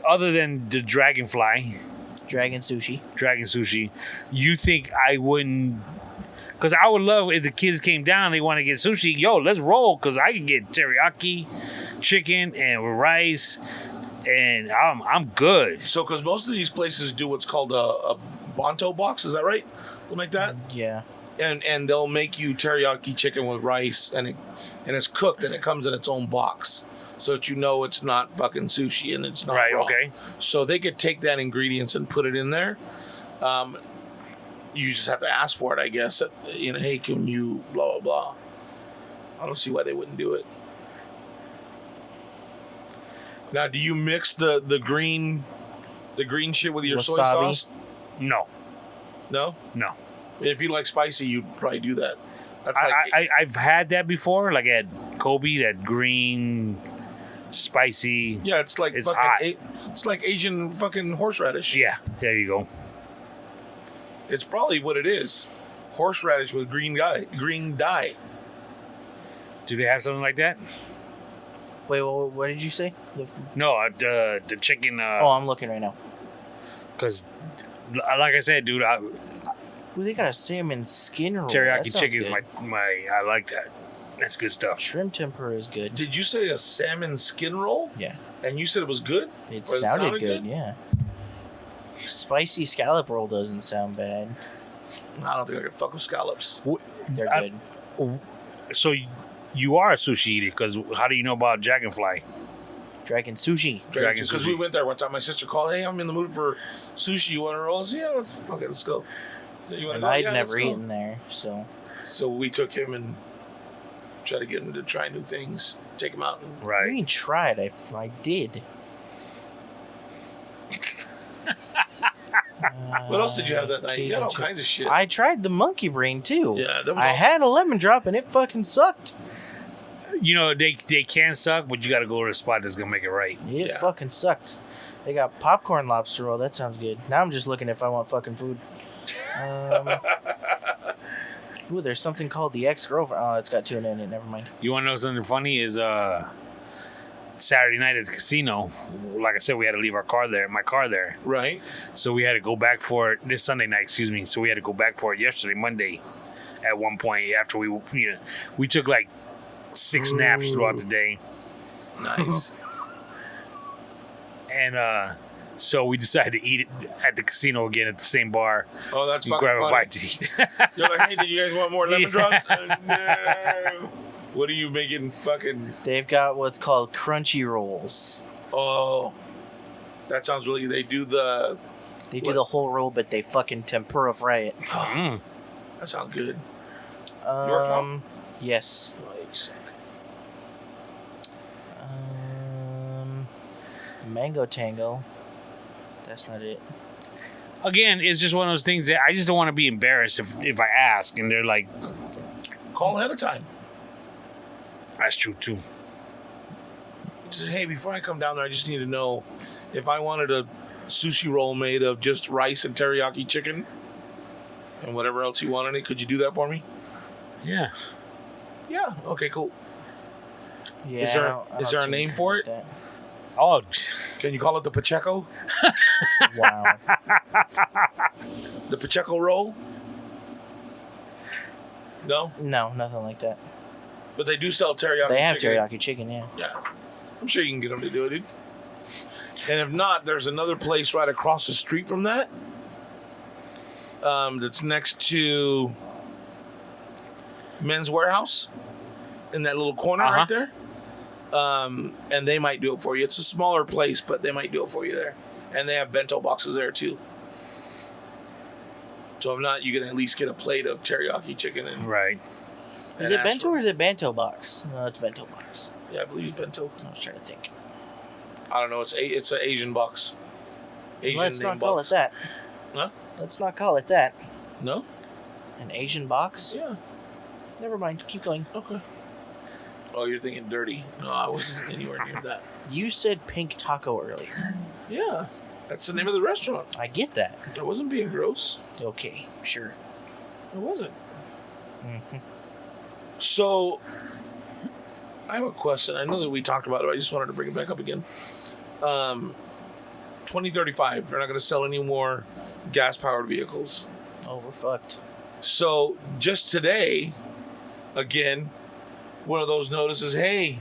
[SPEAKER 2] other than the dragon sushi, you think I wouldn't? Because I would love if the kids came down, they want to get sushi. Yo, let's roll, because I can get teriyaki chicken and rice, and I'm good.
[SPEAKER 1] So, because most of these places do what's called a bento box, is that right? Something like that.
[SPEAKER 3] Yeah.
[SPEAKER 1] And they'll make you teriyaki chicken with rice, and it's cooked, and it comes in its own box, so that you know it's not fucking sushi and it's not
[SPEAKER 2] Right,
[SPEAKER 1] raw.
[SPEAKER 2] okay.
[SPEAKER 1] So they could take that ingredients and put it in there. You just have to ask for it, I guess. Hey, can you blah blah blah? I don't see why they wouldn't do it. Now, do you mix the green shit with your soy
[SPEAKER 3] Wasabi?
[SPEAKER 1] sauce?
[SPEAKER 2] No.
[SPEAKER 1] No. If you like spicy, you'd probably do that. That's like
[SPEAKER 2] I've had that before, like at Kobe, that green, spicy.
[SPEAKER 1] yeah, it's like
[SPEAKER 2] It's
[SPEAKER 1] fucking
[SPEAKER 2] hot.
[SPEAKER 1] it's like Asian fucking horseradish.
[SPEAKER 2] Yeah, there you go.
[SPEAKER 1] It's probably what it is. Horseradish with green dye.
[SPEAKER 2] Do they have something like that?
[SPEAKER 3] Wait, what did you say?
[SPEAKER 2] No, the chicken.
[SPEAKER 3] Oh, I'm looking right now.
[SPEAKER 2] Because, like I said, dude,
[SPEAKER 3] Ooh, they got a salmon skin roll. That
[SPEAKER 2] teriyaki
[SPEAKER 3] sounds
[SPEAKER 2] chicken is
[SPEAKER 3] good.
[SPEAKER 2] my. I like that. That's good stuff.
[SPEAKER 3] Shrimp tempura is good.
[SPEAKER 1] Did you say a salmon skin roll?
[SPEAKER 3] Yeah.
[SPEAKER 1] And you said it was good?
[SPEAKER 3] It
[SPEAKER 1] Or it
[SPEAKER 3] sounded
[SPEAKER 1] sounded
[SPEAKER 3] good,
[SPEAKER 1] good?
[SPEAKER 3] yeah. Spicy scallop roll doesn't sound bad.
[SPEAKER 1] I don't think I could fuck with scallops.
[SPEAKER 3] They're
[SPEAKER 2] I-
[SPEAKER 3] good.
[SPEAKER 2] So you are a sushi eater, because how do you know about dragonfly?
[SPEAKER 3] Dragon sushi.
[SPEAKER 2] Dragon
[SPEAKER 1] Because
[SPEAKER 2] sushi.
[SPEAKER 1] we went there one time. My sister called, hey, I'm in the mood for sushi. You want to roll? I said, yeah, okay, let's go. You want
[SPEAKER 3] And
[SPEAKER 1] to go?
[SPEAKER 3] I'd
[SPEAKER 1] Yeah, let's
[SPEAKER 3] never
[SPEAKER 1] go.
[SPEAKER 3] eaten there, so
[SPEAKER 1] So we took him and tried to get him to try new things. Take him out. And,
[SPEAKER 3] I
[SPEAKER 2] Right.
[SPEAKER 3] didn't try it. I did.
[SPEAKER 1] what else did you have that night? You got all kinds of shit.
[SPEAKER 3] I tried the monkey brain too.
[SPEAKER 1] Yeah, that was
[SPEAKER 3] I
[SPEAKER 1] all-
[SPEAKER 3] had a lemon drop and it fucking sucked.
[SPEAKER 2] You know, they can suck, but you got to go to a spot that's going to make it right.
[SPEAKER 3] It
[SPEAKER 1] Yeah.
[SPEAKER 3] fucking sucked. They got popcorn lobster roll. That sounds good. Now I'm just looking if I want fucking food. Ooh, there's something called the ex-girlfriend. Oh, it's got tuna in it. Never mind.
[SPEAKER 2] You want to know something funny? Is Saturday night at the casino, like I said, we had to leave my car there.
[SPEAKER 1] Right.
[SPEAKER 2] So we had to go back for it this Sunday night, excuse me. So we had to go back for it yesterday, Monday, at one point after we took like 6 naps throughout the day.
[SPEAKER 1] Nice.
[SPEAKER 2] And so we decided to eat it at the casino again at the same bar.
[SPEAKER 1] Oh, that's
[SPEAKER 2] and
[SPEAKER 1] fucking
[SPEAKER 2] grab a
[SPEAKER 1] funny.
[SPEAKER 2] bite to eat.
[SPEAKER 1] You're like, hey, did you guys want more lemon
[SPEAKER 2] Yeah.
[SPEAKER 1] drops? No. What are you making fucking...
[SPEAKER 3] They've got what's called crunchy rolls.
[SPEAKER 1] Oh, that sounds really... They do the...
[SPEAKER 3] They do
[SPEAKER 1] What?
[SPEAKER 3] the whole roll, but they fucking tempura fry it.
[SPEAKER 2] Mm.
[SPEAKER 1] That sounds good. work out?
[SPEAKER 3] Yes.
[SPEAKER 1] Oh, you suck.
[SPEAKER 3] Mango tango. That's not it.
[SPEAKER 2] Again, it's just one of those things that I just don't want to be embarrassed if I ask and they're like,
[SPEAKER 1] Call ahead of time.
[SPEAKER 2] that's true too.
[SPEAKER 1] Just, hey, before I come down there, I just need to know if I wanted a sushi roll made of just rice and teriyaki chicken and whatever else you want in it, could you do that for me?
[SPEAKER 2] Yeah.
[SPEAKER 1] Yeah. Okay, cool.
[SPEAKER 3] Yeah.
[SPEAKER 1] Is there-
[SPEAKER 3] I don't
[SPEAKER 1] is there a
[SPEAKER 3] see
[SPEAKER 1] name
[SPEAKER 3] anything
[SPEAKER 1] for
[SPEAKER 3] like
[SPEAKER 1] it?
[SPEAKER 2] Oh,
[SPEAKER 1] Can you call it the Pacheco?
[SPEAKER 3] that. Wow.
[SPEAKER 1] The Pacheco roll? No,
[SPEAKER 3] No, nothing like that.
[SPEAKER 1] but they do sell teriyaki
[SPEAKER 3] They have
[SPEAKER 1] chicken.
[SPEAKER 3] teriyaki chicken, yeah.
[SPEAKER 1] Yeah. I'm sure you can get them to do it, dude. And if not, there's another place right across the street from that. That's next to Men's Warehouse in that little corner
[SPEAKER 2] Uh-huh.
[SPEAKER 1] right there. And they might do it for you. It's a smaller place, but they might do it for you there. And they have bento boxes there too. So if not, you can at least get a plate of teriyaki chicken and
[SPEAKER 2] Right.
[SPEAKER 3] Is it bento or is it bento box? No, it's bento box.
[SPEAKER 1] Yeah, I believe it's bento.
[SPEAKER 3] I was trying to think.
[SPEAKER 1] I don't know. It's an Asian box. Asian
[SPEAKER 3] Let's
[SPEAKER 1] name
[SPEAKER 3] not call
[SPEAKER 1] box.
[SPEAKER 3] it that.
[SPEAKER 1] Huh?
[SPEAKER 3] Let's not call it that.
[SPEAKER 1] No?
[SPEAKER 3] An Asian box?
[SPEAKER 1] Yeah.
[SPEAKER 3] Never mind. Keep going.
[SPEAKER 1] Okay. Oh, you're thinking dirty. No, I wasn't anywhere near that.
[SPEAKER 3] You said pink taco earlier.
[SPEAKER 1] Yeah. That's the name of the restaurant.
[SPEAKER 3] I get that.
[SPEAKER 1] I wasn't being gross.
[SPEAKER 3] Okay, sure.
[SPEAKER 1] I wasn't.
[SPEAKER 3] Mm-hmm.
[SPEAKER 1] So, I have a question. I know that we talked about it. I just wanted to bring it back up again. 2035, they're not going to sell any more gas-powered vehicles.
[SPEAKER 3] Oh, we're fucked.
[SPEAKER 1] So, just today, again, one of those notices, hey,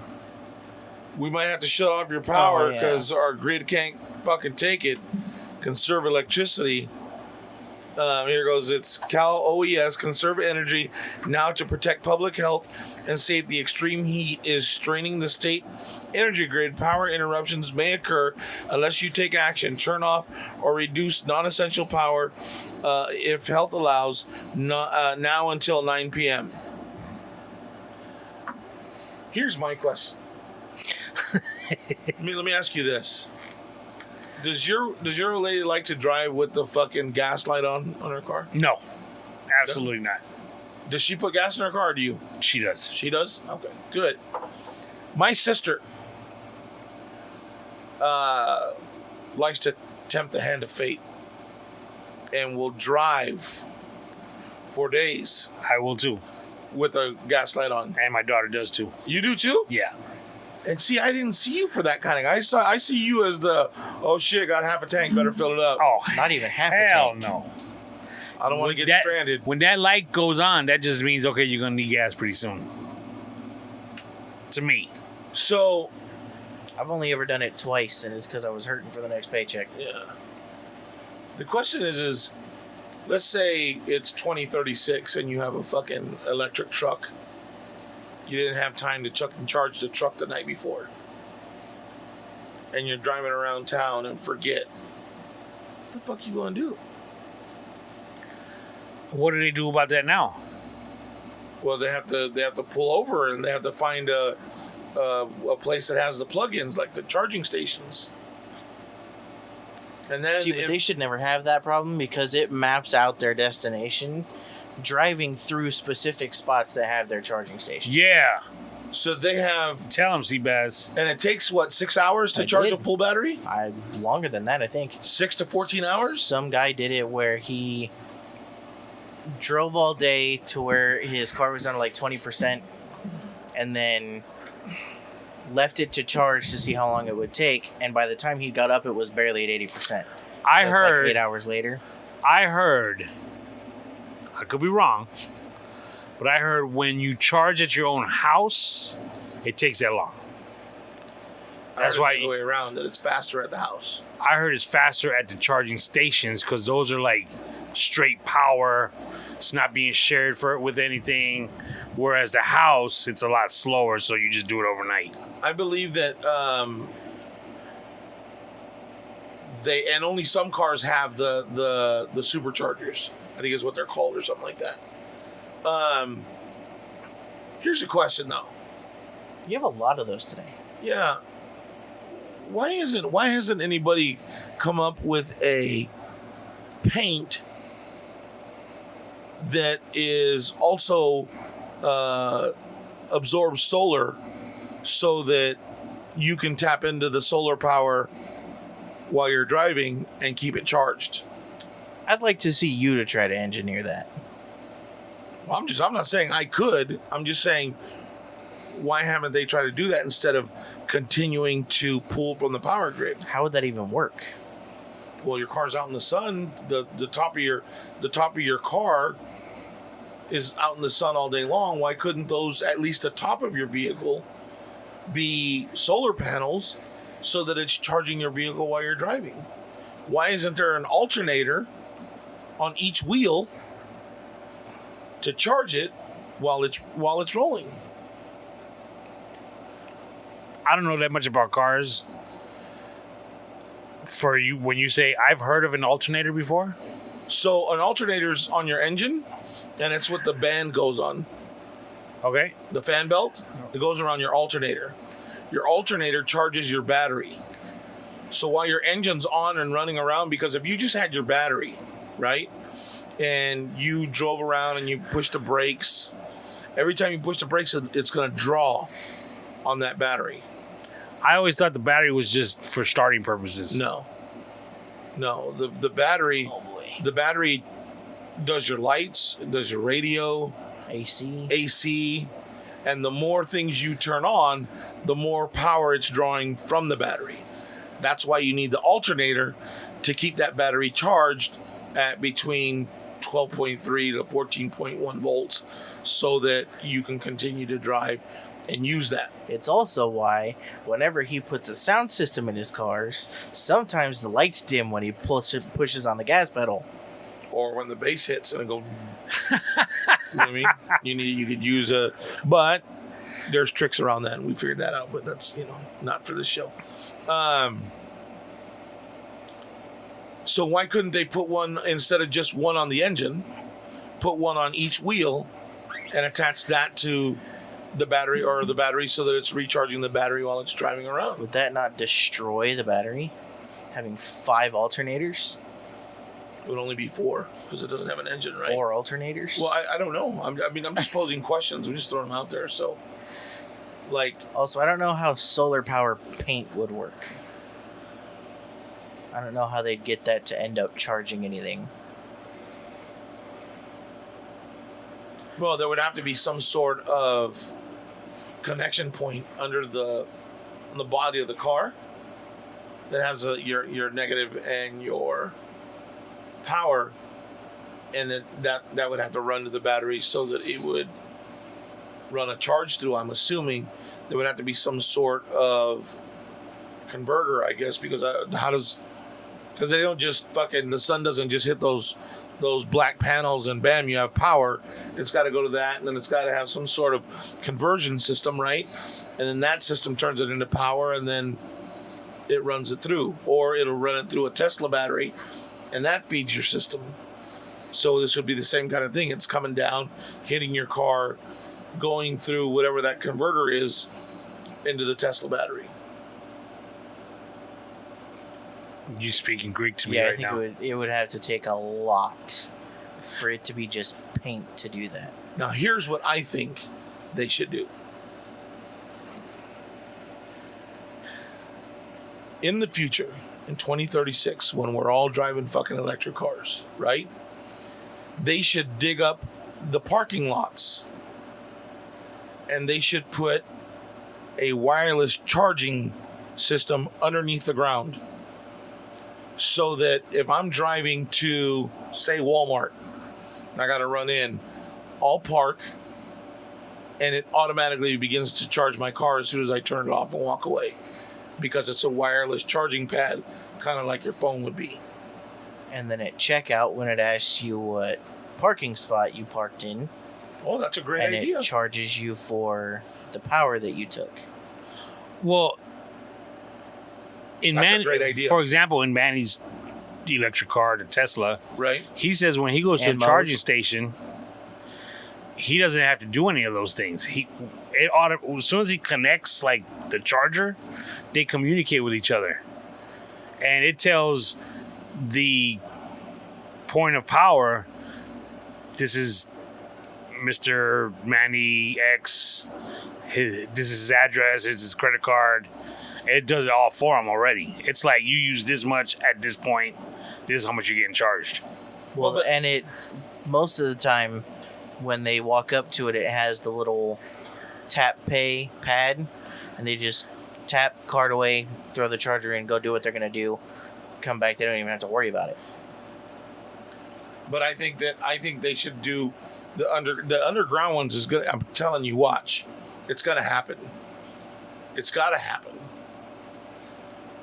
[SPEAKER 1] we might have to shut off your power because our grid can't fucking take it. Conserve electricity. Here goes. It's Cal OES, conserve energy now to protect public health and safety. Extreme heat is straining the state energy grid. Power interruptions may occur unless you take action. Turn off or reduce non-essential power if health allows now until 9 p.m. Here's my question. Let me ask you this. Does your lady like to drive with the fucking gas light on her car?
[SPEAKER 2] No, absolutely not.
[SPEAKER 1] Does she put gas in her car or do you?
[SPEAKER 2] She does.
[SPEAKER 1] She does? Okay, good. My sister likes to tempt the hand of fate and will drive for days
[SPEAKER 2] I will too.
[SPEAKER 1] with a gas light on.
[SPEAKER 2] And my daughter does too.
[SPEAKER 1] You do too?
[SPEAKER 2] Yeah.
[SPEAKER 1] And see, I didn't see you for that kind of guy. I see you as the, oh shit, got half a tank, better fill it up.
[SPEAKER 2] Oh,
[SPEAKER 3] Not even half a
[SPEAKER 2] hell
[SPEAKER 3] tank.
[SPEAKER 2] no.
[SPEAKER 1] I don't want to
[SPEAKER 2] When
[SPEAKER 1] get stranded.
[SPEAKER 2] When that light goes on, that just means, okay, you're going to need gas pretty soon. To me.
[SPEAKER 1] So,
[SPEAKER 3] I've only ever done it twice, and it's because I was hurting for the next paycheck.
[SPEAKER 1] yeah. The question is, let's say it's 2036 and you have a fucking electric truck. You didn't have time to charge the truck the night before. And you're driving around town and forget. What the fuck you gonna do?
[SPEAKER 2] What do they do about that now?
[SPEAKER 1] Well, they have to pull over and they have to find a place that has the plug-ins, like the charging stations. And then
[SPEAKER 3] See, but they should never have that problem because it maps out their destination, driving through specific spots that have their charging station.
[SPEAKER 2] Yeah.
[SPEAKER 1] so they have,
[SPEAKER 2] Tell them, Seabass.
[SPEAKER 1] and it takes what, 6 hours to
[SPEAKER 3] I
[SPEAKER 1] charge
[SPEAKER 3] did.
[SPEAKER 1] a full battery?
[SPEAKER 3] Longer than that, I think.
[SPEAKER 1] 6 to 14 hours?
[SPEAKER 3] Some guy did it where he drove all day to where his car was down to like 20%, and then left it to charge to see how long it would take. And by the time he got up, it was barely at 80%.
[SPEAKER 2] I
[SPEAKER 3] So it's
[SPEAKER 2] heard.
[SPEAKER 3] like 8 hours later.
[SPEAKER 2] I could be wrong, but I heard when you charge at your own house, it takes that long. That's why
[SPEAKER 1] the way around that it's faster at the house.
[SPEAKER 2] I heard it's faster at the charging stations because those are like straight power. It's not being shared with anything. Whereas the house, it's a lot slower, so you just do it overnight.
[SPEAKER 1] I believe that and only some cars have the superchargers. I think is what they're called or something like that. Here's a question though.
[SPEAKER 3] You have a lot of those today.
[SPEAKER 1] Yeah. Why hasn't anybody come up with a paint that is also absorbs solar so that you can tap into the solar power while you're driving and keep it charged?
[SPEAKER 3] I'd like to see you to try to engineer that.
[SPEAKER 1] Well, I'm not saying I could. I'm just saying, why haven't they tried to do that instead of continuing to pull from the power grid?
[SPEAKER 3] How would that even work?
[SPEAKER 1] Well, your car's out in the sun. The top of your car is out in the sun all day long. Why couldn't those, at least the top of your vehicle, be solar panels so that it's charging your vehicle while you're driving? Why isn't there an alternator on each wheel to charge it while it's rolling?
[SPEAKER 2] I don't know that much about cars. For you, when you say I've heard of an alternator before,
[SPEAKER 1] So an alternator's on your engine, and it's what the band goes on.
[SPEAKER 2] Okay.
[SPEAKER 1] The fan belt, it goes around your alternator. Your alternator charges your battery. So while your engine's on and running around, because if you just had your battery, right, and you drove around and you pushed the brakes, every time you push the brakes, it's going to draw on that battery.
[SPEAKER 2] I always thought the battery was just for starting purposes.
[SPEAKER 1] No. The battery.
[SPEAKER 3] Oh boy.
[SPEAKER 1] The battery does your lights, it does your radio,
[SPEAKER 3] AC,
[SPEAKER 1] and the more things you turn on, the more power it's drawing from the battery. That's why you need the alternator to keep that battery charged at between 12.3 to 14.1 volts so that you can continue to drive and use that.
[SPEAKER 3] It's also why whenever he puts a sound system in his cars, sometimes the lights dim when he pushes on the gas pedal.
[SPEAKER 1] Or when the bass hits and it goes, you know what I mean? You could use but there's tricks around that, and we figured that out. But that's not for this show. So why couldn't they put one instead of just one on the engine? Put one on each wheel and attach that to the battery so that it's recharging the battery while it's driving around.
[SPEAKER 3] Would that not destroy the battery? Having 5 alternators?
[SPEAKER 1] It would only be 4 because it doesn't have an engine, right?
[SPEAKER 3] 4 alternators?
[SPEAKER 1] Well, I don't know. I'm just posing questions. I'm just throwing them out there. So,
[SPEAKER 3] Also, I don't know how solar power paint would work. I don't know how they'd get that to end up charging anything.
[SPEAKER 1] Well, there would have to be some sort of connection point under the body of the car that has your negative and your power, and that would have to run to the battery so that it would run a charge through. I'm assuming there would have to be some sort of converter, I guess, because they don't just the sun doesn't just hit those black panels and bam, you have power. It's got to go to that, and then it's got to have some sort of conversion system, right? And then that system turns it into power, and then it runs it through, or it'll run it through a Tesla battery, and that feeds your system. So this would be the same kind of thing. It's coming down, hitting your car, going through whatever that converter is into the Tesla battery.
[SPEAKER 2] You speaking Greek to me
[SPEAKER 3] Yeah,
[SPEAKER 2] right
[SPEAKER 3] I think
[SPEAKER 2] now.
[SPEAKER 3] it would have to take a lot for it to be just paint to do that.
[SPEAKER 1] Now, here's what I think they should do. In the future, in 2036, when we're all driving fucking electric cars, right? They should dig up the parking lots and they should put a wireless charging system underneath the ground so that if I'm driving to, say, Walmart, and I got to run in, I'll park and it automatically begins to charge my car as soon as I turn it off and walk away, because it's a wireless charging pad, kind of like your phone would be.
[SPEAKER 3] And then at checkout, when it asks you what parking spot you parked in,
[SPEAKER 1] Oh, that's a great idea.
[SPEAKER 3] it charges you for the power that you took.
[SPEAKER 2] Well,
[SPEAKER 1] That's a great idea.
[SPEAKER 2] for example, in Manny's electric car, the Tesla,
[SPEAKER 1] Right?
[SPEAKER 2] he says when he goes to a
[SPEAKER 3] And
[SPEAKER 2] charging
[SPEAKER 3] Mo's.
[SPEAKER 2] station, he doesn't have to do any of those things. As soon as he connects like the charger, they communicate with each other, and it tells the point of power, this is Mr. Manny X, this is his address, this is his credit card. It does it all for him already. It's like, you use this much at this point, this is how much you're getting charged.
[SPEAKER 3] Well, and it most of the time when they walk up to it, it has the little tap pay pad, and they just tap card away, throw the charger in, go do what they're gonna do, come back. They don't even have to worry about it.
[SPEAKER 1] But I think they should do the underground ones is good. I'm telling you, watch. It's gonna happen. It's gotta happen.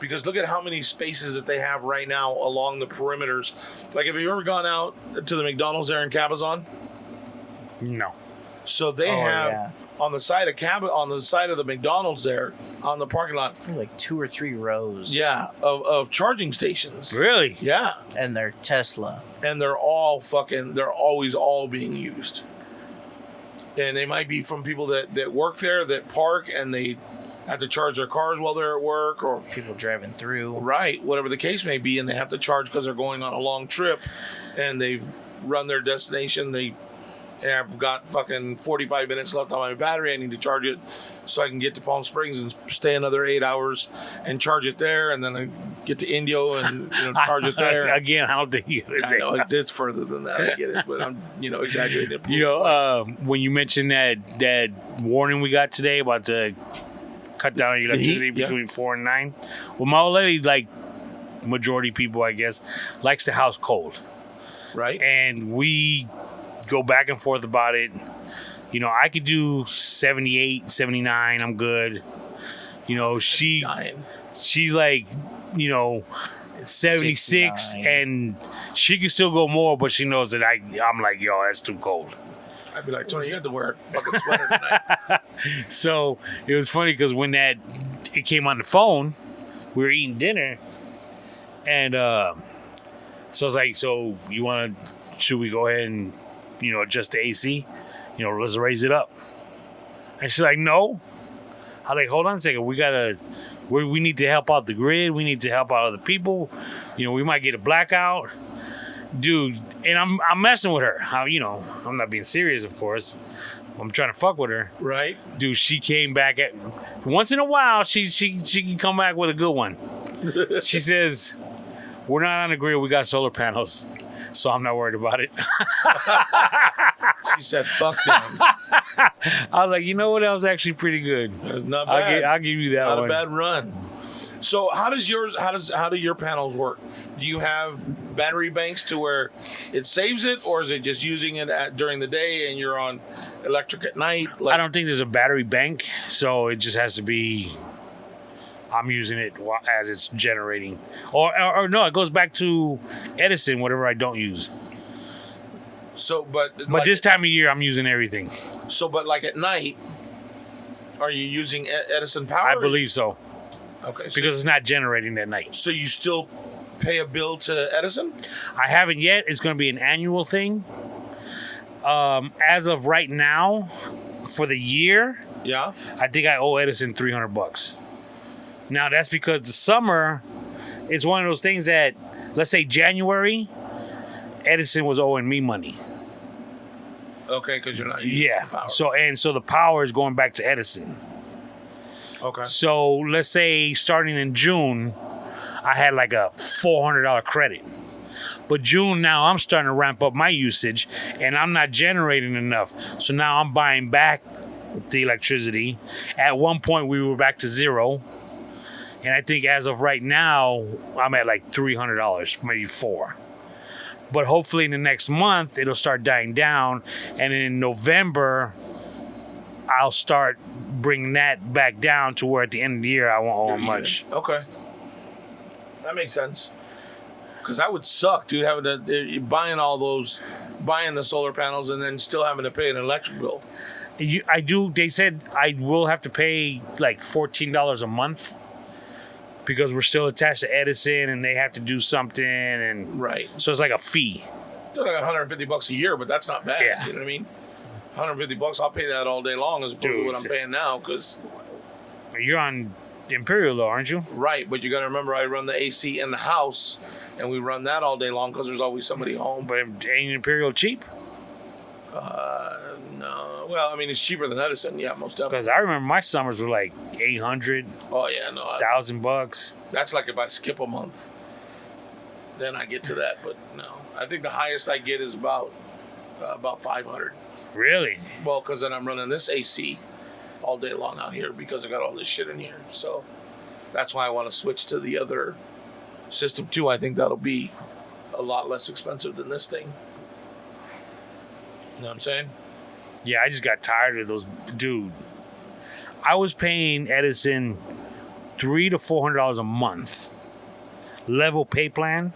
[SPEAKER 1] Because look at how many spaces that they have right now along the perimeters. Like, have you ever gone out to the McDonald's there in Cabazon?
[SPEAKER 2] No.
[SPEAKER 1] So they
[SPEAKER 3] Oh,
[SPEAKER 1] have
[SPEAKER 3] yeah.
[SPEAKER 1] on the side of the McDonald's there on the parking lot.
[SPEAKER 3] Like 2 or 3 rows.
[SPEAKER 1] Yeah, of charging stations.
[SPEAKER 2] Really?
[SPEAKER 1] Yeah,
[SPEAKER 3] And they're Tesla.
[SPEAKER 1] and they're always all being used. And they might be from people that work there, that park, and they have to charge their cars while they're at work, or
[SPEAKER 3] People driving through.
[SPEAKER 1] right, whatever the case may be, and they have to charge because they're going on a long trip, and they've run their destination. I've got fucking 45 minutes left on my battery. I need to charge it so I can get to Palm Springs and stay another 8 hours and charge it there, and then I get to Indio and charge it there.
[SPEAKER 2] Again, I don't think you.
[SPEAKER 1] I know it's further than that. I get it, but I'm exaggerating it.
[SPEAKER 2] When you mentioned that warning we got today about the cut down on electricity
[SPEAKER 1] heat, yeah.
[SPEAKER 2] between 4 and 9, well, my old lady, like majority people, I guess, likes the house cold,
[SPEAKER 1] right?
[SPEAKER 2] and we go back and forth about it. I could do 78, 79. I'm good. She's like, 76,
[SPEAKER 3] 69.
[SPEAKER 2] and she can still go more, but she knows that I'm like, yo, that's too cold.
[SPEAKER 1] I'd be like, Tony, you had to wear a fucking sweater tonight.
[SPEAKER 2] So it was funny because when it came on the phone, we were eating dinner, and so I was like, so should we go ahead and adjust the AC? Let's raise it up. And she's like, no. I'm like, hold on a second. We need to help out the grid. We need to help out other people. We might get a blackout. Dude, and I'm messing with her. I'm not being serious, of course. I'm trying to fuck with her.
[SPEAKER 1] Right.
[SPEAKER 2] Dude, she came back once in a while, she can come back with a good one. She says, we're not on the grid, we got solar panels. So I'm not worried about it.
[SPEAKER 1] She said, fuck them.
[SPEAKER 2] I was like, you know what? That was actually pretty good.
[SPEAKER 1] Not bad.
[SPEAKER 2] I'll give you that
[SPEAKER 1] Not
[SPEAKER 2] one.
[SPEAKER 1] a bad run. So how do your panels work? Do you have battery banks to where it saves it, or is it just using it during the day and you're on electric at night?
[SPEAKER 2] I don't think there's a battery bank, so it just has to be I'm using it as it's generating. Or no, it goes back to Edison, whatever I don't use.
[SPEAKER 1] So, but
[SPEAKER 2] this time of year, I'm using everything.
[SPEAKER 1] So, but like at night, are you using Edison power?
[SPEAKER 2] I believe so.
[SPEAKER 1] Okay.
[SPEAKER 2] Because it's not generating that night.
[SPEAKER 1] So you still pay a bill to Edison?
[SPEAKER 2] I haven't yet. It's going to be an annual thing. As of right now, for the year,
[SPEAKER 1] Yeah.
[SPEAKER 2] I think I owe Edison $300. Now that's because the summer, it's one of those things that, let's say January, Edison was owing me money.
[SPEAKER 1] Okay, because you're not using the power.
[SPEAKER 2] So the power is going back to Edison.
[SPEAKER 1] Okay.
[SPEAKER 2] So let's say starting in June, I had like a $400 credit. But June now, I'm starting to ramp up my usage, and I'm not generating enough. So now I'm buying back the electricity. At one point, we were back to zero. And I think as of right now, I'm at like $300, maybe $400. But hopefully in the next month, it'll start dying down. And in November, I'll start bringing that back down to where at the end of the year, I won't owe much.
[SPEAKER 1] Okay. That makes sense. Because that would suck, dude, buying the solar panels and then still having to pay an electric bill.
[SPEAKER 2] They said I will have to pay like $14 a month because we're still attached to Edison and they have to do something. And
[SPEAKER 1] right.
[SPEAKER 2] So it's like a fee.
[SPEAKER 1] It's like $150 a year, but that's not bad.
[SPEAKER 2] Yeah.
[SPEAKER 1] You know what I mean? $150, I'll pay that all day long as opposed to what I'm paying now. Because
[SPEAKER 2] you're on Imperial though, aren't you?
[SPEAKER 1] Right, but you got to remember I run the AC in the house, and we run that all day long because there's always somebody home.
[SPEAKER 2] But ain't Imperial cheap?
[SPEAKER 1] No. Well, I mean, it's cheaper than Edison. Yeah, most definitely.
[SPEAKER 2] Because I remember my summers were like $800.
[SPEAKER 1] Oh yeah, no.
[SPEAKER 2] $1,000.
[SPEAKER 1] That's like if I skip a month, then I get to that. But no, I think the highest I get is about 500.
[SPEAKER 2] Really?
[SPEAKER 1] Well, because then I'm running this AC all day long out here because I got all this shit in here. So that's why I want to switch to the other system too. I think that'll be a lot less expensive than this thing. You know what I'm saying?
[SPEAKER 2] Yeah, I just got tired of those. Dude, I was paying Edison $300 to $400 a month. Level pay plan.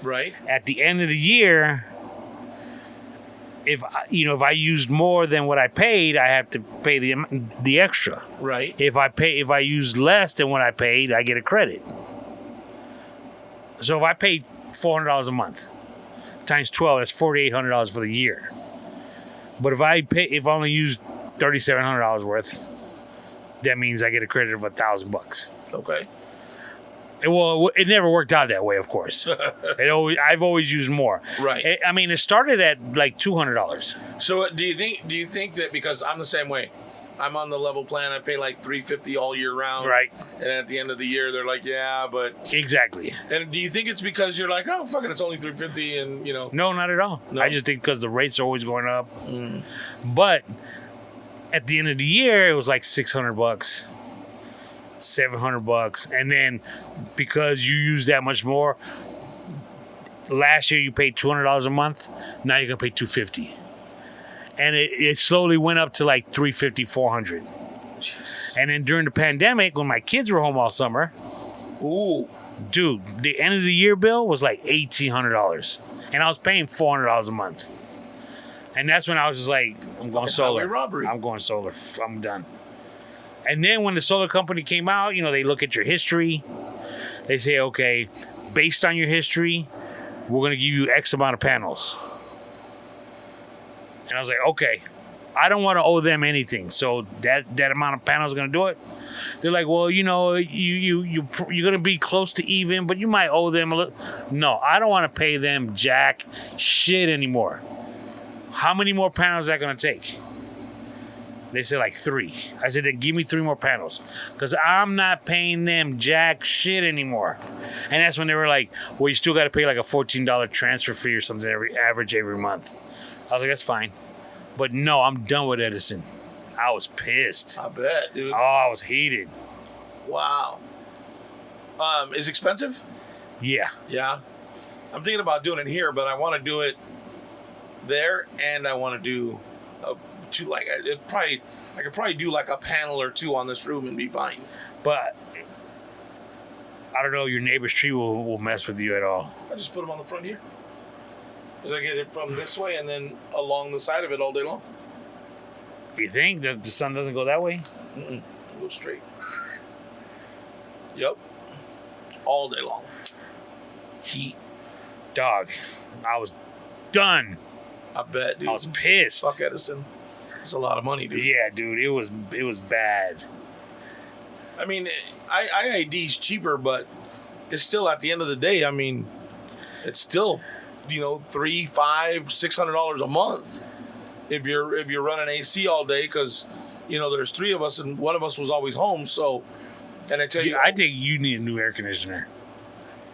[SPEAKER 1] Right.
[SPEAKER 2] At the end of the year, if I used more than what I paid, I have to pay the extra.
[SPEAKER 1] Right.
[SPEAKER 2] If I use less than what I paid, I get a credit. So if I paid $400 a month times 12, that's $4,800 for the year. But if I only used $3,700 worth, that means I get a credit of $1,000.
[SPEAKER 1] Okay.
[SPEAKER 2] Well, it never worked out that way, of course. I've always used more.
[SPEAKER 1] Right.
[SPEAKER 2] I mean, it started at like $200.
[SPEAKER 1] So do you think that, because I'm the same way, I'm on the level plan, I pay like $350 all year round.
[SPEAKER 2] Right.
[SPEAKER 1] And at the end of the year, they're like, yeah, but.
[SPEAKER 2] Exactly.
[SPEAKER 1] And do you think it's because you're like, oh, fuck it, it's only $350 and,
[SPEAKER 2] No, not at all.
[SPEAKER 1] No?
[SPEAKER 2] I just think because the rates are always going up.
[SPEAKER 1] Mm.
[SPEAKER 2] But at the end of the year, it was like $600, $700, and then because you use that much more, last year you paid $200 a month. Now you're gonna pay $250, and it slowly went up to like $350, $400.
[SPEAKER 1] Jesus.
[SPEAKER 2] And then during the pandemic, when my kids were home all summer,
[SPEAKER 1] Ooh.
[SPEAKER 2] dude, the end of the year bill was like $1,800, and I was paying $400 a month. And that's when I was just like, I'm going solar.
[SPEAKER 1] Highway robbery.
[SPEAKER 2] I'm going solar. I'm done. And then when the solar company came out, they look at your history. They say, okay, based on your history, we're going to give you X amount of panels. And I was like, okay, I don't want to owe them anything. So that amount of panels is going to do it. They're like, well, you're going to be close to even, but you might owe them a little. No, I don't want to pay them jack shit anymore. How many more panels is that going to take? They said like 3. I said, then give me 3 more panels, because I'm not paying them jack shit anymore. And that's when they were like, well, you still got to pay like a $14 transfer fee or something every month. I was like, that's fine. But no, I'm done with Edison. I was pissed.
[SPEAKER 1] I bet, dude.
[SPEAKER 2] Oh, I was heated.
[SPEAKER 1] Wow. Is it expensive?
[SPEAKER 2] Yeah.
[SPEAKER 1] Yeah. I'm thinking about doing it here, but I want to do it there, and I want to do I could probably do like a panel or 2 on this room and be fine.
[SPEAKER 2] But I don't know, your neighbor's tree will mess with you at all.
[SPEAKER 1] I just put them on the front here. Because I get it from this way and then along the side of it all day long.
[SPEAKER 2] You think that the sun doesn't go that way?
[SPEAKER 1] Mm-mm. Go straight. Yep. All day long. Heat.
[SPEAKER 2] Dog, I was done.
[SPEAKER 1] I bet, dude.
[SPEAKER 2] I was pissed.
[SPEAKER 1] Fuck Edison. It's a lot of money, dude.
[SPEAKER 2] Yeah, dude, it was bad.
[SPEAKER 1] I mean, IID's cheaper, but it's still, at the end of the day, I mean, it's still, $300, $500, $600 a month if you're running AC all day, because there's 3 of us and one of us was always home. So, and I tell you,
[SPEAKER 2] I think you need a new air conditioner.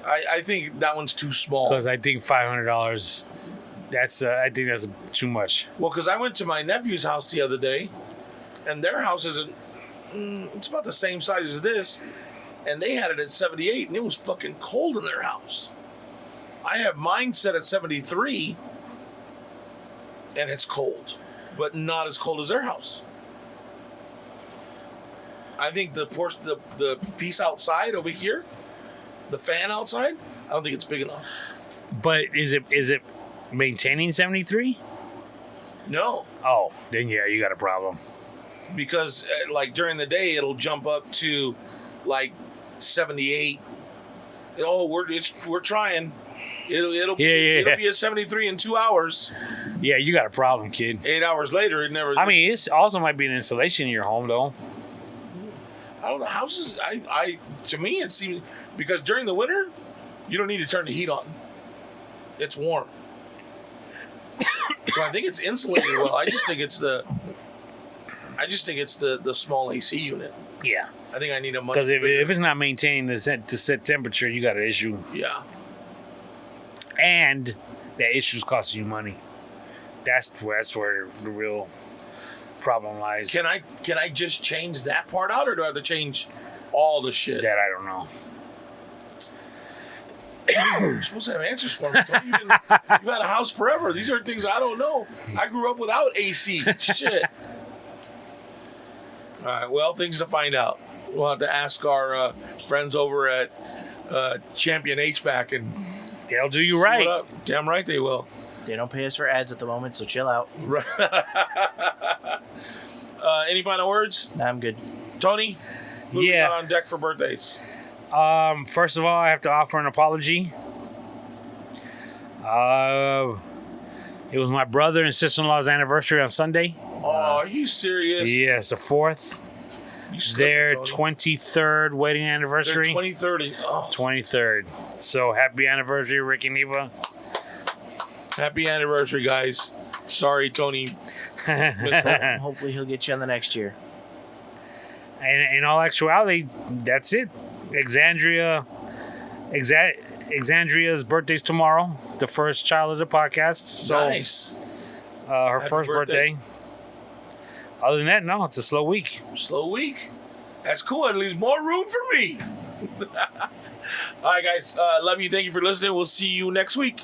[SPEAKER 1] I think that one's too small.
[SPEAKER 2] Because I think $500. I think that's too much.
[SPEAKER 1] Well, because I went to my nephew's house the other day, and their house isn't. It's about the same size as this, and they had it at 78, and it was fucking cold in their house. I have mine set at 73, and it's cold, but not as cold as their house. I think the piece outside over here, the fan outside, I don't think it's big enough.
[SPEAKER 2] But is it maintaining 73?
[SPEAKER 1] No.
[SPEAKER 2] Oh, then yeah, you got a problem.
[SPEAKER 1] Because like during the day, it'll jump up to like 78. Oh, we're trying. It'll be at 73 in 2 hours.
[SPEAKER 2] Yeah, you got a problem, kid.
[SPEAKER 1] 8 hours later, it never.
[SPEAKER 2] I mean, it also might be an installation in your home, though.
[SPEAKER 1] I don't know. Houses, to me, it seems, because during the winter, you don't need to turn the heat on. It's warm. So I think it's insulated well. I just think it's the small AC unit.
[SPEAKER 2] Yeah.
[SPEAKER 1] I think I need a much.
[SPEAKER 2] Because if it's not maintaining the set temperature, you got an issue.
[SPEAKER 1] Yeah.
[SPEAKER 2] And that issue's costing you money. That's where the real problem lies.
[SPEAKER 1] Can I just change that part out, or do I have to change all the shit?
[SPEAKER 2] That I don't know.
[SPEAKER 1] You're supposed to have answers for me. You've had a house forever. These are things I don't know. I grew up without AC. Shit. All right. Well, things to find out. We'll have to ask our friends over at Champion HVAC, and
[SPEAKER 2] they'll do you
[SPEAKER 1] see
[SPEAKER 2] right.
[SPEAKER 1] what up. Damn right they will.
[SPEAKER 3] They don't pay us for ads at the moment, so chill out.
[SPEAKER 1] Any final words?
[SPEAKER 3] I'm good.
[SPEAKER 1] Tony? Who we
[SPEAKER 2] Yeah.
[SPEAKER 1] got on deck for birthdays?
[SPEAKER 2] First of all, I have to offer an apology. It was my brother and sister-in-law's anniversary on Sunday.
[SPEAKER 1] Oh, are you serious?
[SPEAKER 2] Yes, the 4th.
[SPEAKER 1] You slipped,
[SPEAKER 2] Their
[SPEAKER 1] Tony.
[SPEAKER 2] 23rd wedding
[SPEAKER 1] Their
[SPEAKER 2] anniversary.
[SPEAKER 1] 2030. Oh,
[SPEAKER 2] 23rd. So happy anniversary, Rick and Eva.
[SPEAKER 1] happy anniversary, guys. Sorry, Tony.
[SPEAKER 3] Hopefully he'll get you on the next year.
[SPEAKER 2] And in all actuality, that's it. Exandria's birthday's tomorrow, the first child of the podcast. So
[SPEAKER 1] Nice.
[SPEAKER 2] her
[SPEAKER 1] Happy
[SPEAKER 2] first birthday. Other than that, no, it's a slow week.
[SPEAKER 1] Slow week. That's cool. It leaves more room for me. All right, guys. Love you. Thank you for listening. We'll see you next week.